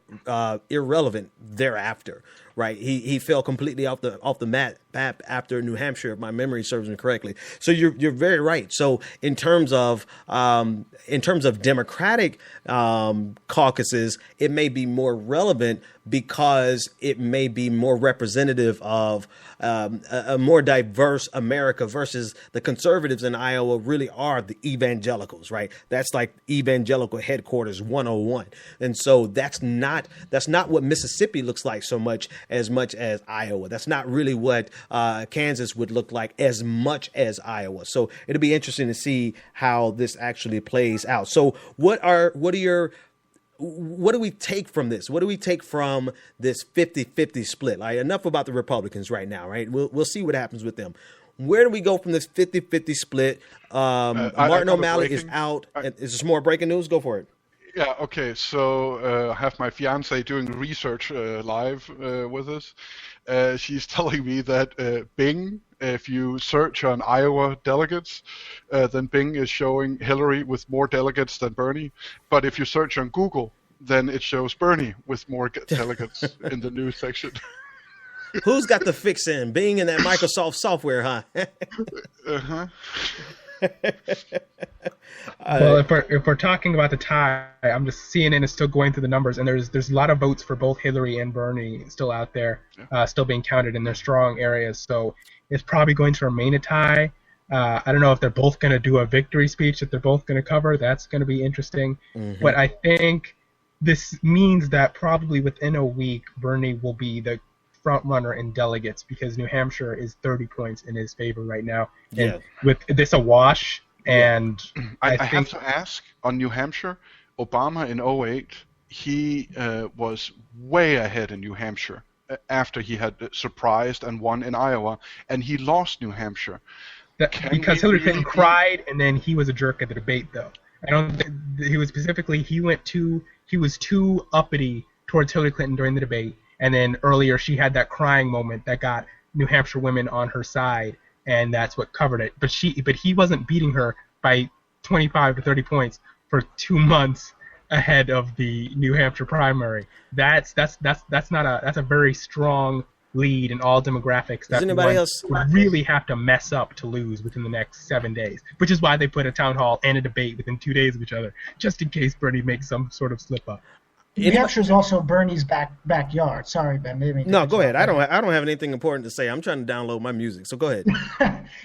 irrelevant thereafter. Right, he fell completely off the map after New Hampshire, if my memory serves me correctly. So you're very right. So in terms of Democratic caucuses, it may be more relevant because it may be more representative of a more diverse America versus the conservatives in Iowa really are the evangelicals, right? That's like evangelical headquarters 101. And so that's not what Mississippi looks like so much as Iowa. That's not really what Kansas would look like as much as Iowa. So it'll be interesting to see how this actually plays out. So what do we take from this? What do we take from this 50-50 split? Like, enough about the Republicans right now, right? We'll see what happens with them. Where do we go from this 50-50 split? Martin O'Malley is out. Is there more breaking news? Go for it. Yeah, okay. So I have my fiance doing research live with us. She's telling me that Bing, if you search on Iowa delegates, then Bing is showing Hillary with more delegates than Bernie. But if you search on Google, then it shows Bernie with more delegates in the news section. Who's got the fix in? Bing and that Microsoft software, huh? Uh-huh. Well, if we're talking about the tie, I'm just CNN is still going through the numbers, and there's a lot of votes for both Hillary and Bernie still out there, still being counted in their strong areas. So it's probably going to remain a tie. I don't know if they're both going to do a victory speech that they're both going to cover. That's going to be interesting. Mm-hmm. But I think this means that probably within a week, Bernie will be the front runner in delegates because New Hampshire is 30 points in his favor right now. And Yeah. with this a wash, and I have to ask, on New Hampshire, Obama in 2008, he was way ahead in New Hampshire after he had surprised and won in Iowa, and he lost New Hampshire. Because Hillary Clinton cried, and then he was a jerk at the debate, though. I don't think he was specifically, he was too uppity towards Hillary Clinton during the debate, and then earlier she had that crying moment that got New Hampshire women on her side, and that's what covered it. But he wasn't beating her by 25 to 30 points for 2 months ahead of the New Hampshire primary. That's a very strong lead in all demographics that would really have to mess up to lose within the next 7 days, which is why they put a town hall and a debate within 2 days of each other, just in case Bernie makes some sort of slip up. New Hampshire is also Bernie's backyard. Sorry, Ben. No, go ahead. I don't have anything important to say. I'm trying to download my music, so go ahead.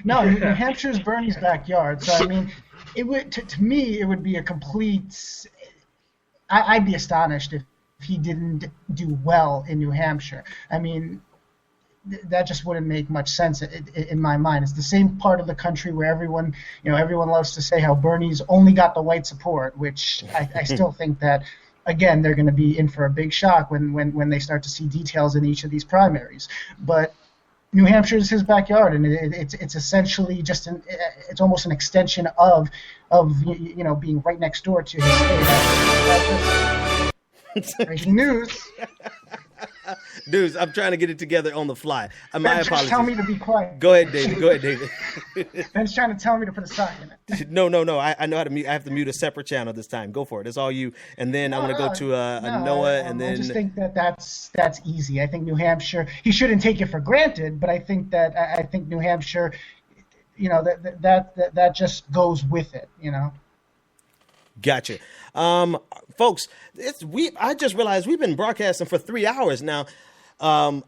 No, New Hampshire is Bernie's backyard. So I mean, it would to me it would be a complete. I'd be astonished if he didn't do well in New Hampshire. I mean, that just wouldn't make much sense in my mind. It's the same part of the country where everyone loves to say how Bernie's only got the white support, which I still think that. Again, they're going to be in for a big shock when they start to see details in each of these primaries. But New Hampshire is his backyard, and it's essentially just it's almost an extension of being right next door to his state. Breaking news. Dudes, I'm trying to get it together on the fly. My apologies. Just tell me to be quiet. Go ahead, David. Ben's trying to tell me to put a sock in it. No. I know how to mute. I have to mute a separate channel this time. Go for it. It's all you. And then I'm going to go to Noah, and then. I just think that's easy. I think New Hampshire. He shouldn't take it for granted, but I think New Hampshire. That just goes with it. Gotcha. Folks, I just realized we've been broadcasting for 3 hours now. I'm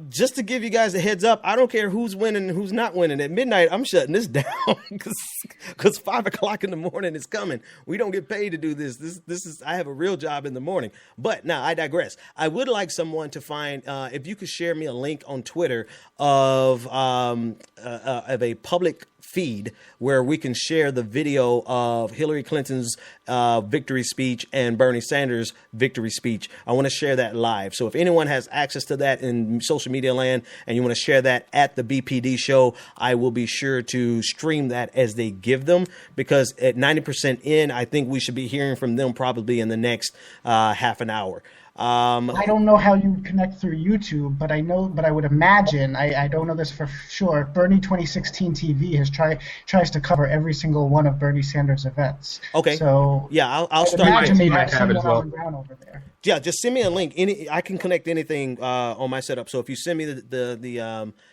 just to give you guys a heads up, I don't care who's winning and who's not winning. At midnight, I'm shutting this down because 5 o'clock in the morning is coming. We don't get paid to do this. This is I have a real job in the morning. But now I digress. I would like someone to find if you could share me a link on Twitter of a public feed where we can share the video of Hillary Clinton's victory speech and Bernie Sanders' victory speech. I want to share that live. So if anyone has access to that in social media land and you want to share that at the BPD show, I will be sure to stream that as they give them, because at 90% in, I think we should be hearing from them probably in the next half an hour. I don't know how you connect through YouTube, but I would imagine, I don't know this for sure, Bernie 2016 TV tries to cover every single one of Bernie Sanders' events. Okay. So yeah, I'll I start. imagine they might have have it someone as well. on the ground over there. Yeah, just send me a link. I can connect anything on my setup. So if you send me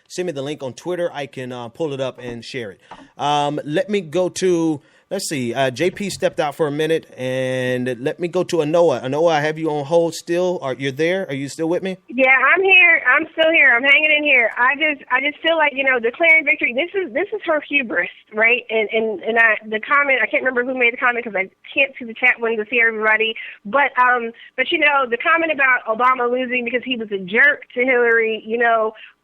send me the link on Twitter, I can pull it up and share it. Let me go to. Let's see. JP stepped out for a minute, and let me go to Anoa. Anoa, I have you on hold still. You're there? Are you still with me? Yeah, I'm here. I'm still here. I'm hanging in here. I just feel like, declaring victory. This is her hubris, right? And the comment, I can't remember who made the comment because I can't see the chat window to see everybody. But the comment about Obama losing because he was a jerk to Hillary.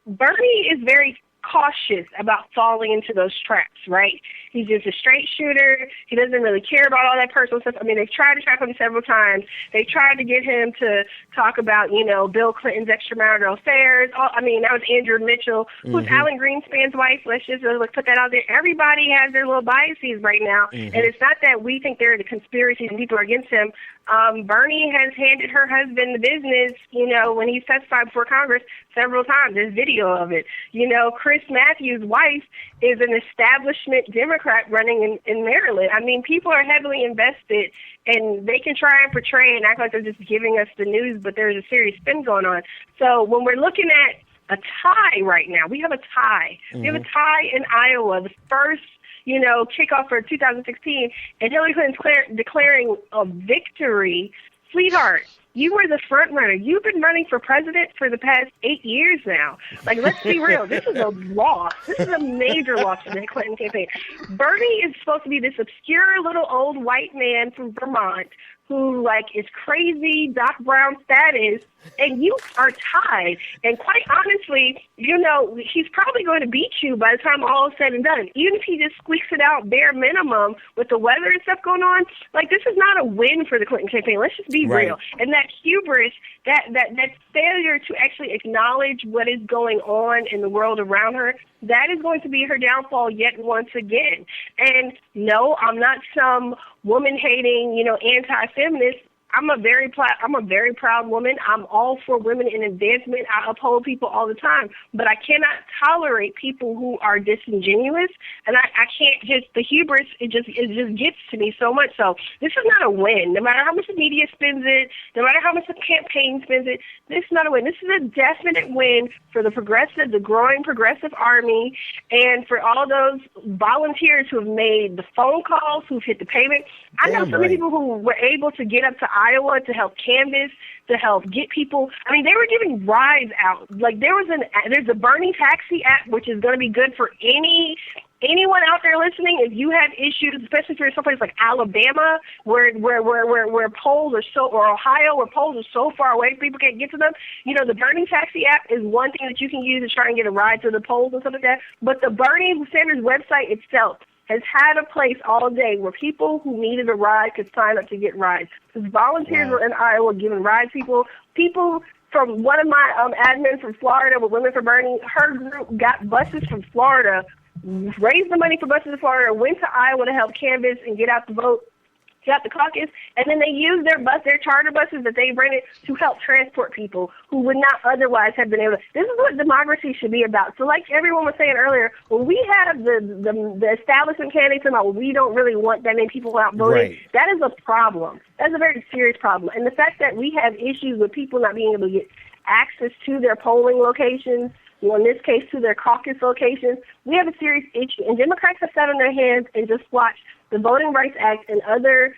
Bernie is very cautious about falling into those traps, right? He's just a straight shooter. He doesn't really care about all that personal stuff. I mean, they've tried to trap him several times. They tried to get him to talk about, Bill Clinton's extramarital affairs. That was Andrew Mitchell, who's Alan Greenspan's wife. Let's just put that out there. Everybody has their little biases right now, and it's not that we think they're the conspiracies and people are against him. Bernie has handed her husband the business, when he testified before Congress several times. There's video of it. Chris Matthews' wife is an establishment Democrat running in Maryland. I mean, people are heavily invested, and they can try and portray and act like they're just giving us the news, but there's a serious spin going on. So when we're looking at a tie right now, we have a tie. We have a tie in Iowa, the first kickoff for 2016, and Hillary Clinton's declaring a victory. Sweetheart, you were the front runner. You've been running for president for the past 8 years now. Let's be real. This is a loss. This is a major loss for the Clinton campaign. Bernie is supposed to be this obscure little old white man from Vermont who is crazy Doc Brown status, and you are tied. And quite honestly, he's probably going to beat you by the time all is said and done. Even if he just squeaks it out bare minimum with the weather and stuff going on, this is not a win for the Clinton campaign. Let's just be real. And that hubris, that failure to actually acknowledge what is going on in the world around her, that is going to be her downfall yet once again. And no, I'm not some woman-hating, anti-feminist. I'm a very proud woman. I'm all for women in advancement. I uphold people all the time, but I cannot tolerate people who are disingenuous, and I can't just, the hubris, it just gets to me so much. So this is not a win. No matter how much the media spins it, no matter how much the campaign spins it, this is not a win. This is a definite win for the growing progressive army, and for all those volunteers who have made the phone calls, who've hit the pavement. I know so many people who were able to get up to Iowa to help canvass, to help get people. I mean, they were giving rides out. There's a Bernie taxi app, which is going to be good for anyone out there listening. If you have issues, especially if you're someplace like Alabama, where polls are or Ohio, where polls are so far away, people can't get to them. The Bernie taxi app is one thing that you can use to try and get a ride to the polls and stuff like that. But the Bernie Sanders website itself has had a place all day where people who needed a ride could sign up to get rides. Because volunteers were in Iowa giving rides. People from one of my admins from Florida with Women for Bernie, her group got buses from Florida, raised the money for buses in Florida, went to Iowa to help canvass and get out the vote, get out the caucus, and then they used their charter buses that they rented to help transport people who would not otherwise have been able to. This is what democracy should be about. So like everyone was saying earlier, when we have the establishment candidates about we don't really want that many people out voting, that is a problem. That's a very serious problem. And the fact that we have issues with people not being able to get access to their polling locations, in this case to their caucus locations, we have a serious issue. And Democrats have sat on their hands and just watched the Voting Rights Act and other,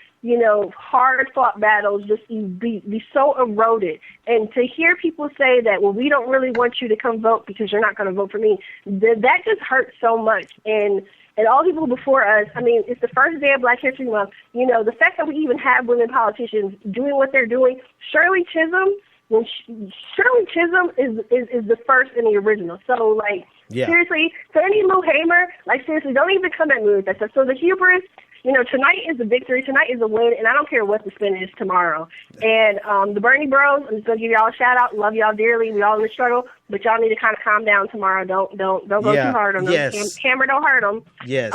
hard-fought battles just be so eroded. And to hear people say that, well, we don't really want you to come vote because you're not going to vote for me, that just hurts so much. And all people before us, I mean, it's the first day of Black History Month. The fact that we even have women politicians doing what they're doing, Shirley Chisholm is the first and the original. So, seriously, Sandy Lou Hamer, seriously, don't even come at me with that stuff. So the hubris, tonight is a victory. Tonight is a win, and I don't care what the spin is tomorrow. And the Bernie Bros, I'm just going to give y'all a shout-out. Love y'all dearly. We all in the struggle, but y'all need to kind of calm down tomorrow. Don't go too hard on them. Hammer don't hurt them. Yes.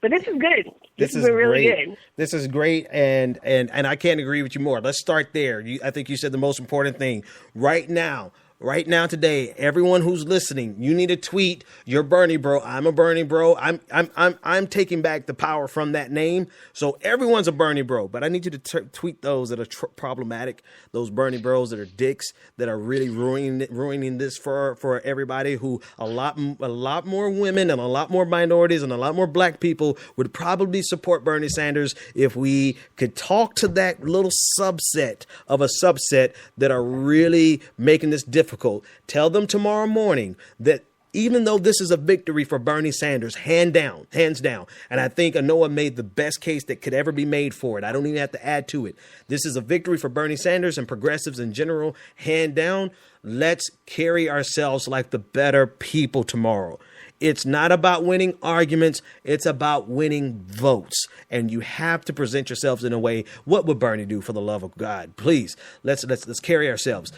But this is good. This is been really great. good. This is great, and I can't agree with you more. Let's start there. I think you said the most important thing right now. Right now, today, everyone who's listening, you need to tweet your Bernie bro. I'm a Bernie bro. I'm taking back the power from that name. So everyone's a Bernie bro, but I need you to tweet those that are problematic, those Bernie bros that are dicks, that are really ruining this for everybody. Who a lot more women and a lot more minorities and a lot more black people would probably support Bernie Sanders if we could talk to that little subset of a subset that are really making this difficult. Tell them tomorrow morning that even though this is a victory for Bernie Sanders, hands down, and I think Anoa made the best case that could ever be made for it. I don't even have to add to it. This is a victory for Bernie Sanders and progressives in general, hand down. Let's carry ourselves like the better people tomorrow. It's not about winning arguments. It's about winning votes. And you have to present yourselves in a way. What would Bernie do, for the love of God? Please, let's carry ourselves.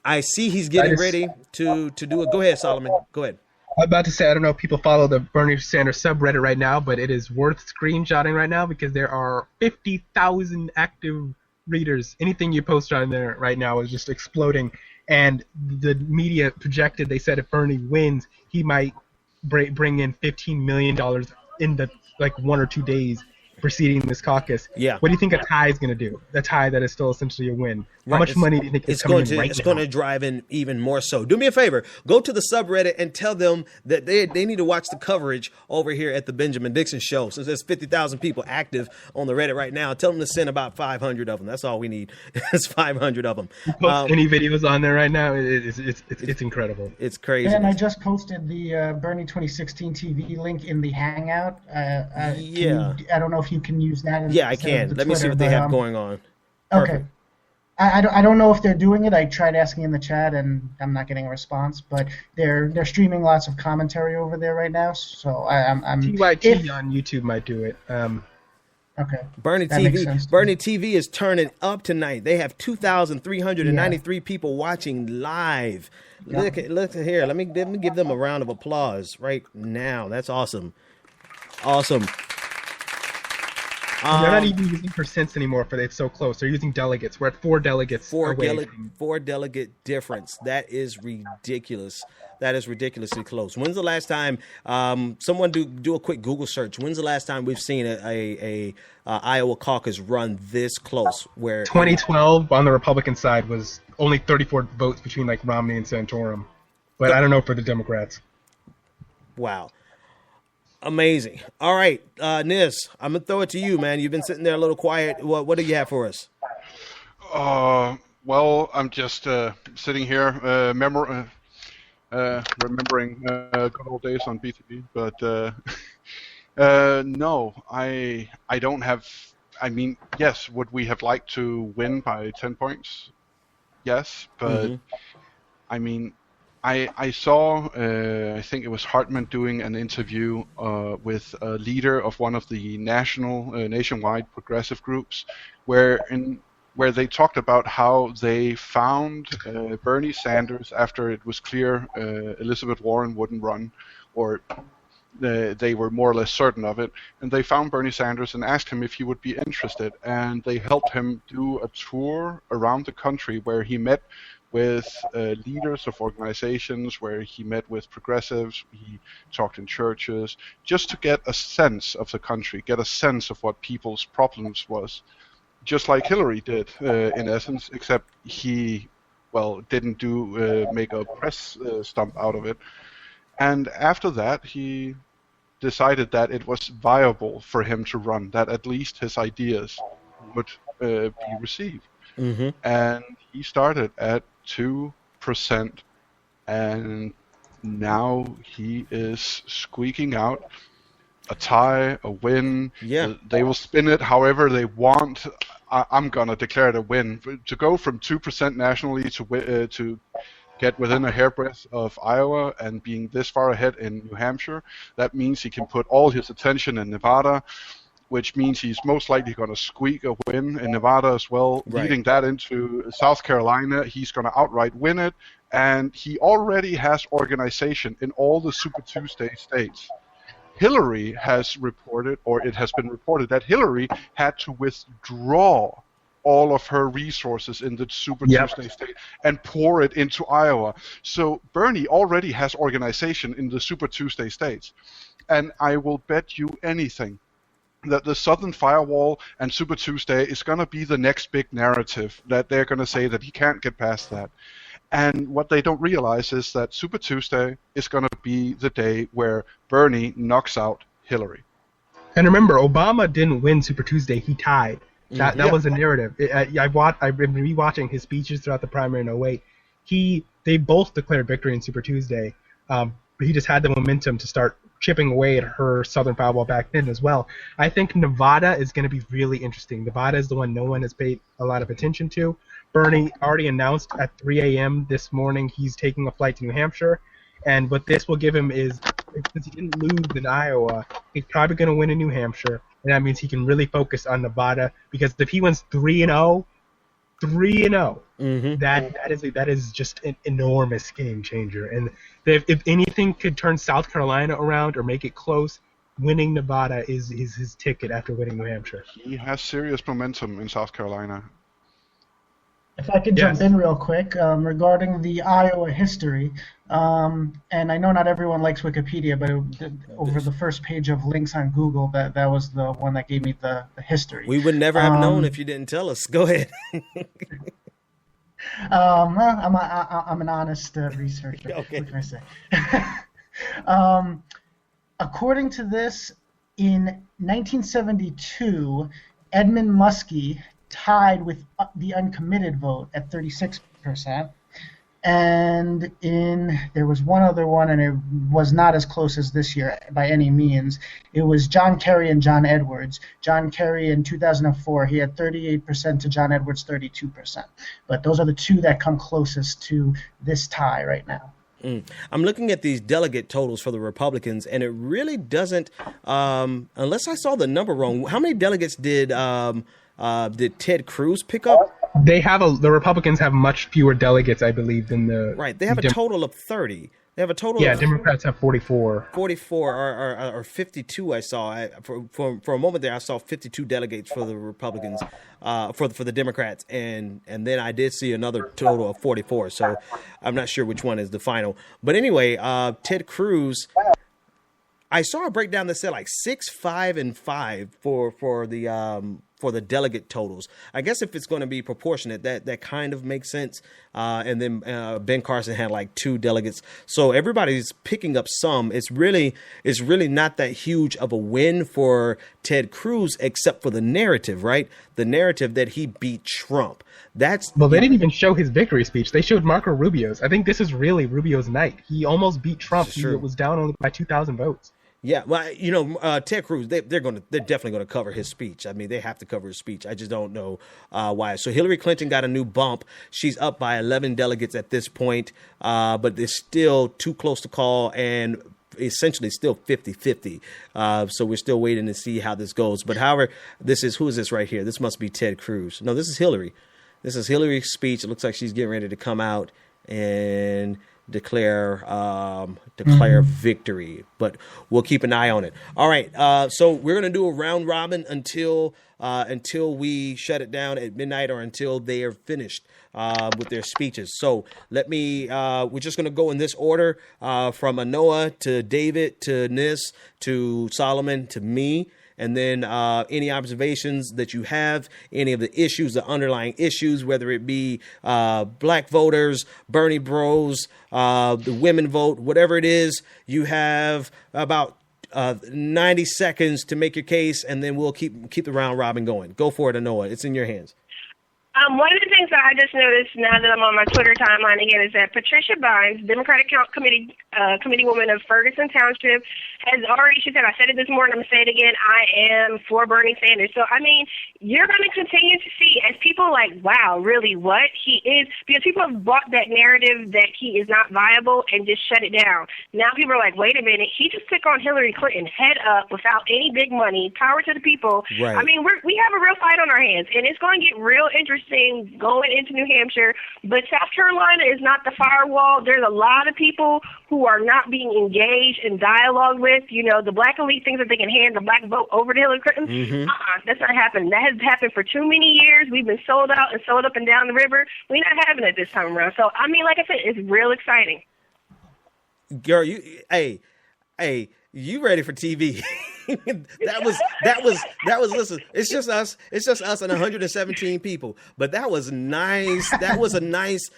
I see he's getting ready to do it. Go ahead, Solomon. Go ahead. I'm about to say, I don't know if people follow the Bernie Sanders subreddit right now, but it is worth screenshotting right now because there are 50,000 active readers. Anything you post on there right now is just exploding. And the media projected, they said if Bernie wins, he might bring in $15 million in the 1 or 2 days preceding this caucus. Yeah. What do you think a tie is going to do? A tie that is still essentially a win. How Right. much money do you think is coming in right It's now? going to drive in even more so. Do me a favor. Go to the subreddit and tell them that they need to watch the coverage over here at the Benjamin Dixon Show. Since there's 50,000 people active on the Reddit right now, tell them to send about 500 of them. That's all we need. It's 500 of them. You post any videos on there right now? It's incredible. It's crazy. And I just posted the Bernie 2016 TV link in the Hangout. Yeah. I don't know if you can use that. Yeah, I instead can. of Let me see Twitter, what they but, have going on. Okay. Perfect. I don't know if they're doing it. I tried asking in the chat and I'm not getting a response. But they're streaming lots of commentary over there right now. So I'm TYT on YouTube might do it. Okay. Bernie That makes TV. sense. Bernie TV is turning up tonight. They have 2,393 people watching live. Yeah. Look here. Let me give them a round of applause right now. That's awesome. Awesome. They're not even using percents anymore for it's so close. They're using delegates. We're at 4 delegates away. Four delegate difference. That is ridiculous. That is ridiculously close. When's the last time someone do a quick Google search? When's the last time we've seen a Iowa caucus run this close? Where 2012 on the Republican side was only 34 votes between Romney and Santorum, but I don't know for the Democrats. Wow. Amazing. All right, Nis, I'm gonna throw it to you, man. You've been sitting there a little quiet. What do you have for us? Well, I'm just sitting here, remembering good old days on BTV. But no, I don't have. I mean, yes, would we have liked to win by 10 points? Yes, but I mean. I saw, I think it was Hartman doing an interview with a leader of one of the nationwide progressive groups, where they talked about how they found Bernie Sanders after it was clear Elizabeth Warren wouldn't run, or they were more or less certain of it, and they found Bernie Sanders and asked him if he would be interested, and they helped him do a tour around the country where he met with leaders of organizations, where he met with progressives, he talked in churches, just to get a sense of the country, get a sense of what people's problems was, just like Hillary did, in essence, except he, didn't make a press stump out of it. And after that, he decided that it was viable for him to run, that at least his ideas would be received. Mm-hmm. And he started at 2%, and now he is squeaking out a tie, a win. Yeah. They will spin it however they want. I'm going to declare it a win. To go from 2% nationally to get within a hairbreadth of Iowa and being this far ahead in New Hampshire, that means he can put all his attention in Nevada, which means he's most likely going to squeak a win in Nevada as well. Right. Leading that into South Carolina, he's going to outright win it, and he already has organization in all the Super Tuesday states. Hillary has reported, or it has been reported, that Hillary had to withdraw all of her resources in the Super Tuesday state and pour it into Iowa. So Bernie already has organization in the Super Tuesday states. And I will bet you anything that the Southern Firewall and Super Tuesday is going to be the next big narrative, that they're going to say that he can't get past that. And what they don't realize is that Super Tuesday is going to be the day where Bernie knocks out Hillary. And remember, Obama didn't win Super Tuesday; he tied. That was the narrative. I've been rewatching his speeches throughout the primary in 2008. They both declared victory in Super Tuesday, but he just had the momentum to start chipping away at her Southern Firewall back then as well. I think Nevada is going to be really interesting. Nevada is the one no one has paid a lot of attention to. Bernie already announced at 3 a.m. this morning he's taking a flight to New Hampshire, and what this will give him is, since he didn't lose in Iowa, he's probably going to win in New Hampshire, and that means he can really focus on Nevada, because if he wins 3-0, that is just an enormous game changer. And if anything could turn South Carolina around or make it close, winning Nevada is his ticket after winning New Hampshire. He has serious momentum in South Carolina. If I could jump in real quick regarding the Iowa history, and I know not everyone likes Wikipedia, but over the first page of links on Google, that was the one that gave me the history. We would never have known if you didn't tell us. Go ahead. I'm an honest researcher. Okay. What can I say? According to this, in 1972, Edmund Muskie tied with the uncommitted vote at 36%. And there was one other one, and it was not as close as this year by any means. It was John Kerry and John Edwards. John Kerry in 2004, he had 38% to John Edwards' 32%. But those are the two that come closest to this tie right now. I'm looking at these delegate totals for the Republicans, and it really doesn't, unless I saw the number wrong, how many delegates did Ted Cruz pick up? The Republicans have much fewer delegates, I believe, than the... Right, they have a total of 30. They have a total of... Democrats have 44. 44 or 52, I saw. For a moment there, I saw 52 delegates for the Republicans, for the Democrats, and then I did see another total of 44, so I'm not sure which one is the final. But anyway, Ted Cruz... I saw a breakdown that said like 6, 5, and 5 for the delegate totals. I guess if it's going to be proportionate, that kind of makes sense. And then Ben Carson had like 2 delegates, so everybody's picking up some. It's really not that huge of a win for Ted Cruz, except for the narrative, right? The narrative that he beat Trump. They didn't even show his victory speech. They showed Marco Rubio's. I think this is really Rubio's night. He almost beat Trump. He was down only by 2,000 votes. Yeah, well, Ted Cruz, they're definitely going to cover his speech. I mean, they have to cover his speech. I just don't know why. So Hillary Clinton got a new bump. She's up by 11 delegates at this point, but they're still too close to call and essentially still 50-50. So we're still waiting to see how this goes. But however, who is this right here? This must be Ted Cruz. No, this is Hillary. This is Hillary's speech. It looks like she's getting ready to come out and declare victory, but we'll keep an eye on it. All right, so we're gonna do a round robin until we shut it down at midnight, or until they are finished with their speeches. So we're just gonna go in this order, from Anoa to David to Nis to Solomon to me. And then any observations that you have, any of the issues, the underlying issues, whether it be black voters, Bernie bros, the women vote, whatever it is, you have about 90 seconds to make your case, and then we'll keep the round robin going. Go for it, Anoa. It's in your hands. One of the things that I just noticed now that I'm on my Twitter timeline again is that Patricia Bynes, Democratic Committeewoman of Ferguson Township, has already, she said, I said it this morning, I'm going to say it again, I am for Bernie Sanders. So, I mean, you're going to continue to see, as people like, wow, really, what? He is, because people have bought that narrative that he is not viable and just shut it down. Now people are like, wait a minute, he just took on Hillary Clinton head up without any big money, power to the people. Right. I mean, we have a real fight on our hands, and it's going to get real interesting interesting going into New Hampshire. But South Carolina is not the firewall. There's a lot of people who are not being engaged in dialogue with. You know, the black elite thinks that they can hand the black vote over to Hillary Clinton. That's not happening. That has happened for too many years. We've been sold out and sold up and down the river. We're not having it this time around. So, I mean, like I said, it's real exciting. Girl, you ready for TV? that was listen, it's just us and 117 people, but that was nice. That was a nice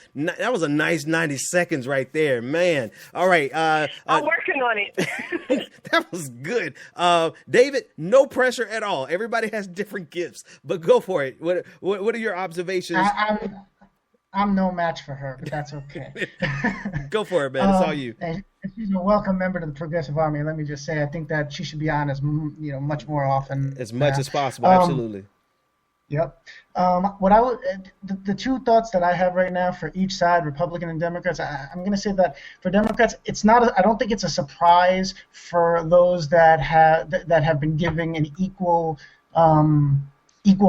90 seconds right there, man. All right, I'm working on it. that was good. David, no pressure at all. Everybody has different gifts, but go for it. What are your observations? I'm no match for her, but that's okay. Go for it, man. It's all you. And she's a welcome member to the Progressive Army. Let me just say, I think that she should be on as much more often. As much as possible, absolutely. Yep. The two thoughts that I have right now for each side, Republican and Democrats, I'm going to say that for Democrats, I don't think it's a surprise for those that have been giving an equal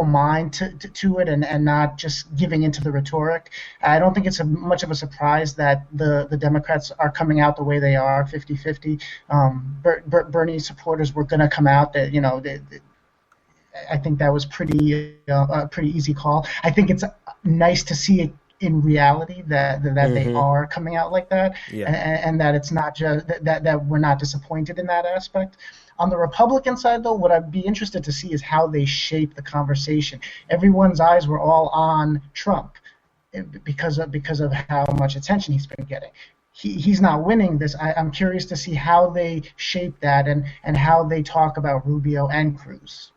mind to it and not just giving into the rhetoric. I don't think it's much of a surprise that the Democrats are coming out the way they are, 50-50. Bernie supporters were going to come out. I think that was pretty easy call. I think it's nice to see it in reality that they are coming out like that, and that it's not just that we're not disappointed in that aspect. On the Republican side, though, what I'd be interested to see is how they shape the conversation. Everyone's eyes were all on Trump because of how much attention he's been getting. He's not winning this. I'm curious to see how they shape that and how they talk about Rubio and Cruz.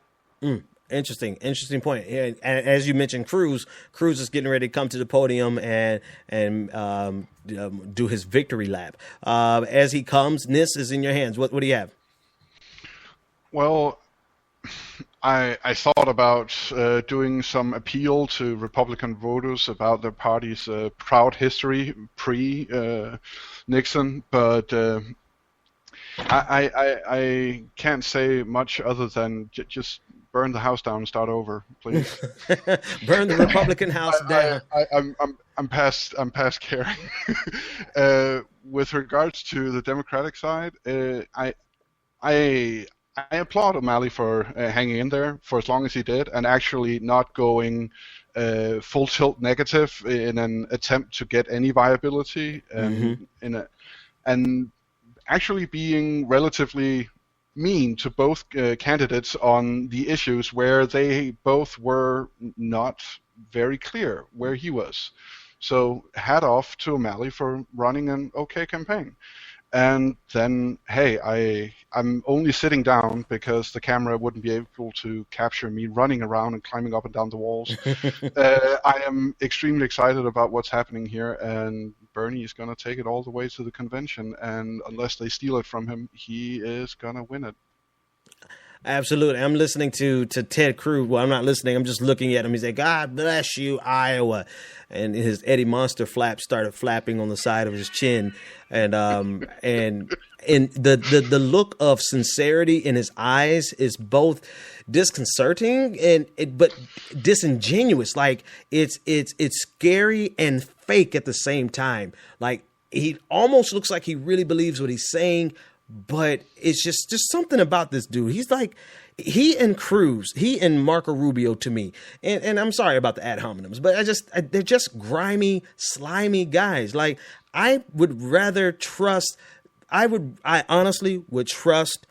Interesting point. And as you mentioned, Cruz is getting ready to come to the podium and do his victory lap. As he comes, Nis is in your hands. What do you have? Well, I thought about doing some appeal to Republican voters about their party's proud history pre-Nixon, but I can't say much other than just burn the house down and start over, please. Burn the Republican House down. I'm past caring. With regards to the Democratic side, I applaud O'Malley for hanging in there for as long as he did and actually not going full tilt negative in an attempt to get any viability and actually being relatively mean to both candidates on the issues where they both were not very clear where he was. So hat off to O'Malley for running an okay campaign. And then, hey, I'm only sitting down because the camera wouldn't be able to capture me running around and climbing up and down the walls. I am extremely excited about what's happening here, and Bernie is going to take it all the way to the convention, and unless they steal it from him, he is going to win it. Absolutely. I'm listening to Ted Cruz. Well, I'm not listening. I'm just looking at him. He's like, God bless you, Iowa. And his Eddie Monster flap started flapping on the side of his chin. And the look of sincerity in his eyes is both disconcerting but disingenuous. Like it's scary and fake at the same time. Like he almost looks like he really believes what he's saying, but it's just something about this dude. He's like, he and Marco Rubio to me, and I'm sorry about the ad hominems, but they're just grimy, slimy guys. Like I honestly would trust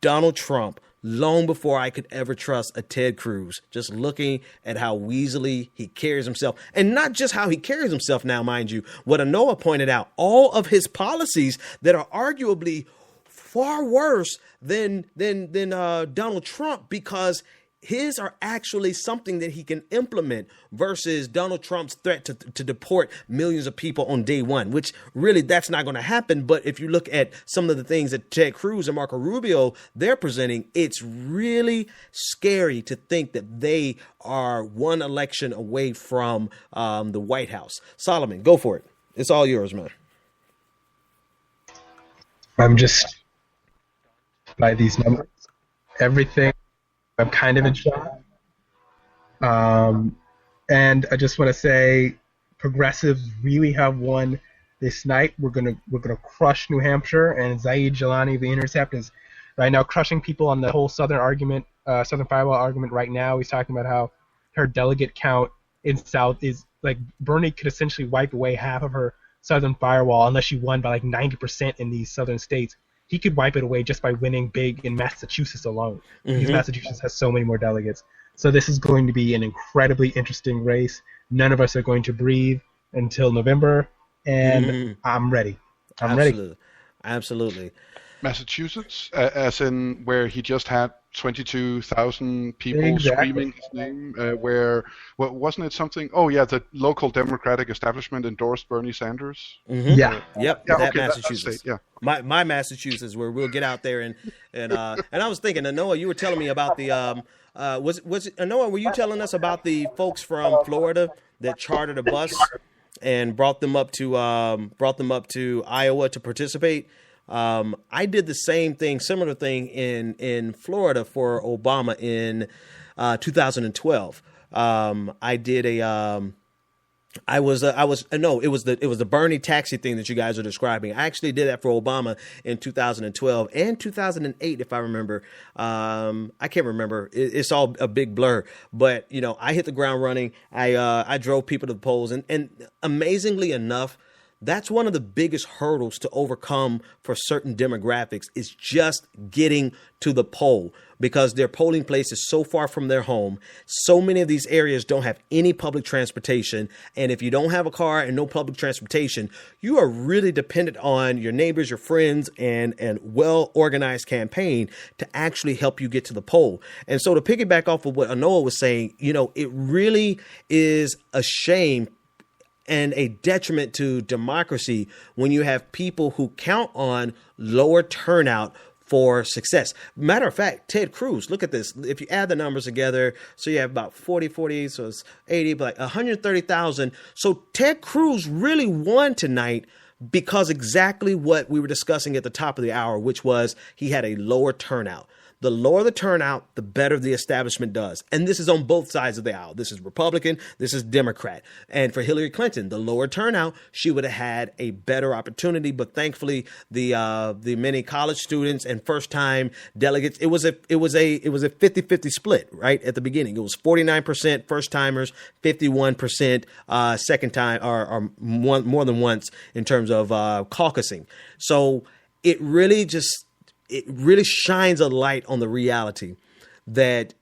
Donald Trump long before I could ever trust a Ted Cruz, just looking at how weaselly he carries himself. And not just how he carries himself now, mind you, what Anoa pointed out, all of his policies that are arguably far worse than Donald Trump, because his are actually something that he can implement versus Donald Trump's threat to deport millions of people on day one, which really that's not going to happen. But if you look at some of the things that Ted Cruz and Marco Rubio they're presenting, it's really scary to think that they are one election away from the White House. Solomon, go for it. It's all yours, man. I'm just by these numbers, everything. I'm kind of in shock. And I just want to say, progressives really have won this night. We're gonna crush New Hampshire, and Zaid Jilani, the Intercept, is right now crushing people on the whole Southern firewall argument right now. He's talking about how her delegate count in South is like Bernie could essentially wipe away half of her Southern firewall unless she won by like 90% in these Southern states. He could wipe it away just by winning big in Massachusetts alone, because Massachusetts has so many more delegates. So this is going to be an incredibly interesting race. None of us are going to breathe until November, and I'm ready. I'm ready. Absolutely. Massachusetts, as in where he just had 22,000 people screaming his name, wasn't it something? Oh yeah, the local Democratic establishment endorsed Bernie Sanders. Yep. Okay, Massachusetts. My Massachusetts, where we'll get out there and I was thinking, Noah, you were telling me about the was Noah? Were you telling us about the folks from Florida that chartered a bus and brought them up to Iowa to participate? I did the similar thing in Florida for Obama in 2012. It was the Bernie taxi thing that you guys are describing. I actually did that for Obama in 2012 and 2008, if I remember. I can't remember. It's all a big blur. But I hit the ground running. I drove people to the polls, and amazingly enough, that's one of the biggest hurdles to overcome for certain demographics is just getting to the poll, because their polling place is so far from their home. So many of these areas don't have any public transportation. And if you don't have a car and no public transportation, you are really dependent on your neighbors, your friends, and well-organized campaign to actually help you get to the poll. And so to piggyback off of what Anoa was saying, it really is a shame and a detriment to democracy when you have people who count on lower turnout for success. Matter of fact, Ted Cruz, look at this. If you add the numbers together, so you have about 40, so it's 80, but like 130,000. So Ted Cruz really won tonight because exactly what we were discussing at the top of the hour, which was he had a lower turnout. The lower the turnout, the better the establishment does. And this is on both sides of the aisle. This is Republican. This is Democrat. And for Hillary Clinton, the lower turnout, she would have had a better opportunity. But thankfully, the many college students and first time delegates, it was a 50-50 split right at the beginning. It was 49% first timers, 51% second time or more than once in terms of caucusing. So it really shines a light on the reality that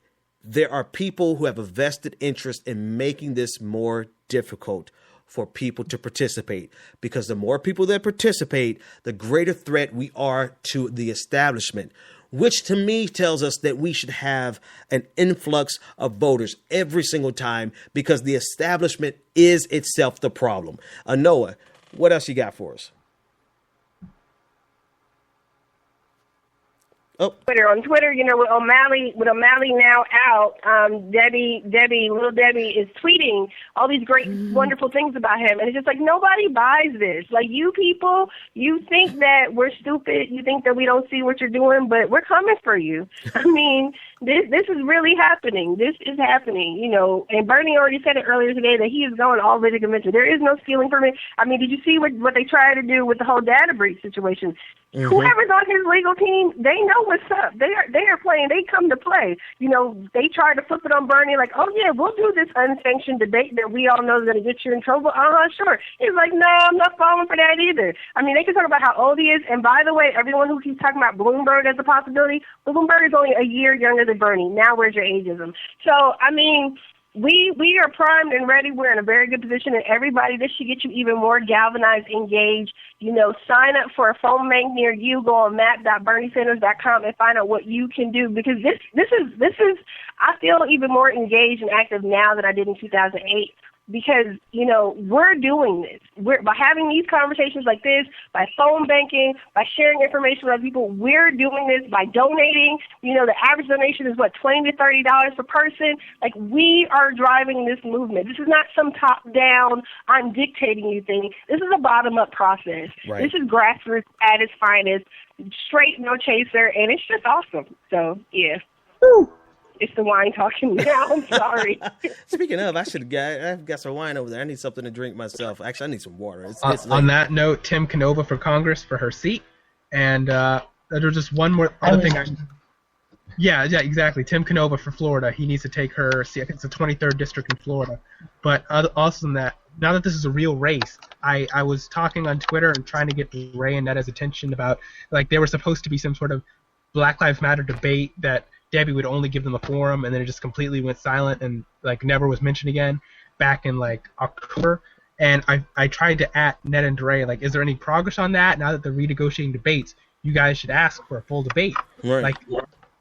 there are people who have a vested interest in making this more difficult for people to participate, because the more people that participate, the greater threat we are to the establishment, which to me tells us that we should have an influx of voters every single time, because the establishment is itself the problem. Noah, what else you got for us? On Twitter, with O'Malley now out, Little Debbie is tweeting all these great, wonderful things about him, and it's just like nobody buys this. Like, you people, you think that we're stupid, you think that we don't see what you're doing, but we're coming for you. I mean, this is really happening. This is happening, And Bernie already said it earlier today that he is going all the way to convention. There is no stealing from it. I mean, did you see what they tried to do with the whole data breach situation? Mm-hmm. Whoever's on his legal team, they know what's up. They are playing. They come to play. They try to flip it on Bernie like, oh yeah, we'll do this unsanctioned debate that we all know is going to get you in trouble. Sure. He's like, no, I'm not falling for that either. I mean, they can talk about how old he is. And by the way, everyone who keeps talking about Bloomberg as a possibility, Bloomberg is only a year younger than Bernie. Now where's your ageism? So, I mean, we are primed and ready. We're in a very good position, and everybody, this should get you even more galvanized, engaged. Sign up for a phone bank near you. Go on map.berniesanders.com and find out what you can do, because this is I feel even more engaged and active now than I did in 2008. Because, we're doing this. By having these conversations like this, by phone banking, by sharing information with other people, we're doing this by donating. The average donation is, $20 to $30 per person. Like, we are driving this movement. This is not some top-down, I'm dictating you thing. This is a bottom-up process. Right. This is grassroots at its finest, straight, no chaser, and it's just awesome. So, yeah. Woo. It's the wine talking now. I'm sorry. Speaking of, I've got some wine over there. I need something to drink myself. Actually, I need some water. It's late. On that note, Tim Canova for Congress for her seat. And there's just one more other thing. Yeah, exactly. Tim Canova for Florida. He needs to take her seat. I think it's the 23rd district in Florida. But also than that, now that this is a real race, I was talking on Twitter and trying to get Ray and Netta's attention about, like, there was supposed to be some sort of Black Lives Matter debate that Debbie would only give them a forum, and then it just completely went silent and, like, never was mentioned again back in, like, October. And I tried to at Ned and DeRay, like, is there any progress on that? Now that they're renegotiating debates, you guys should ask for a full debate. Right. Like,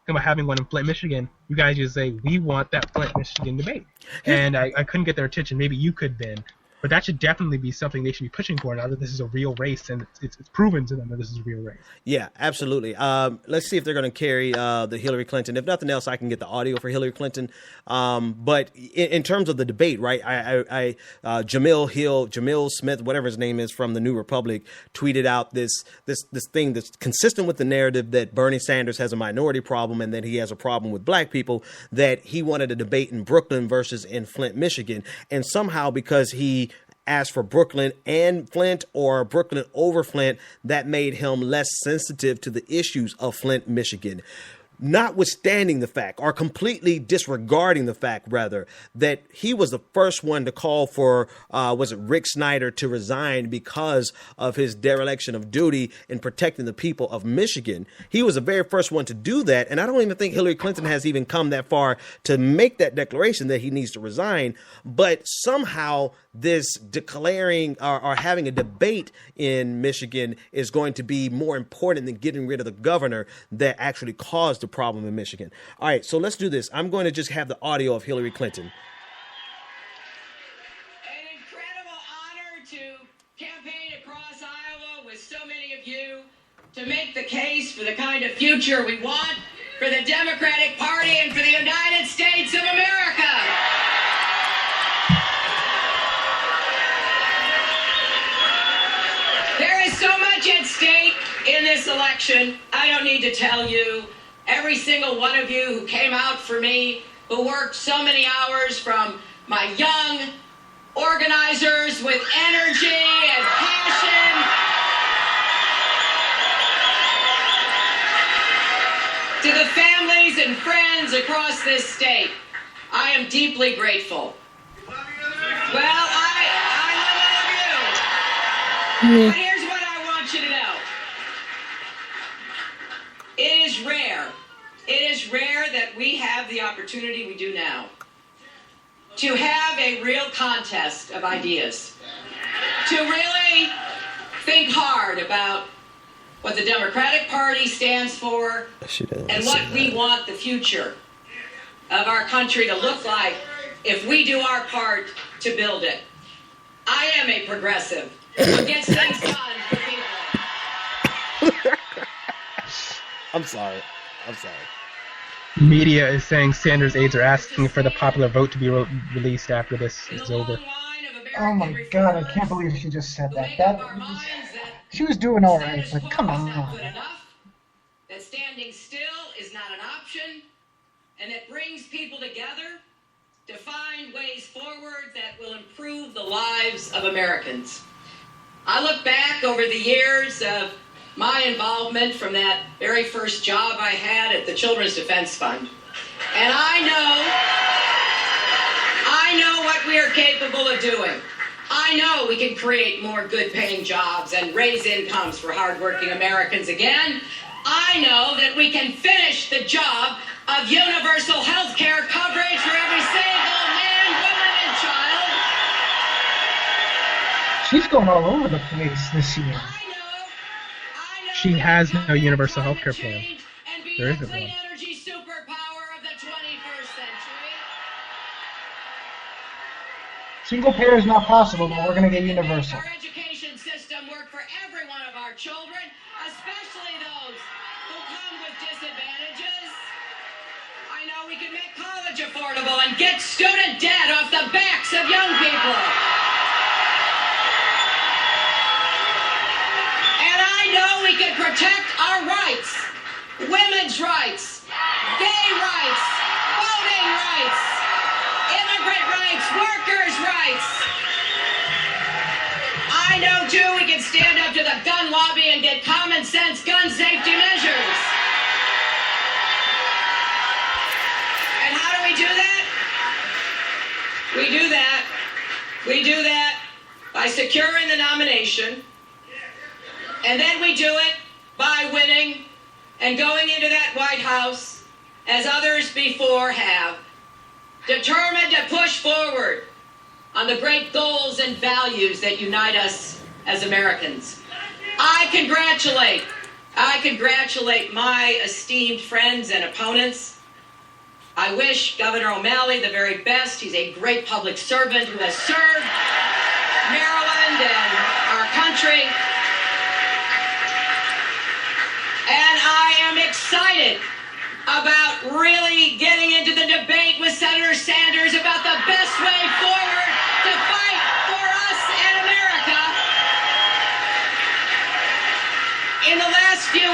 about having one in Flint, Michigan, you guys just say, we want that Flint, Michigan debate. And I couldn't get their attention. Maybe you could then. But that should definitely be something they should be pushing for now that this is a real race, and it's proven to them that this is a real race. Yeah, absolutely. Let's see if they're going to carry the Hillary Clinton. If nothing else, I can get the audio for Hillary Clinton. But in terms of the debate, right, Jamil Smith, whatever his name is, from the New Republic, tweeted out this thing that's consistent with the narrative that Bernie Sanders has a minority problem and that he has a problem with black people, that he wanted a debate in Brooklyn versus in Flint, Michigan. And somehow, because he asked for Brooklyn and Flint or Brooklyn over Flint, that made him less sensitive to the issues of Flint, Michigan. Notwithstanding the fact, or completely disregarding the fact, rather, that he was the first one to call for, Rick Snyder to resign because of his dereliction of duty in protecting the people of Michigan. He was the very first one to do that, and I don't even think Hillary Clinton has even come that far to make that declaration that he needs to resign. But somehow this declaring or having a debate in Michigan is going to be more important than getting rid of the governor that actually caused the problem in Michigan. All right, so let's do this. I'm going to just have the audio of Hillary Clinton. An incredible honor to campaign across Iowa with so many of you to make the case for the kind of future we want for the Democratic Party and for the United States of America. There is so much at stake in this election. I don't need to tell you. Every single one of you who came out for me, who worked so many hours, from my young organizers with energy and passion, to the families and friends across this state, I am deeply grateful. Well, I love all of you. But here's what I want you to know. It is rare. It is rare that we have the opportunity we do now to have a real contest of ideas, to really think hard about what the Democratic Party stands for and what we want the future of our country to look like if we do our part to build it. I am a progressive who gets things done for people. I'm sorry. Media is saying Sanders aides are asking for the popular vote to be released after this is over. Oh my God, I can't believe she just said that. She was doing all right, but come on. That standing still is not an option, and that brings people together to find ways forward that will improve the lives of Americans. I look back over the years of my involvement from that very first job I had at the Children's Defense Fund. And I know what we are capable of doing. I know we can create more good-paying jobs and raise incomes for hardworking Americans again. I know that we can finish the job of universal health care coverage for every single man, woman, and child. She's going all over the place this year. She has no universal health care plan. There isn't one. Energy superpower of the 21st century. Single payer is not possible, but we're going to get universal. Our education system work for every one of our children, especially those who come with disadvantages. I know we can make college affordable and get student debt off the backs of young people. And I know we can protect our rights, women's rights, gay rights, rights, immigrant rights, workers' rights. I know, too, we can stand up to the gun lobby and get common sense gun safety measures. And how do we do that? We do that by securing the nomination, and then we do it by winning and going into that White House, as others before have, determined to push forward on the great goals and values that unite us as Americans. I congratulate my esteemed friends and opponents. I wish Governor O'Malley the very best. He's a great public servant who has served Maryland and our country. And I am excited about really getting into the debate with Senator Sanders about the best way forward to fight for us in America. In the last few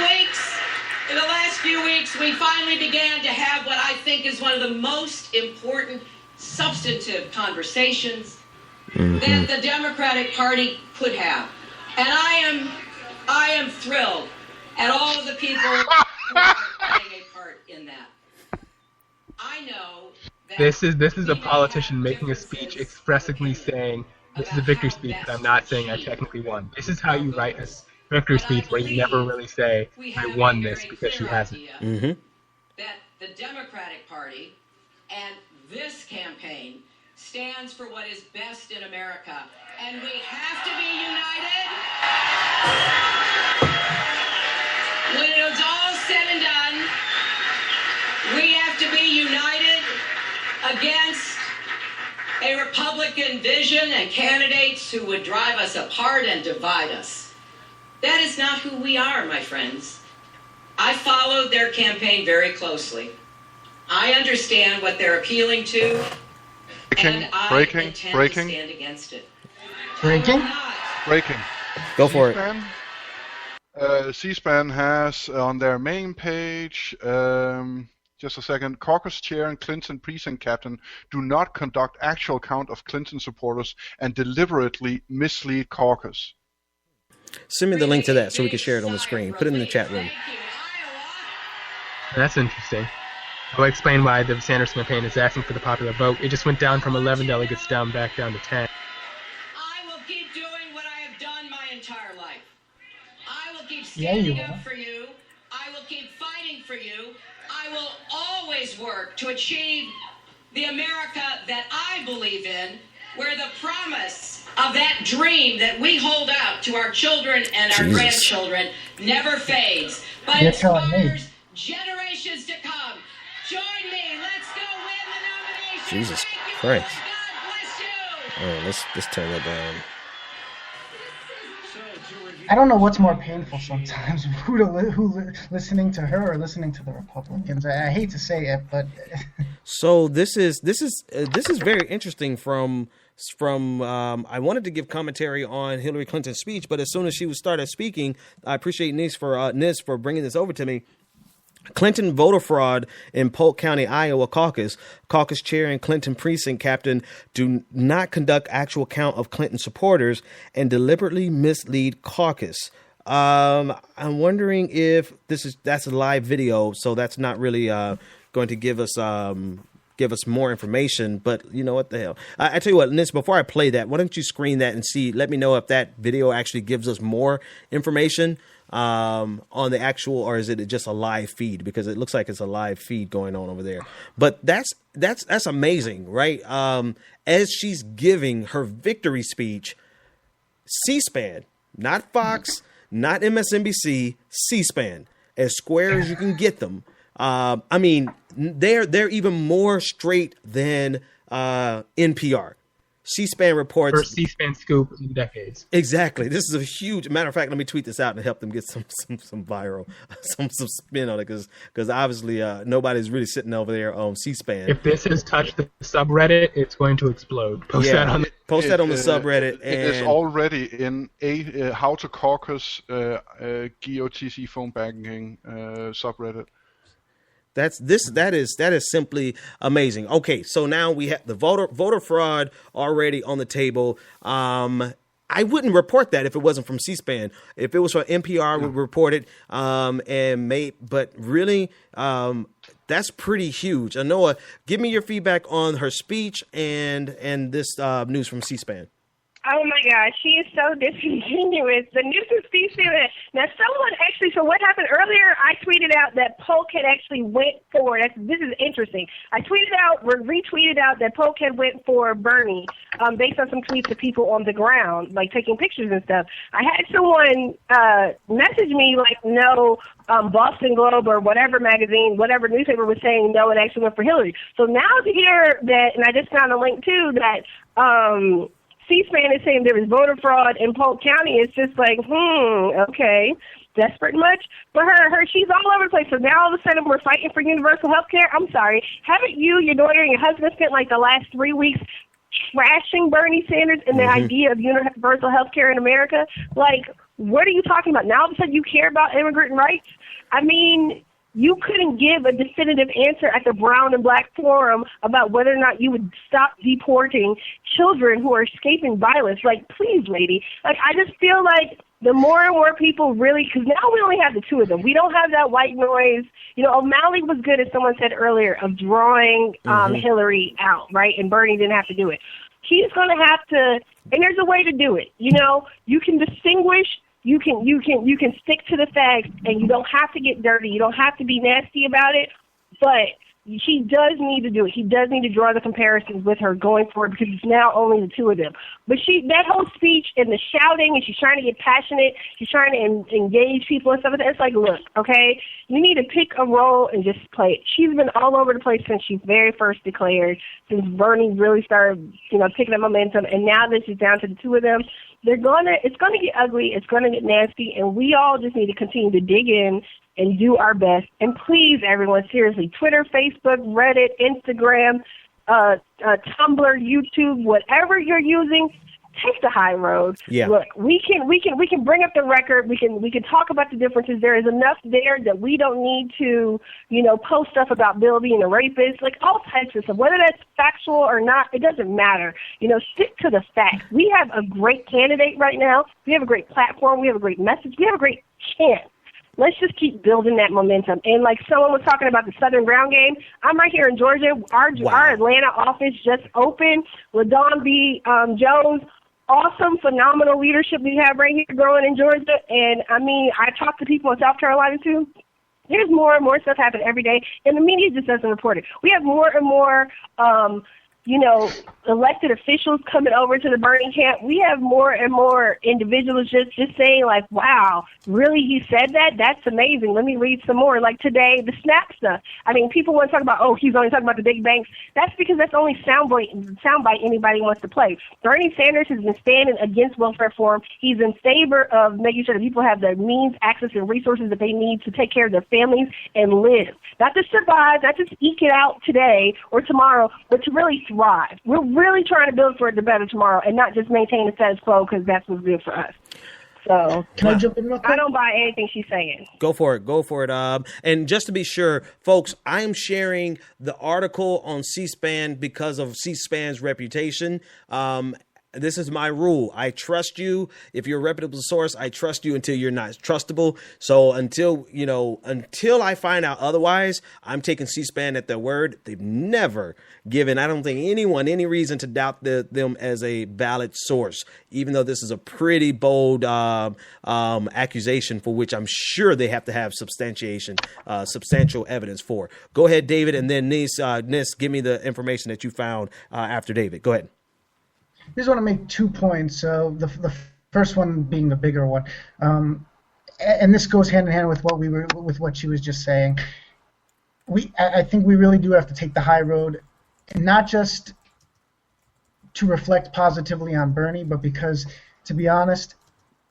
weeks, we finally began to have what I think is one of the most important substantive conversations that the Democratic Party could have. And I am thrilled at all of the people who are playing a part in that. I know that This is a politician making a speech expressly saying, this is a victory speech, but I'm not saying I technically won. This is how you write a victory speech where you never really say, I won this, because she hasn't. that the Democratic Party and this campaign stands for what is best in America. And we have to be united. When it is all said and done, we have to be united against a Republican vision and candidates who would drive us apart and divide us. That is not who we are, my friends. I followed their campaign very closely. I understand what they're appealing to, and I intend to stand against it. Breaking? Go for it. C-SPAN has on their main page, just a second, caucus chair and Clinton precinct captain do not conduct actual count of Clinton supporters and deliberately mislead caucus. Send me the link to that so we can share it on the screen. Put it in the chat room. That's interesting. I'll explain why the Sanders campaign is asking for the popular vote. It just went down from 11 delegates back down to 10. I will keep doing what I have done my entire life. I will keep standing up for you. I will keep fighting for you. I will always work to achieve the America that I believe in, where the promise of that dream that we hold out to our children and our grandchildren never fades, but inspires generations to come. Join me. Let's go win the nomination. Jesus Christ. All right, let's turn that down. I don't know what's more painful sometimes, who listening to her or listening to the Republicans. I hate to say it, but so this is very interesting. From I wanted to give commentary on Hillary Clinton's speech, but as soon as she started speaking, I appreciate Nis for bringing this over to me. Clinton voter fraud in Polk County, Iowa caucus chair and Clinton precinct captain do not conduct actual count of Clinton supporters and deliberately mislead caucus. I'm wondering if that's a live video, so that's not really going to give us more information, but you know what the hell. I tell you what, Nis, before I play that, why don't you screen that and let me know if that video actually gives us more information on the actual, or is it just a live feed? Because it looks like it's a live feed going on over there. But that's amazing, right? As she's giving her victory speech, C-SPAN, not Fox, not MSNBC, C-SPAN, as square as you can get them. I mean, they're even more straight than NPR. C-SPAN reports. First C-SPAN scoop in decades. Exactly. This is a huge matter of fact. Let me tweet this out and help them get some viral, some spin on it, because obviously nobody's really sitting over there on C-SPAN. If this has touched the subreddit, it's going to explode. Post that on the subreddit. It is already in a how to caucus GOTC phone banking subreddit. That is simply amazing. Okay, so now we have the voter fraud already on the table. I wouldn't report that if it wasn't from C-SPAN. If it was from NPR, we would report it. But really, that's pretty huge. Anoa, give me your feedback on her speech and this news from C-SPAN. Oh my gosh, she is so disingenuous. The Newsom speech there. Now, someone actually, so what happened earlier, I tweeted out that Polk had actually went for, this is interesting. I retweeted out that Polk had went for Bernie based on some tweets of people on the ground, like taking pictures and stuff. I had someone message me, no, Boston Globe or whatever magazine, whatever newspaper was saying, no, it actually went for Hillary. So now to hear that, and I just found a link too, that C-SPAN is saying there was voter fraud in Polk County. It's just okay, desperate much. But her, she's all over the place. So now all of a sudden we're fighting for universal health care. I'm sorry. Haven't you, your daughter, and your husband spent the last 3 weeks trashing Bernie Sanders and the idea of universal health care in America? What are you talking about? Now all of a sudden you care about immigrant rights? I mean, you couldn't give a definitive answer at the Brown and Black Forum about whether or not you would stop deporting children who are escaping violence. Please, lady. I just feel like the more and more people really, because now we only have the two of them. We don't have that white noise. O'Malley was good, as someone said earlier, of drawing Hillary out, right? And Bernie didn't have to do it. He's going to have to, and there's a way to do it. You can distinguish. You can stick to the facts, and you don't have to get dirty. You don't have to be nasty about it, but he does need to do it. He does need to draw the comparisons with her going forward because it's now only the two of them. But that whole speech and the shouting, and she's trying to get passionate, she's trying to engage people and stuff like that. It's like, look, okay, you need to pick a role and just play it. She's been all over the place since she very first declared, since Bernie really started, picking up momentum, and now that she's down to the two of them, it's gonna get ugly, it's gonna get nasty, and we all just need to continue to dig in and do our best. And please, everyone, seriously, Twitter, Facebook, Reddit, Instagram, Tumblr, YouTube, whatever you're using, take the high road. Yeah. Look, we can bring up the record. We can talk about the differences. There is enough there that we don't need to, post stuff about Bill being a rapist, all types of stuff. Whether that's factual or not, it doesn't matter. Stick to the facts. We have a great candidate right now. We have a great platform. We have a great message. We have a great chance. Let's just keep building that momentum. And like someone was talking about the Southern ground game, I'm right here in Georgia. Our Atlanta office just opened. LaDawn B. Jones, awesome, phenomenal leadership we have right here growing in Georgia. And, I talk to people in South Carolina, too. There's more and more stuff happening every day, and the media just doesn't report it. We have more and more elected officials coming over to the Bernie camp. We have more and more individuals just saying, wow, really, he said that? That's amazing. Let me read some more. Like today, the SNAP stuff. People want to talk about, he's only talking about the big banks. That's because that's the only soundbite anybody wants to play. Bernie Sanders has been standing against welfare reform. He's in favor of making sure that people have the means, access, and resources that they need to take care of their families and live. Not to survive, not just eke it out today or tomorrow, but to really thrive. We're really trying to build for the better tomorrow and not just maintain the status quo because that's what's good for us. So can I jump in real quick? I don't buy anything she's saying. Go for it. And just to be sure, folks, I am sharing the article on C-SPAN because of C-SPAN's reputation. This is my rule. I trust you. If you're a reputable source, I trust you until you're not trustable. So until I find out otherwise, I'm taking C-SPAN at their word. They've never given, I don't think, anyone any reason to doubt them as a valid source, even though this is a pretty bold accusation for which I'm sure they have to have substantial evidence for. Go ahead, David, and then Nis, give me the information that you found after David. Go ahead. I just want to make 2 points. So the first one being the bigger one, and this goes hand in hand with what she was just saying. I think we really do have to take the high road, and not just to reflect positively on Bernie, but because, to be honest,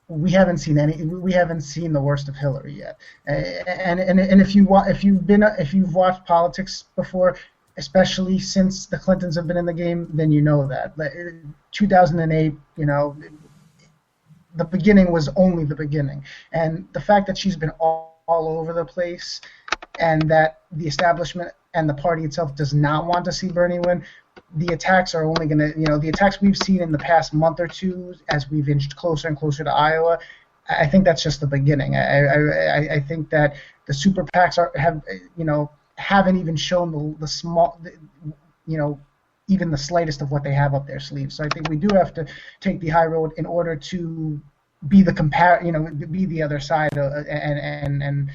we haven't seen the worst of Hillary yet. And if you've watched politics before, especially since the Clintons have been in the game, then you know that. 2008, the beginning was only the beginning. And the fact that she's been all over the place and that the establishment and the party itself does not want to see Bernie win, the attacks are only going to, the attacks we've seen in the past month or two as we've inched closer and closer to Iowa, I think that's just the beginning. I think that the super PACs haven't even shown the small, even the slightest of what they have up their sleeves. So I think we do have to take the high road in order to be the be the other side and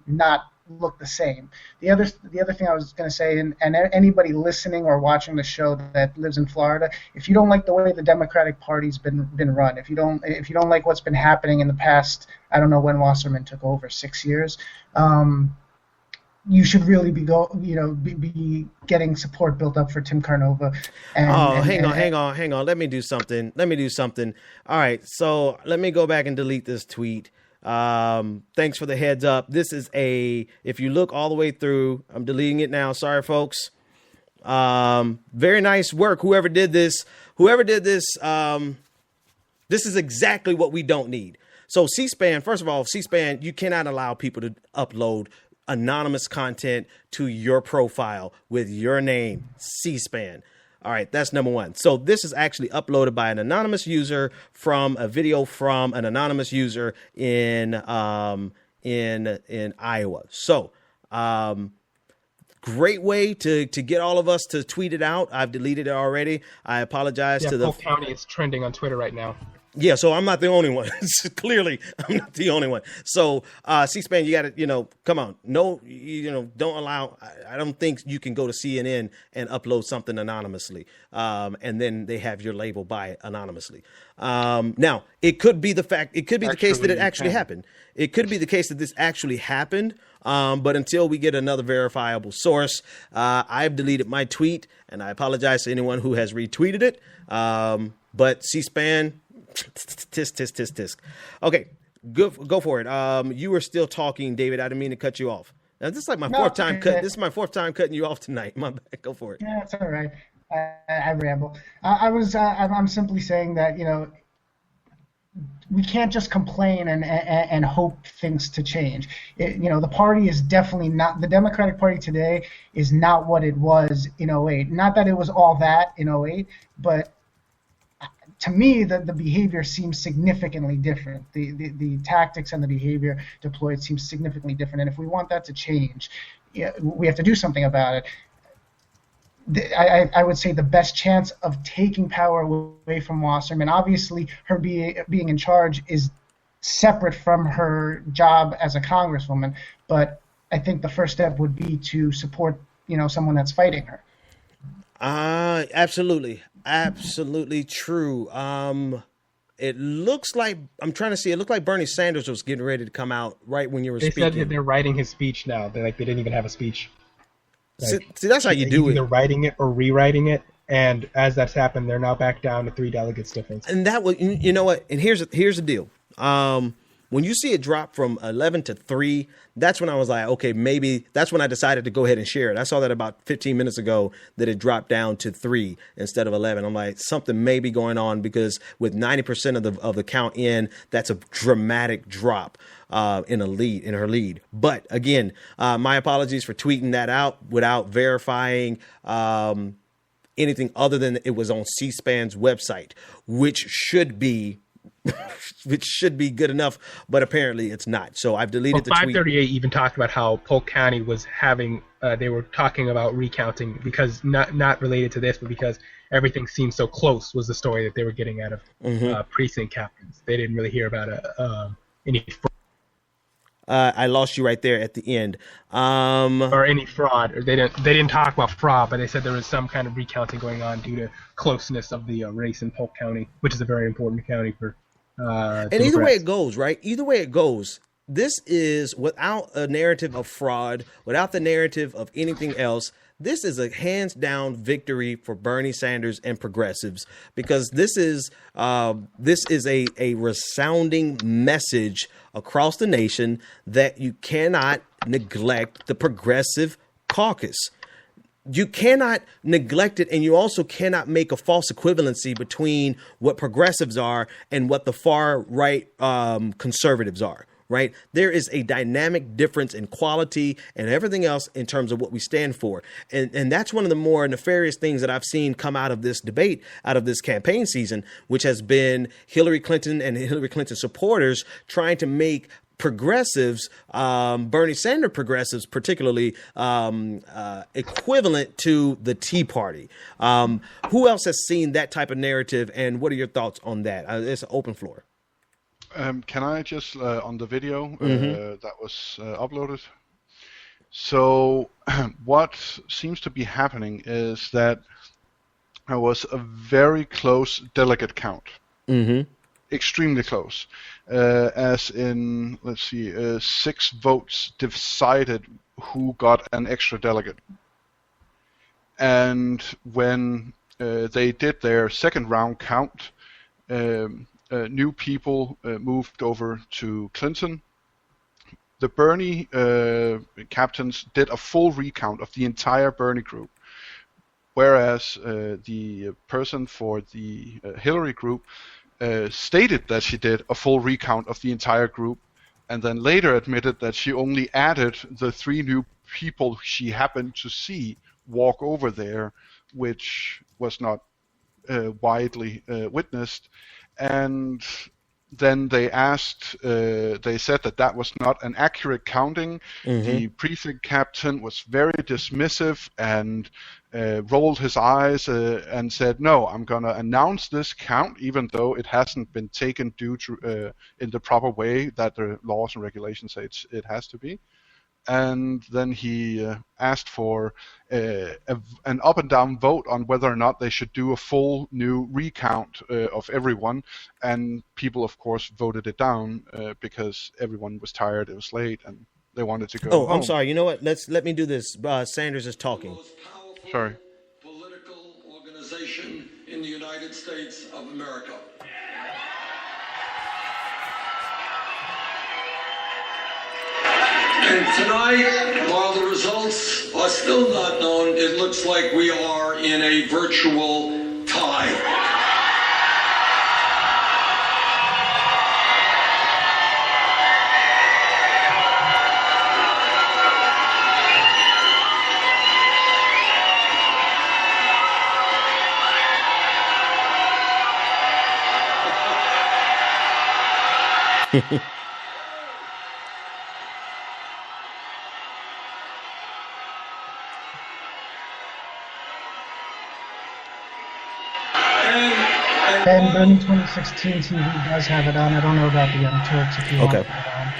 not look the same. The other thing I was going to say, and anybody listening or watching the show that lives in Florida, if you don't like the way the Democratic Party's been run, if you don't like what's been happening in the past, I don't know when Wasserman took over, 6 years, you should really be getting support built up for Tim Carnova. Hang on. Let me do something. All right, so let me go back and delete this tweet. Thanks for the heads up. This is if you look all the way through, I'm deleting it now. Sorry, folks. Very nice work. Whoever did this, this is exactly what we don't need. So C-SPAN, first of all, C-SPAN, you cannot allow people to upload anonymous content to your profile with your name, C-SPAN. All right, that's number one. So this is actually uploaded by an anonymous user from a video from an anonymous user in Iowa. So great way to get all of us to tweet it out. I've deleted it already. I apologize to the Polk County is trending on Twitter right now. Yeah, so I'm not the only one. Clearly, I'm not the only one. So C-SPAN, you got to, come on. No, don't allow. I don't think you can go to CNN and upload something anonymously, and then they have your label by it anonymously. Now, it could be the case that it actually happened. It could be the case that this actually happened. But until we get another verifiable source, I've deleted my tweet, and I apologize to anyone who has retweeted it. But C-SPAN. Tisk. Okay, go for it. You were still talking, David. I didn't mean to cut you off. Now, this is like my fourth time cut. This is my fourth time cutting you off tonight. My bad. Go for it. Yeah, it's all right. I ramble. I'm simply saying that we can't just complain and hope things to change. The party is definitely not, the Democratic Party today is not what it was in 2008. Not that it was all that in 2008, but to me, the behavior seems significantly different. The tactics and the behavior deployed seems significantly different. And if we want that to change, we have to do something about it. I would say the best chance of taking power away from Wasserman, obviously her being in charge is separate from her job as a congresswoman, but I think the first step would be to support someone that's fighting her. Absolutely true. It looks like, I'm trying to see, it looked like Bernie Sanders was getting ready to come out right when you were speaking. They said they're writing his speech now. They didn't even have a speech. See, that's how you do it. Either writing it or rewriting it, and as that's happened, they're now back down to 3 delegates difference. And that was, you know what? And here's the deal. When you see it drop from 11 to 3, that's when I was like, okay, maybe that's when I decided to go ahead and share it. I saw that about 15 minutes ago that it dropped down to 3 instead of 11. I'm like, something may be going on, because with 90% of the count in, that's a dramatic drop in her lead. But again, my apologies for tweeting that out without verifying anything other than it was on C-SPAN's website, which should be good enough, but apparently it's not. So I've deleted the tweet. 538 even talked about how Polk County was having, they were talking about recounting, because not related to this, but because everything seemed so close was the story that they were getting out of precinct captains. They didn't really hear about any I lost you right there at the end. Or any fraud. Or they didn't talk about fraud, but they said there was some kind of recounting going on due to closeness of the race in Polk County, which is a very important county for and either way it goes, right? Either way it goes, this is, without a narrative of fraud, without the narrative of anything else, this is a hands down victory for Bernie Sanders and progressives, because this is a resounding message across the nation that you cannot neglect the progressive caucus. You cannot neglect it, and you also cannot make a false equivalency between what progressives are and what the far right conservatives are. right? There is a dynamic difference in quality and everything else in terms of what we stand for. And that's one of the more nefarious things that I've seen come out of this debate, out of this campaign season, which has been Hillary Clinton and Hillary Clinton supporters trying to make progressives, Bernie Sanders progressives particularly, equivalent to the Tea Party. Who else has seen that type of narrative, and what are your thoughts on that? It's an open floor. Can I just, on the video that was uploaded? So what seems to be happening is that there was a very close delegate count. Extremely close. As in, let's see, 6 votes decided who got an extra delegate. And when they did their second round count, new people moved over to Clinton. The Bernie captains did a full recount of the entire Bernie group, whereas the person for the Hillary group stated that she did a full recount of the entire group, and then later admitted that she only added the 3 new people she happened to see walk over there, which was not widely witnessed. And then they said that was not an accurate counting. The prefect captain was very dismissive and rolled his eyes and said, no, I'm going to announce this count even though it hasn't been taken due to in the proper way that the laws and regulations say it has to be. And then he asked for an up and down vote on whether or not they should do a full new recount of everyone. And people, of course, voted it down because everyone was tired, it was late, and they wanted to go home. I'm sorry. You know what? Let me do this. Sanders is talking. Sorry. Political organization in the United States of America. And tonight, while the results are still not known, it looks like we are in a virtual tie. And Bernie 2016 TV does have it on. I don't know about the Young Turks if you want to put it on.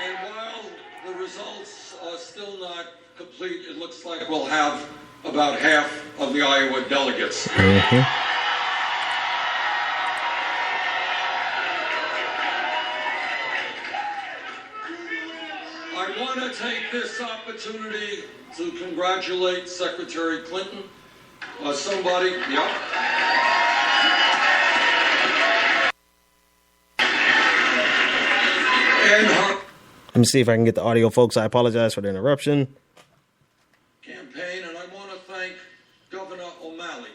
And while the results are still not complete, it looks like we'll have about half of the Iowa delegates. I want to take this opportunity to congratulate Secretary Clinton. Somebody, yeah. And her Let me see if I can get the audio, folks. I apologize for the interruption. campaign, and I want to thank Governor O'Malley.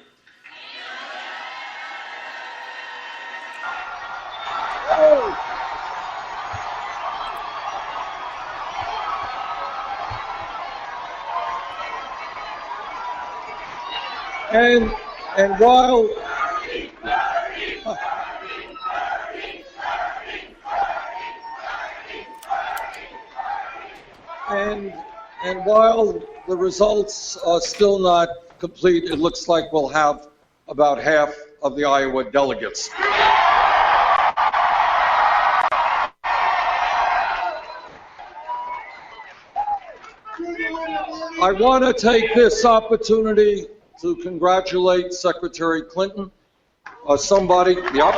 And while and while the results are still not complete, it looks like we'll have about half of the Iowa delegates. I want to take this opportunity to congratulate Secretary Clinton. Somebody, yep.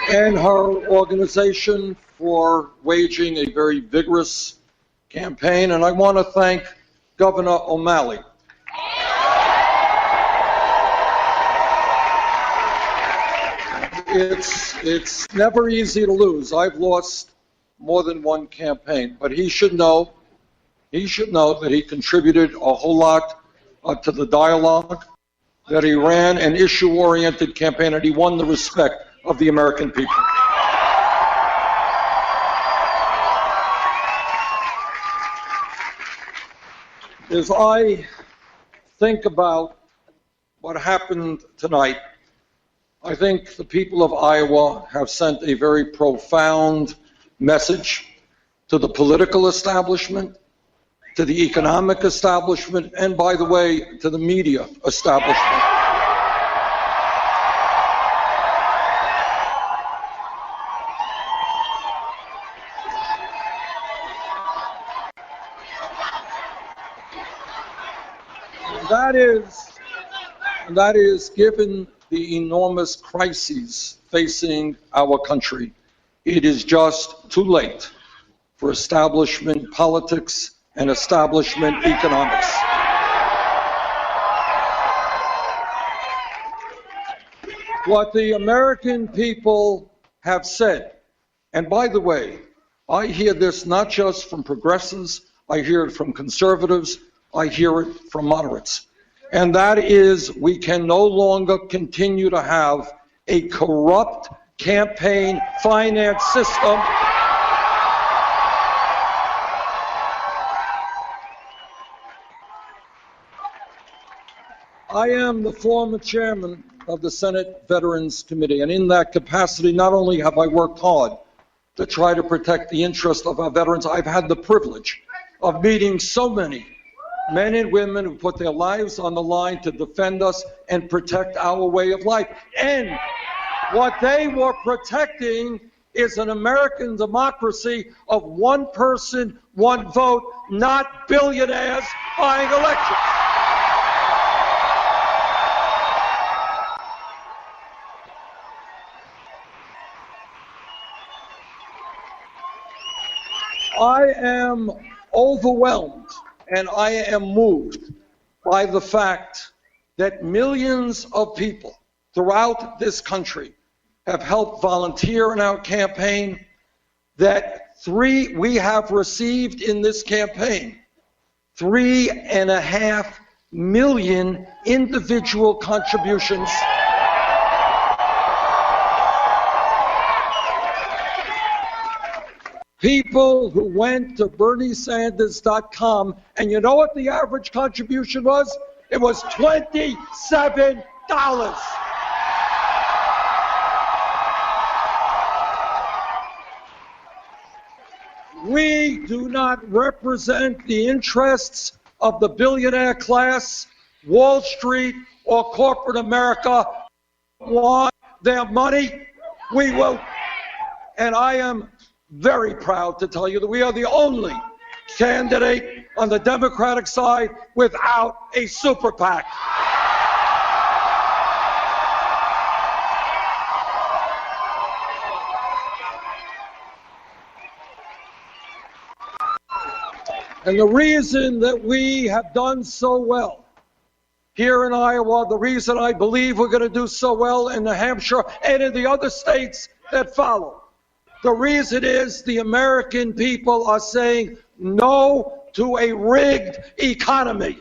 And her organization for waging a very vigorous campaign. And I want to thank Governor O'Malley. It's never easy to lose. I've lost more than one campaign, but he should know he should know that he contributed a whole lot to the dialogue, that he ran an issue-oriented campaign, and he won the respect of the American people. As I think about what happened tonight, I think the people of Iowa have sent a very profound message to the political establishment, to the economic establishment, and, by the way, to the media establishment. That is, given the enormous crises facing our country, it is just too late for establishment politics and establishment economics. What the American people have said, and by the way, I hear this not just from progressives, I hear it from conservatives, I hear it from moderates. And that is, we can no longer continue to have a corrupt campaign finance system I am the former chairman of the Senate Veterans Committee, and in that capacity, not only have I worked hard to try to protect the interests of our veterans, I've had the privilege of meeting so many men and women who put their lives on the line to defend us and protect our way of life. And what they were protecting is an American democracy of one person, one vote, not billionaires buying elections. I am overwhelmed and I am moved by the fact that millions of people throughout this country have helped volunteer in our campaign, that we have received in this campaign 3.5 million individual contributions. People who went to BernieSanders.com, and you know what the average contribution was? It was $27. We do not represent the interests of the billionaire class, Wall Street, or corporate America. Want their money? We will. And I am very proud to tell you that we are the only candidate on the Democratic side without a super PAC. And the reason that we have done so well here in Iowa, the reason I believe we're going to do so well in New Hampshire and in the other states that follow, the reason is the American people are saying no to a rigged economy.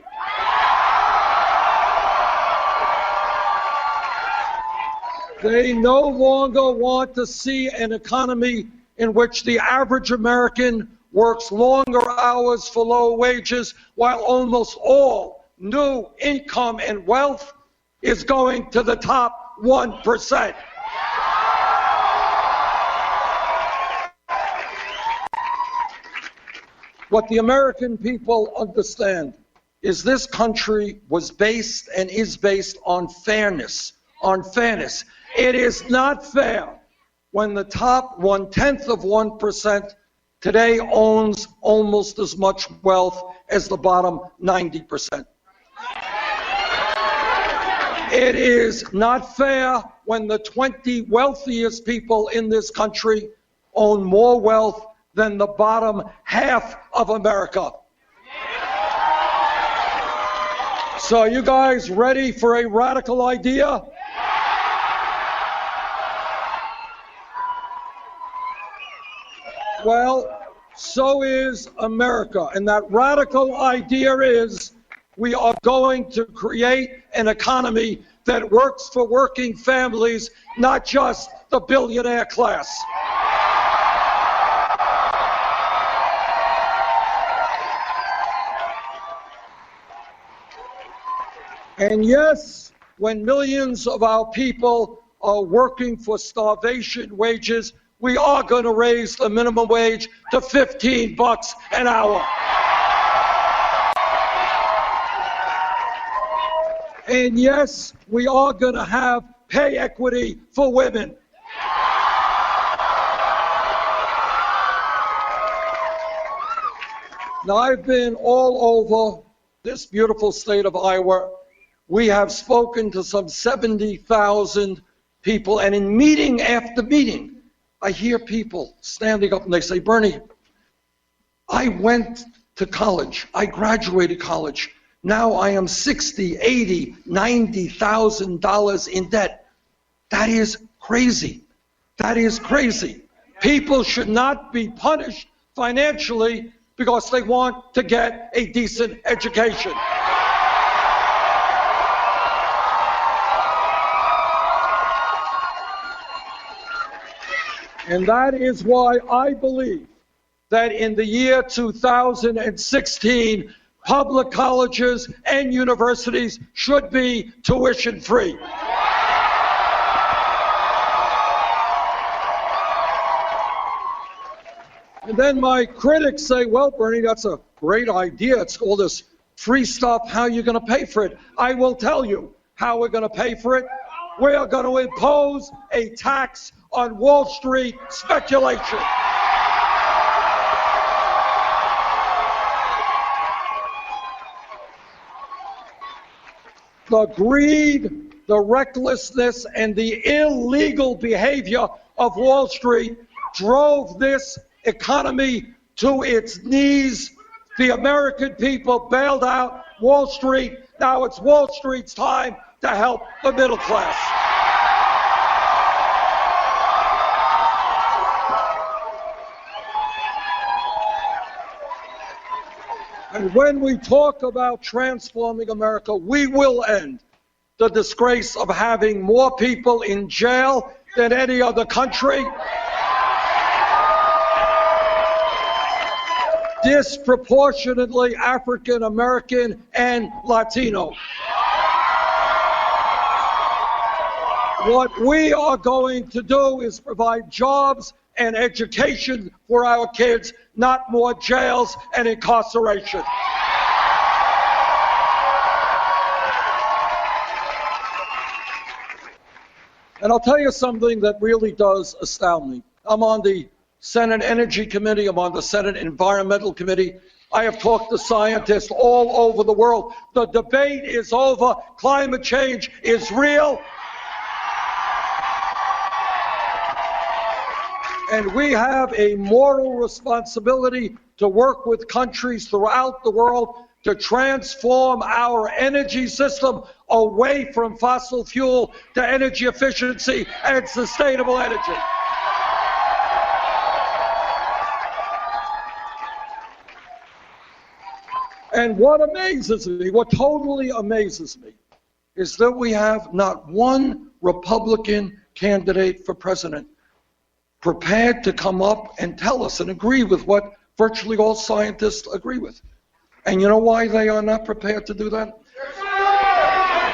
They no longer want to see an economy in which the average American works longer hours for low wages, while almost all new income and wealth is going to the top 1%. What the American people understand is this country was based and is based on fairness. It is not fair when the top 1/10 of 1% today owns almost as much wealth as the bottom 90%. It is not fair when the 20 wealthiest people in this country own more wealth than the bottom half of America. So are you guys ready for a radical idea? Well, so is America. And that radical idea is we are going to create an economy that works for working families, not just the billionaire class. And yes, when millions of our people are working for starvation wages, we are going to raise the minimum wage to $15 an hour. And yes, we are going to have pay equity for women. Now, I've been all over this beautiful state of Iowa. We have spoken to some 70,000 people, and in meeting after meeting, I hear people standing up and they say, Bernie, I went to college, I graduated college, now I am $60,000, $80,000, $90,000 in debt. That is crazy. That is crazy. People should not be punished financially because they want to get a decent education. And that is why I believe that in the year 2016, public colleges and universities should be tuition free. And then my critics say, well, Bernie, that's a great idea. It's all this free stuff. How are you going to pay for it? I will tell you how we're going to pay for it. We are going to impose a tax on Wall Street speculation. The greed, the recklessness, and the illegal behavior of Wall Street drove this economy to its knees. The American people bailed out Wall Street. Now it's Wall Street's time to help the middle class. And when we talk about transforming America, we will end the disgrace of having more people in jail than any other country. Disproportionately African American and Latino. What we are going to do is provide jobs and education for our kids, not more jails and incarceration. And I'll tell you something that really does astound me. I'm on the Senate Energy Committee, I'm on the Senate Environmental Committee. I have talked to scientists all over the world. The debate is over. Climate change is real. And we have a moral responsibility to work with countries throughout the world to transform our energy system away from fossil fuel to energy efficiency and sustainable energy. And what amazes me, what totally amazes me, is that we have not one Republican candidate for president prepared to come up and tell us and agree with what virtually all scientists agree with. And you know why they are not prepared to do that?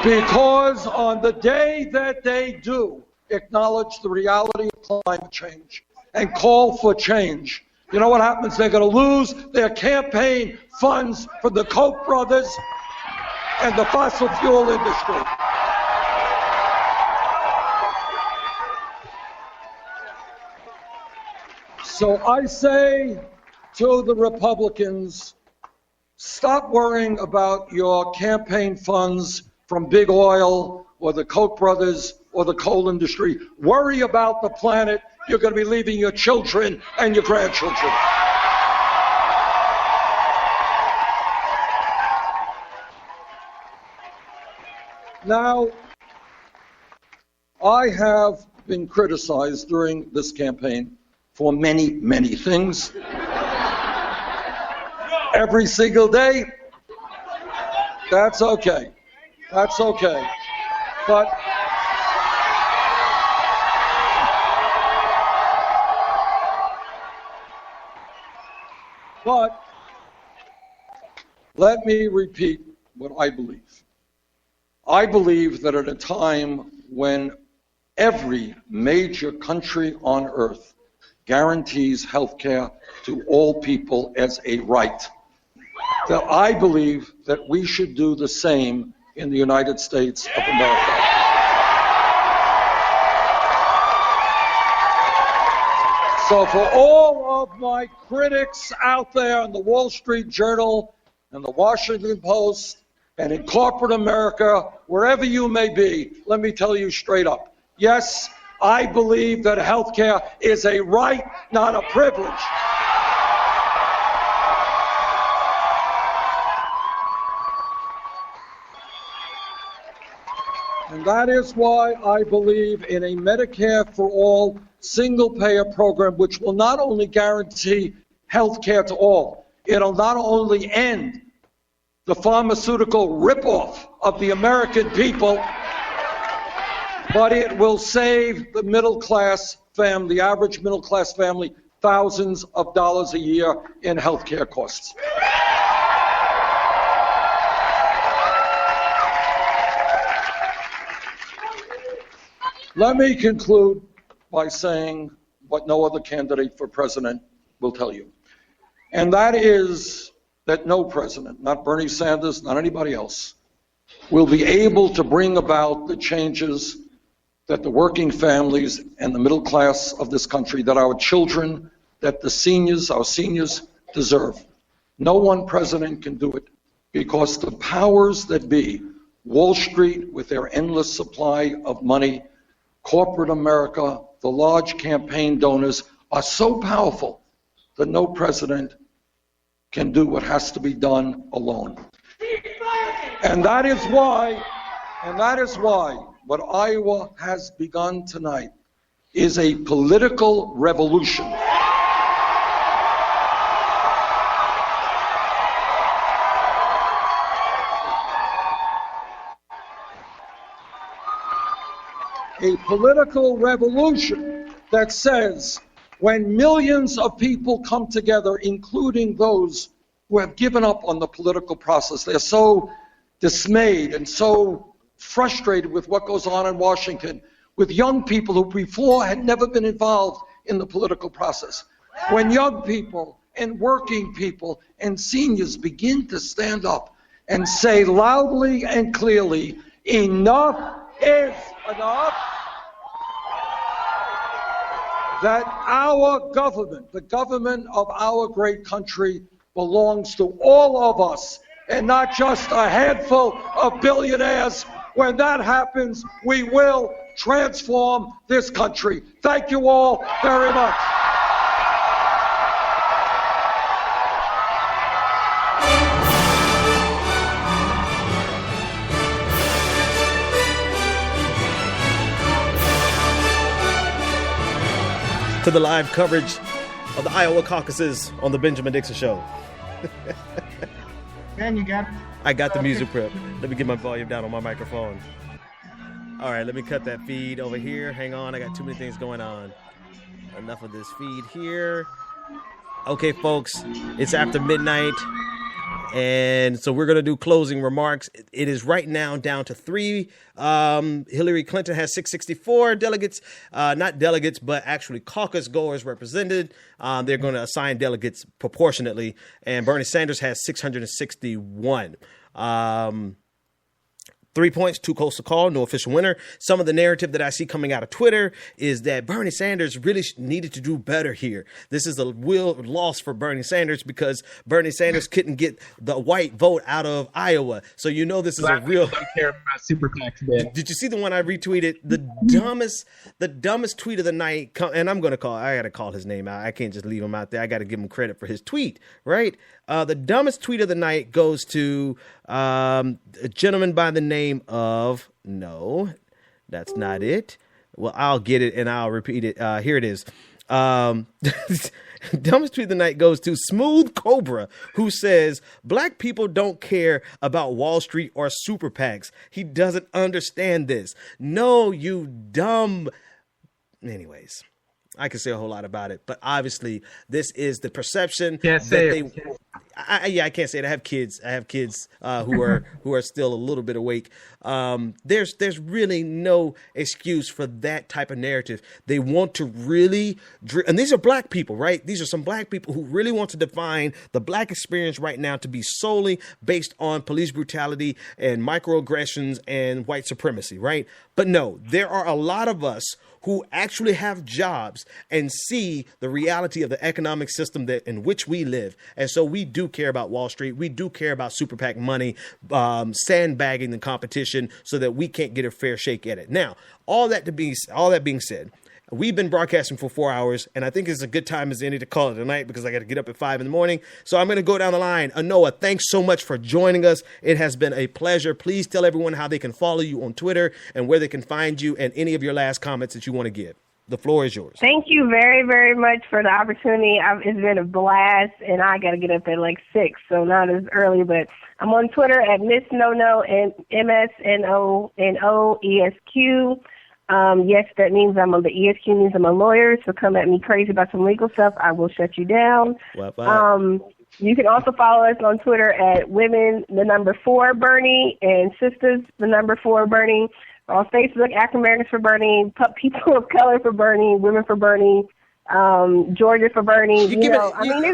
Because on the day that they do acknowledge the reality of climate change and call for change, you know what happens? They're going to lose their campaign funds from the Koch brothers and the fossil fuel industry. So I say to the Republicans, stop worrying about your campaign funds from big oil or the Koch brothers or the coal industry. Worry about the planet you're going to be leaving your children and your grandchildren. Now, I have been criticized during this campaign for many, many things. every single day, that's okay. That's okay. But let me repeat what I believe. I believe that at a time when every major country on earth guarantees health care to all people as a right, that I believe that we should do the same in the United States of America. So for all of my critics out there in the Wall Street Journal and the Washington Post and in corporate America, wherever you may be, let me tell you straight up, yes, I believe that health care is a right, not a privilege. And that is why I believe in a Medicare for all single-payer program, which will not only guarantee health care to all, it'll not only end the pharmaceutical ripoff of the American people, but it will save the middle-class family, the average middle-class family, thousands of dollars a year in health care costs. Let me conclude by saying what no other candidate for president will tell you. And that is that no president, not Bernie Sanders, not anybody else, will be able to bring about the changes that the working families and the middle class of this country, that our children, that the seniors, our seniors deserve. No one president can do it because the powers that be, Wall Street with their endless supply of money, corporate America, the large campaign donors are so powerful that no president can do what has to be done alone. And that is why what Iowa has begun tonight is a political revolution. A political revolution that says when millions of people come together, including those who have given up on the political process, they're so dismayed and so frustrated with what goes on in Washington, with young people who before had never been involved in the political process. When young people and working people and seniors begin to stand up and say loudly and clearly, enough is enough, that our government, the government of our great country, belongs to all of us and not just a handful of billionaires. When that happens, we will transform this country. Thank you all very much. To the live coverage of the Iowa caucuses on the Benjamin Dixon Show. Ben, you got it? I got the music prep. Let me get my volume down on my microphone. All right, let me cut that feed over here. Hang on, I got too many things going on. Enough of this feed here. Okay, folks, it's after midnight. And so we're going to do closing remarks. It is right now down to 3. Hillary Clinton has 664 delegates, not delegates, but actually caucus goers represented. They're going to assign delegates proportionately. And Bernie Sanders has 661. 3 points, too close to call, no official winner. Some of the narrative that I see coming out of Twitter is that Bernie Sanders really needed to do better here. This is a real loss for Bernie Sanders because Bernie Sanders couldn't get the white vote out of Iowa. So you know this is a real. Don't care about super PACs, man. Did you see the one I retweeted? The dumbest tweet of the night. And I got to call his name out. I can't just leave him out there. I got to give him credit for his tweet, right? The dumbest tweet of the night goes to a gentleman by the name of, no, that's not it. Well, I'll get it and I'll repeat it. Here it is. Dumbest tweet of the night goes to Smooth Cobra, who says, black people don't care about Wall Street or super PACs. He doesn't understand this. No, you dumb. Anyways, I can say a whole lot about it, but obviously this is the perception Can't say it. I can't say it. I have kids who are still a little bit awake. There's really no excuse for that type of narrative. They want to really, and these are black people, right? These are some black people who really want to define the black experience right now to be solely based on police brutality and microaggressions and white supremacy, right? But no, there are a lot of us who actually have jobs and see the reality of the economic system that in which we live. And so we do care about Wall Street. We do care about super PAC money, sandbagging the competition so that we can't get a fair shake at it. Now, all that being said, we've been broadcasting for 4 hours, and I think it's a good time as any to call it a night because I got to get up at 5 a.m. So I'm going to go down the line. Anoa, thanks so much for joining us. It has been a pleasure. Please tell everyone how they can follow you on Twitter and where they can find you and any of your last comments that you want to give. The floor is yours. Thank you very, very much for the opportunity. It's been a blast, and I got to get up at like 6, so not as early, but I'm on Twitter at Miss No and MSNONOESQ. Yes, that means the ESQ means I'm a lawyer, so come at me crazy about some legal stuff, I will shut you down. You can also follow us on Twitter at women4Bernie and sisters4Bernie. On Facebook, African Americans for Bernie, people of color for Bernie, women for Bernie, Georgia for Bernie. There's a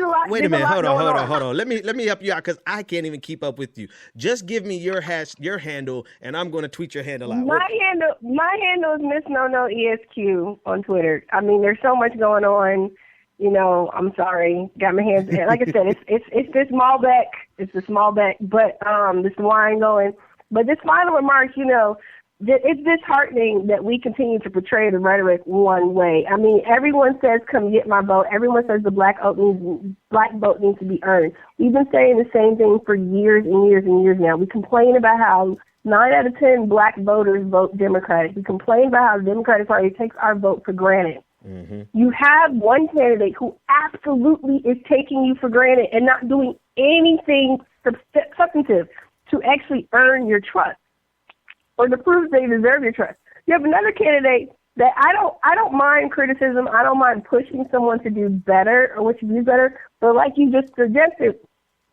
lot. Wait a minute, hold on. Let me help you out because I can't even keep up with you. Just give me your handle, and I'm going to tweet your handle out. My handle is Miss No ESQ on Twitter. There's so much going on. I'm sorry, got my hands. Like I said, it's this Malbec. It's the Malbec, but this wine going. But this final remarks, it's disheartening that we continue to portray the rhetoric one way. Everyone says, come get my vote. Everyone says the black vote needs to be earned. We've been saying the same thing for years and years and years now. We complain about how 9 out of 10 black voters vote Democratic. We complain about how the Democratic Party takes our vote for granted. Mm-hmm. You have one candidate who absolutely is taking you for granted and not doing anything substantive to actually earn your trust or to prove they deserve your trust. You have another candidate that I don't mind criticism. I don't mind pushing someone to do better or what to do better. But like you just suggested,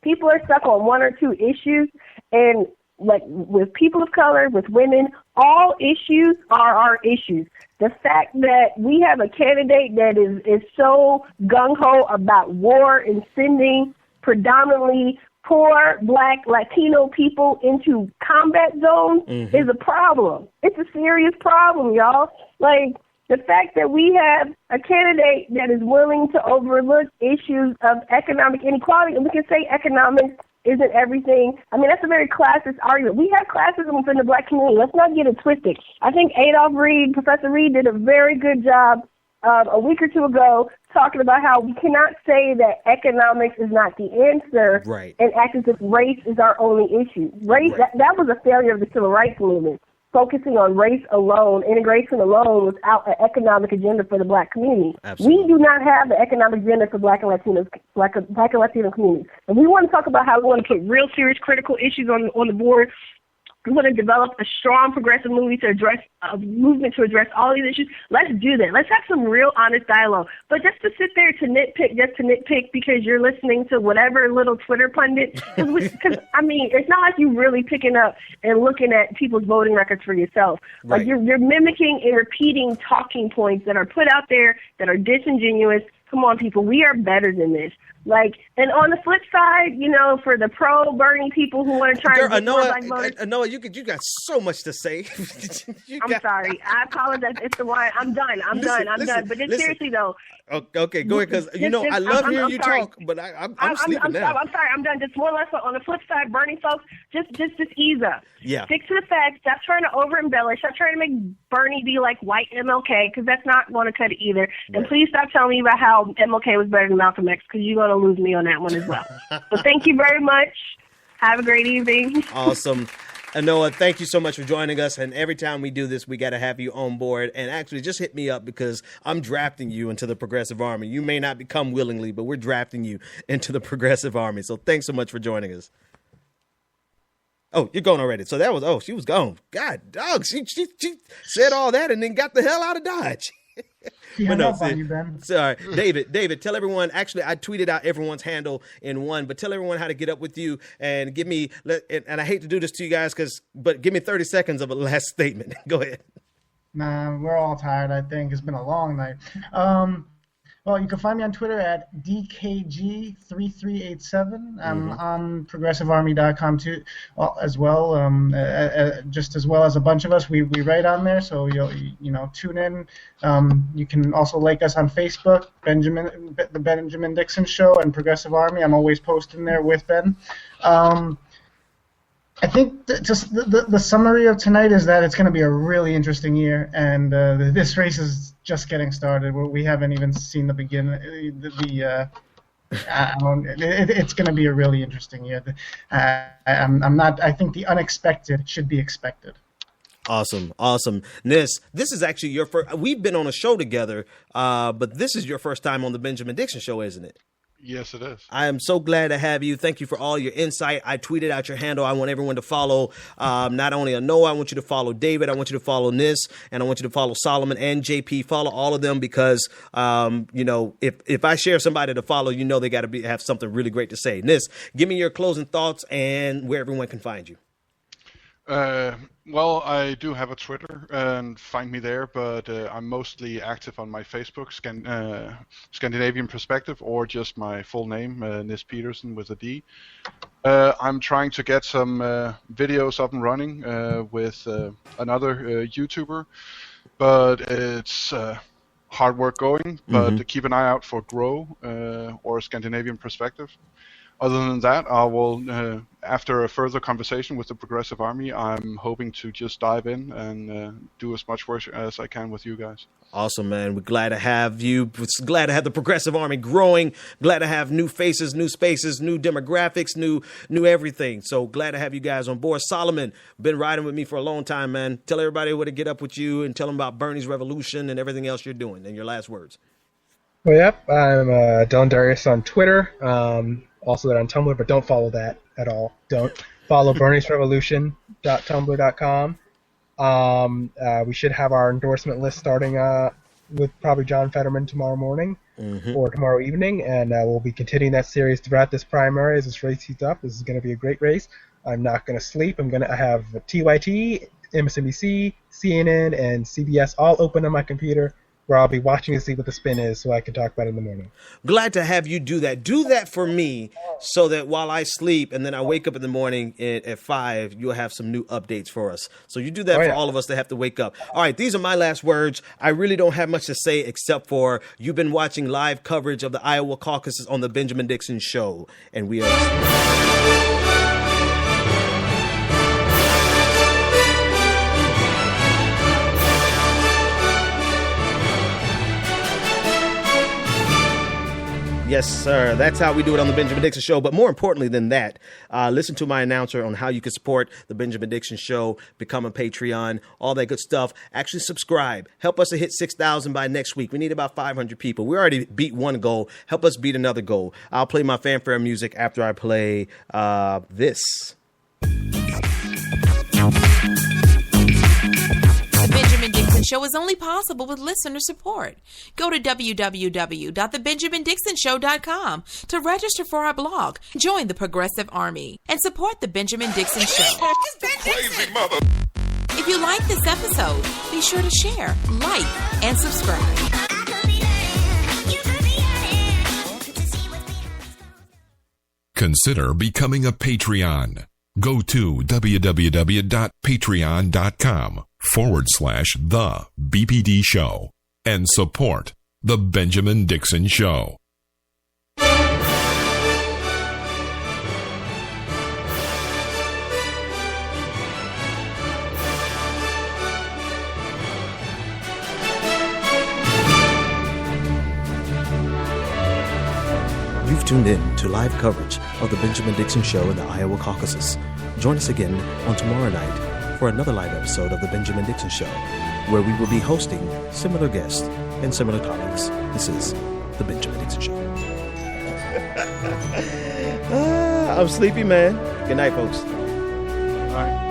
people are stuck on 1 or 2 issues. And like with people of color, with women, all issues are our issues. The fact that we have a candidate that is so gung-ho about war and sending predominantly poor black Latino people into combat zones is a problem. It's a serious problem, y'all. Like the fact that we have a candidate that is willing to overlook issues of economic inequality, and we can say economics isn't everything. That's a very classist argument. We have classism within the black community. Let's not get it twisted. I think Professor Reed did a very good job a week or 2 ago talking about how we cannot say that economics is not the answer and act as if race is our only issue. Race, that was a failure of the civil rights movement, focusing on race alone, integration alone, without an economic agenda for the black community. Absolutely. We do not have the economic agenda for black and Latino communities. And we want to talk about how we want to put real serious critical issues on the board. We want to develop a strong progressive movement to address all these issues. Let's do that. Let's have some real honest dialogue. But just to sit there to nitpick because you're listening to whatever little Twitter pundit, because it's not like you're really picking up and looking at people's voting records for yourself. Like you're mimicking and repeating talking points that are put out there that are disingenuous. Come on, people, we are better than this. And on the flip side, for the pro-Bernie people who want to try to get more black voters. Noah, you got so much to say. I'm sorry. I apologize. It's the wine. I'm done. I'm done. But seriously, though. Okay, go ahead, because, I love hearing you talk, but I'm sleeping now. I'm sorry. I'm done. Just one last one. On the flip side, Bernie folks, just ease up. Yeah. Stick to the facts. Stop trying to over-embellish. Stop trying to make Bernie be like white MLK, because that's not going to cut it either. And please stop telling me about how MLK was better than Malcolm X, because you're going to lose me on that one as well. So thank you very much. Have a great evening. Awesome. Noah, thank you so much for joining us. And every time we do this, we got to have you on board. And actually, just hit me up because I'm drafting you into the Progressive Army. You may not become willingly, but we're drafting you into the Progressive Army. So thanks so much for joining us. Oh, you're going already. So that was, she was gone. God, dog, she said all that and then got the hell out of Dodge. Sorry, David, tell everyone. Actually, I tweeted out everyone's handle in one, but tell everyone how to get up with you and give me. And I hate to do this to you guys, but give me 30 seconds of a last statement. Go ahead. Nah, we're all tired. I think it's been a long night. Well, you can find me on Twitter at DKG3387. I'm on ProgressiveArmy.com too, as well. Just as well as a bunch of us, we write on there. So you'll tune in. You can also like us on Facebook, the Benjamin Dixon Show, and Progressive Army. I'm always posting there with Ben. I think just the summary of tonight is that it's going to be a really interesting year, and this race is just getting started. We haven't even seen the beginning. It's going to be a really interesting year. I think the unexpected should be expected. Awesome. Nis, this is actually your first. We've been on a show together, but this is your first time on the Benjamin Dixon Show, isn't it? Yes, it is. I am so glad to have you. Thank you for all your insight. I tweeted out your handle. I want everyone to follow not only Noah, I want you to follow David, I want you to follow Nis, and I want you to follow Solomon and JP. Follow all of them because, if I share somebody to follow, they got to have something really great to say. Nis, give me your closing thoughts and where everyone can find you. Well, I do have a Twitter, and find me there, but I'm mostly active on my Facebook, Scandinavian Perspective, or just my full name, Nis Peterson with a D. I'm trying to get some videos up and running with another YouTuber, but it's hard work going, but keep an eye out for Grow or Scandinavian Perspective. Other than that, I will, after a further conversation with the Progressive Army, I'm hoping to just dive in and do as much work as I can with you guys. Awesome, man. We're glad to have you. We're glad to have the Progressive Army growing. Glad to have new faces, new spaces, new demographics, new everything. So glad to have you guys on board. Solomon, been riding with me for a long time, man. Tell everybody where to get up with you and tell them about Bernie's Revolution and everything else you're doing and your last words. Well, yep. I'm Dylan Darius on Twitter. Also that on Tumblr, but don't follow that at all. Don't follow berniesrevolution.tumblr.com. We should have our endorsement list starting with probably John Fetterman tomorrow morning or tomorrow evening, and we'll be continuing that series throughout this primary as this race heats up. This is going to be a great race. I'm not going to sleep. I'm going to have TYT, MSNBC, CNN, and CBS all open on my computer, where I'll be watching to see what the spin is so I can talk about it in the morning. Glad to have you do that. Do that for me so that while I sleep and then I wake up in the morning at 5, you'll have some new updates for us. So you do that for all of us that have to wake up. All right, these are my last words. I really don't have much to say except for you've been watching live coverage of the Iowa caucuses on the Benjamin Dixon Show. And we are... Yes, sir. That's how we do it on the Benjamin Dixon Show. But more importantly than that, listen to my announcer on how you can support the Benjamin Dixon Show, become a Patreon, all that good stuff. Actually subscribe. Help us to hit 6,000 by next week. We need about 500 people. We already beat one goal. Help us beat another goal. I'll play my fanfare music after I play this. The Benjamin Dixon Show is only possible with listener support. Go to www.thebenjamindixonshow.com to register for our blog, join the Progressive Army, and support the Benjamin Dixon Show. Crazy mother. If you like this episode, be sure to share, like, and subscribe. Consider becoming a Patreon. Go to www.patreon.com/The BPD Show and support The Benjamin Dixon Show. You've tuned in to live coverage of the Benjamin Dixon Show in the Iowa caucuses. Join us again on tomorrow night for another live episode of the Benjamin Dixon Show, where we will be hosting similar guests and similar topics. This is the Benjamin Dixon Show. I'm sleepy, man. Good night, folks. All right.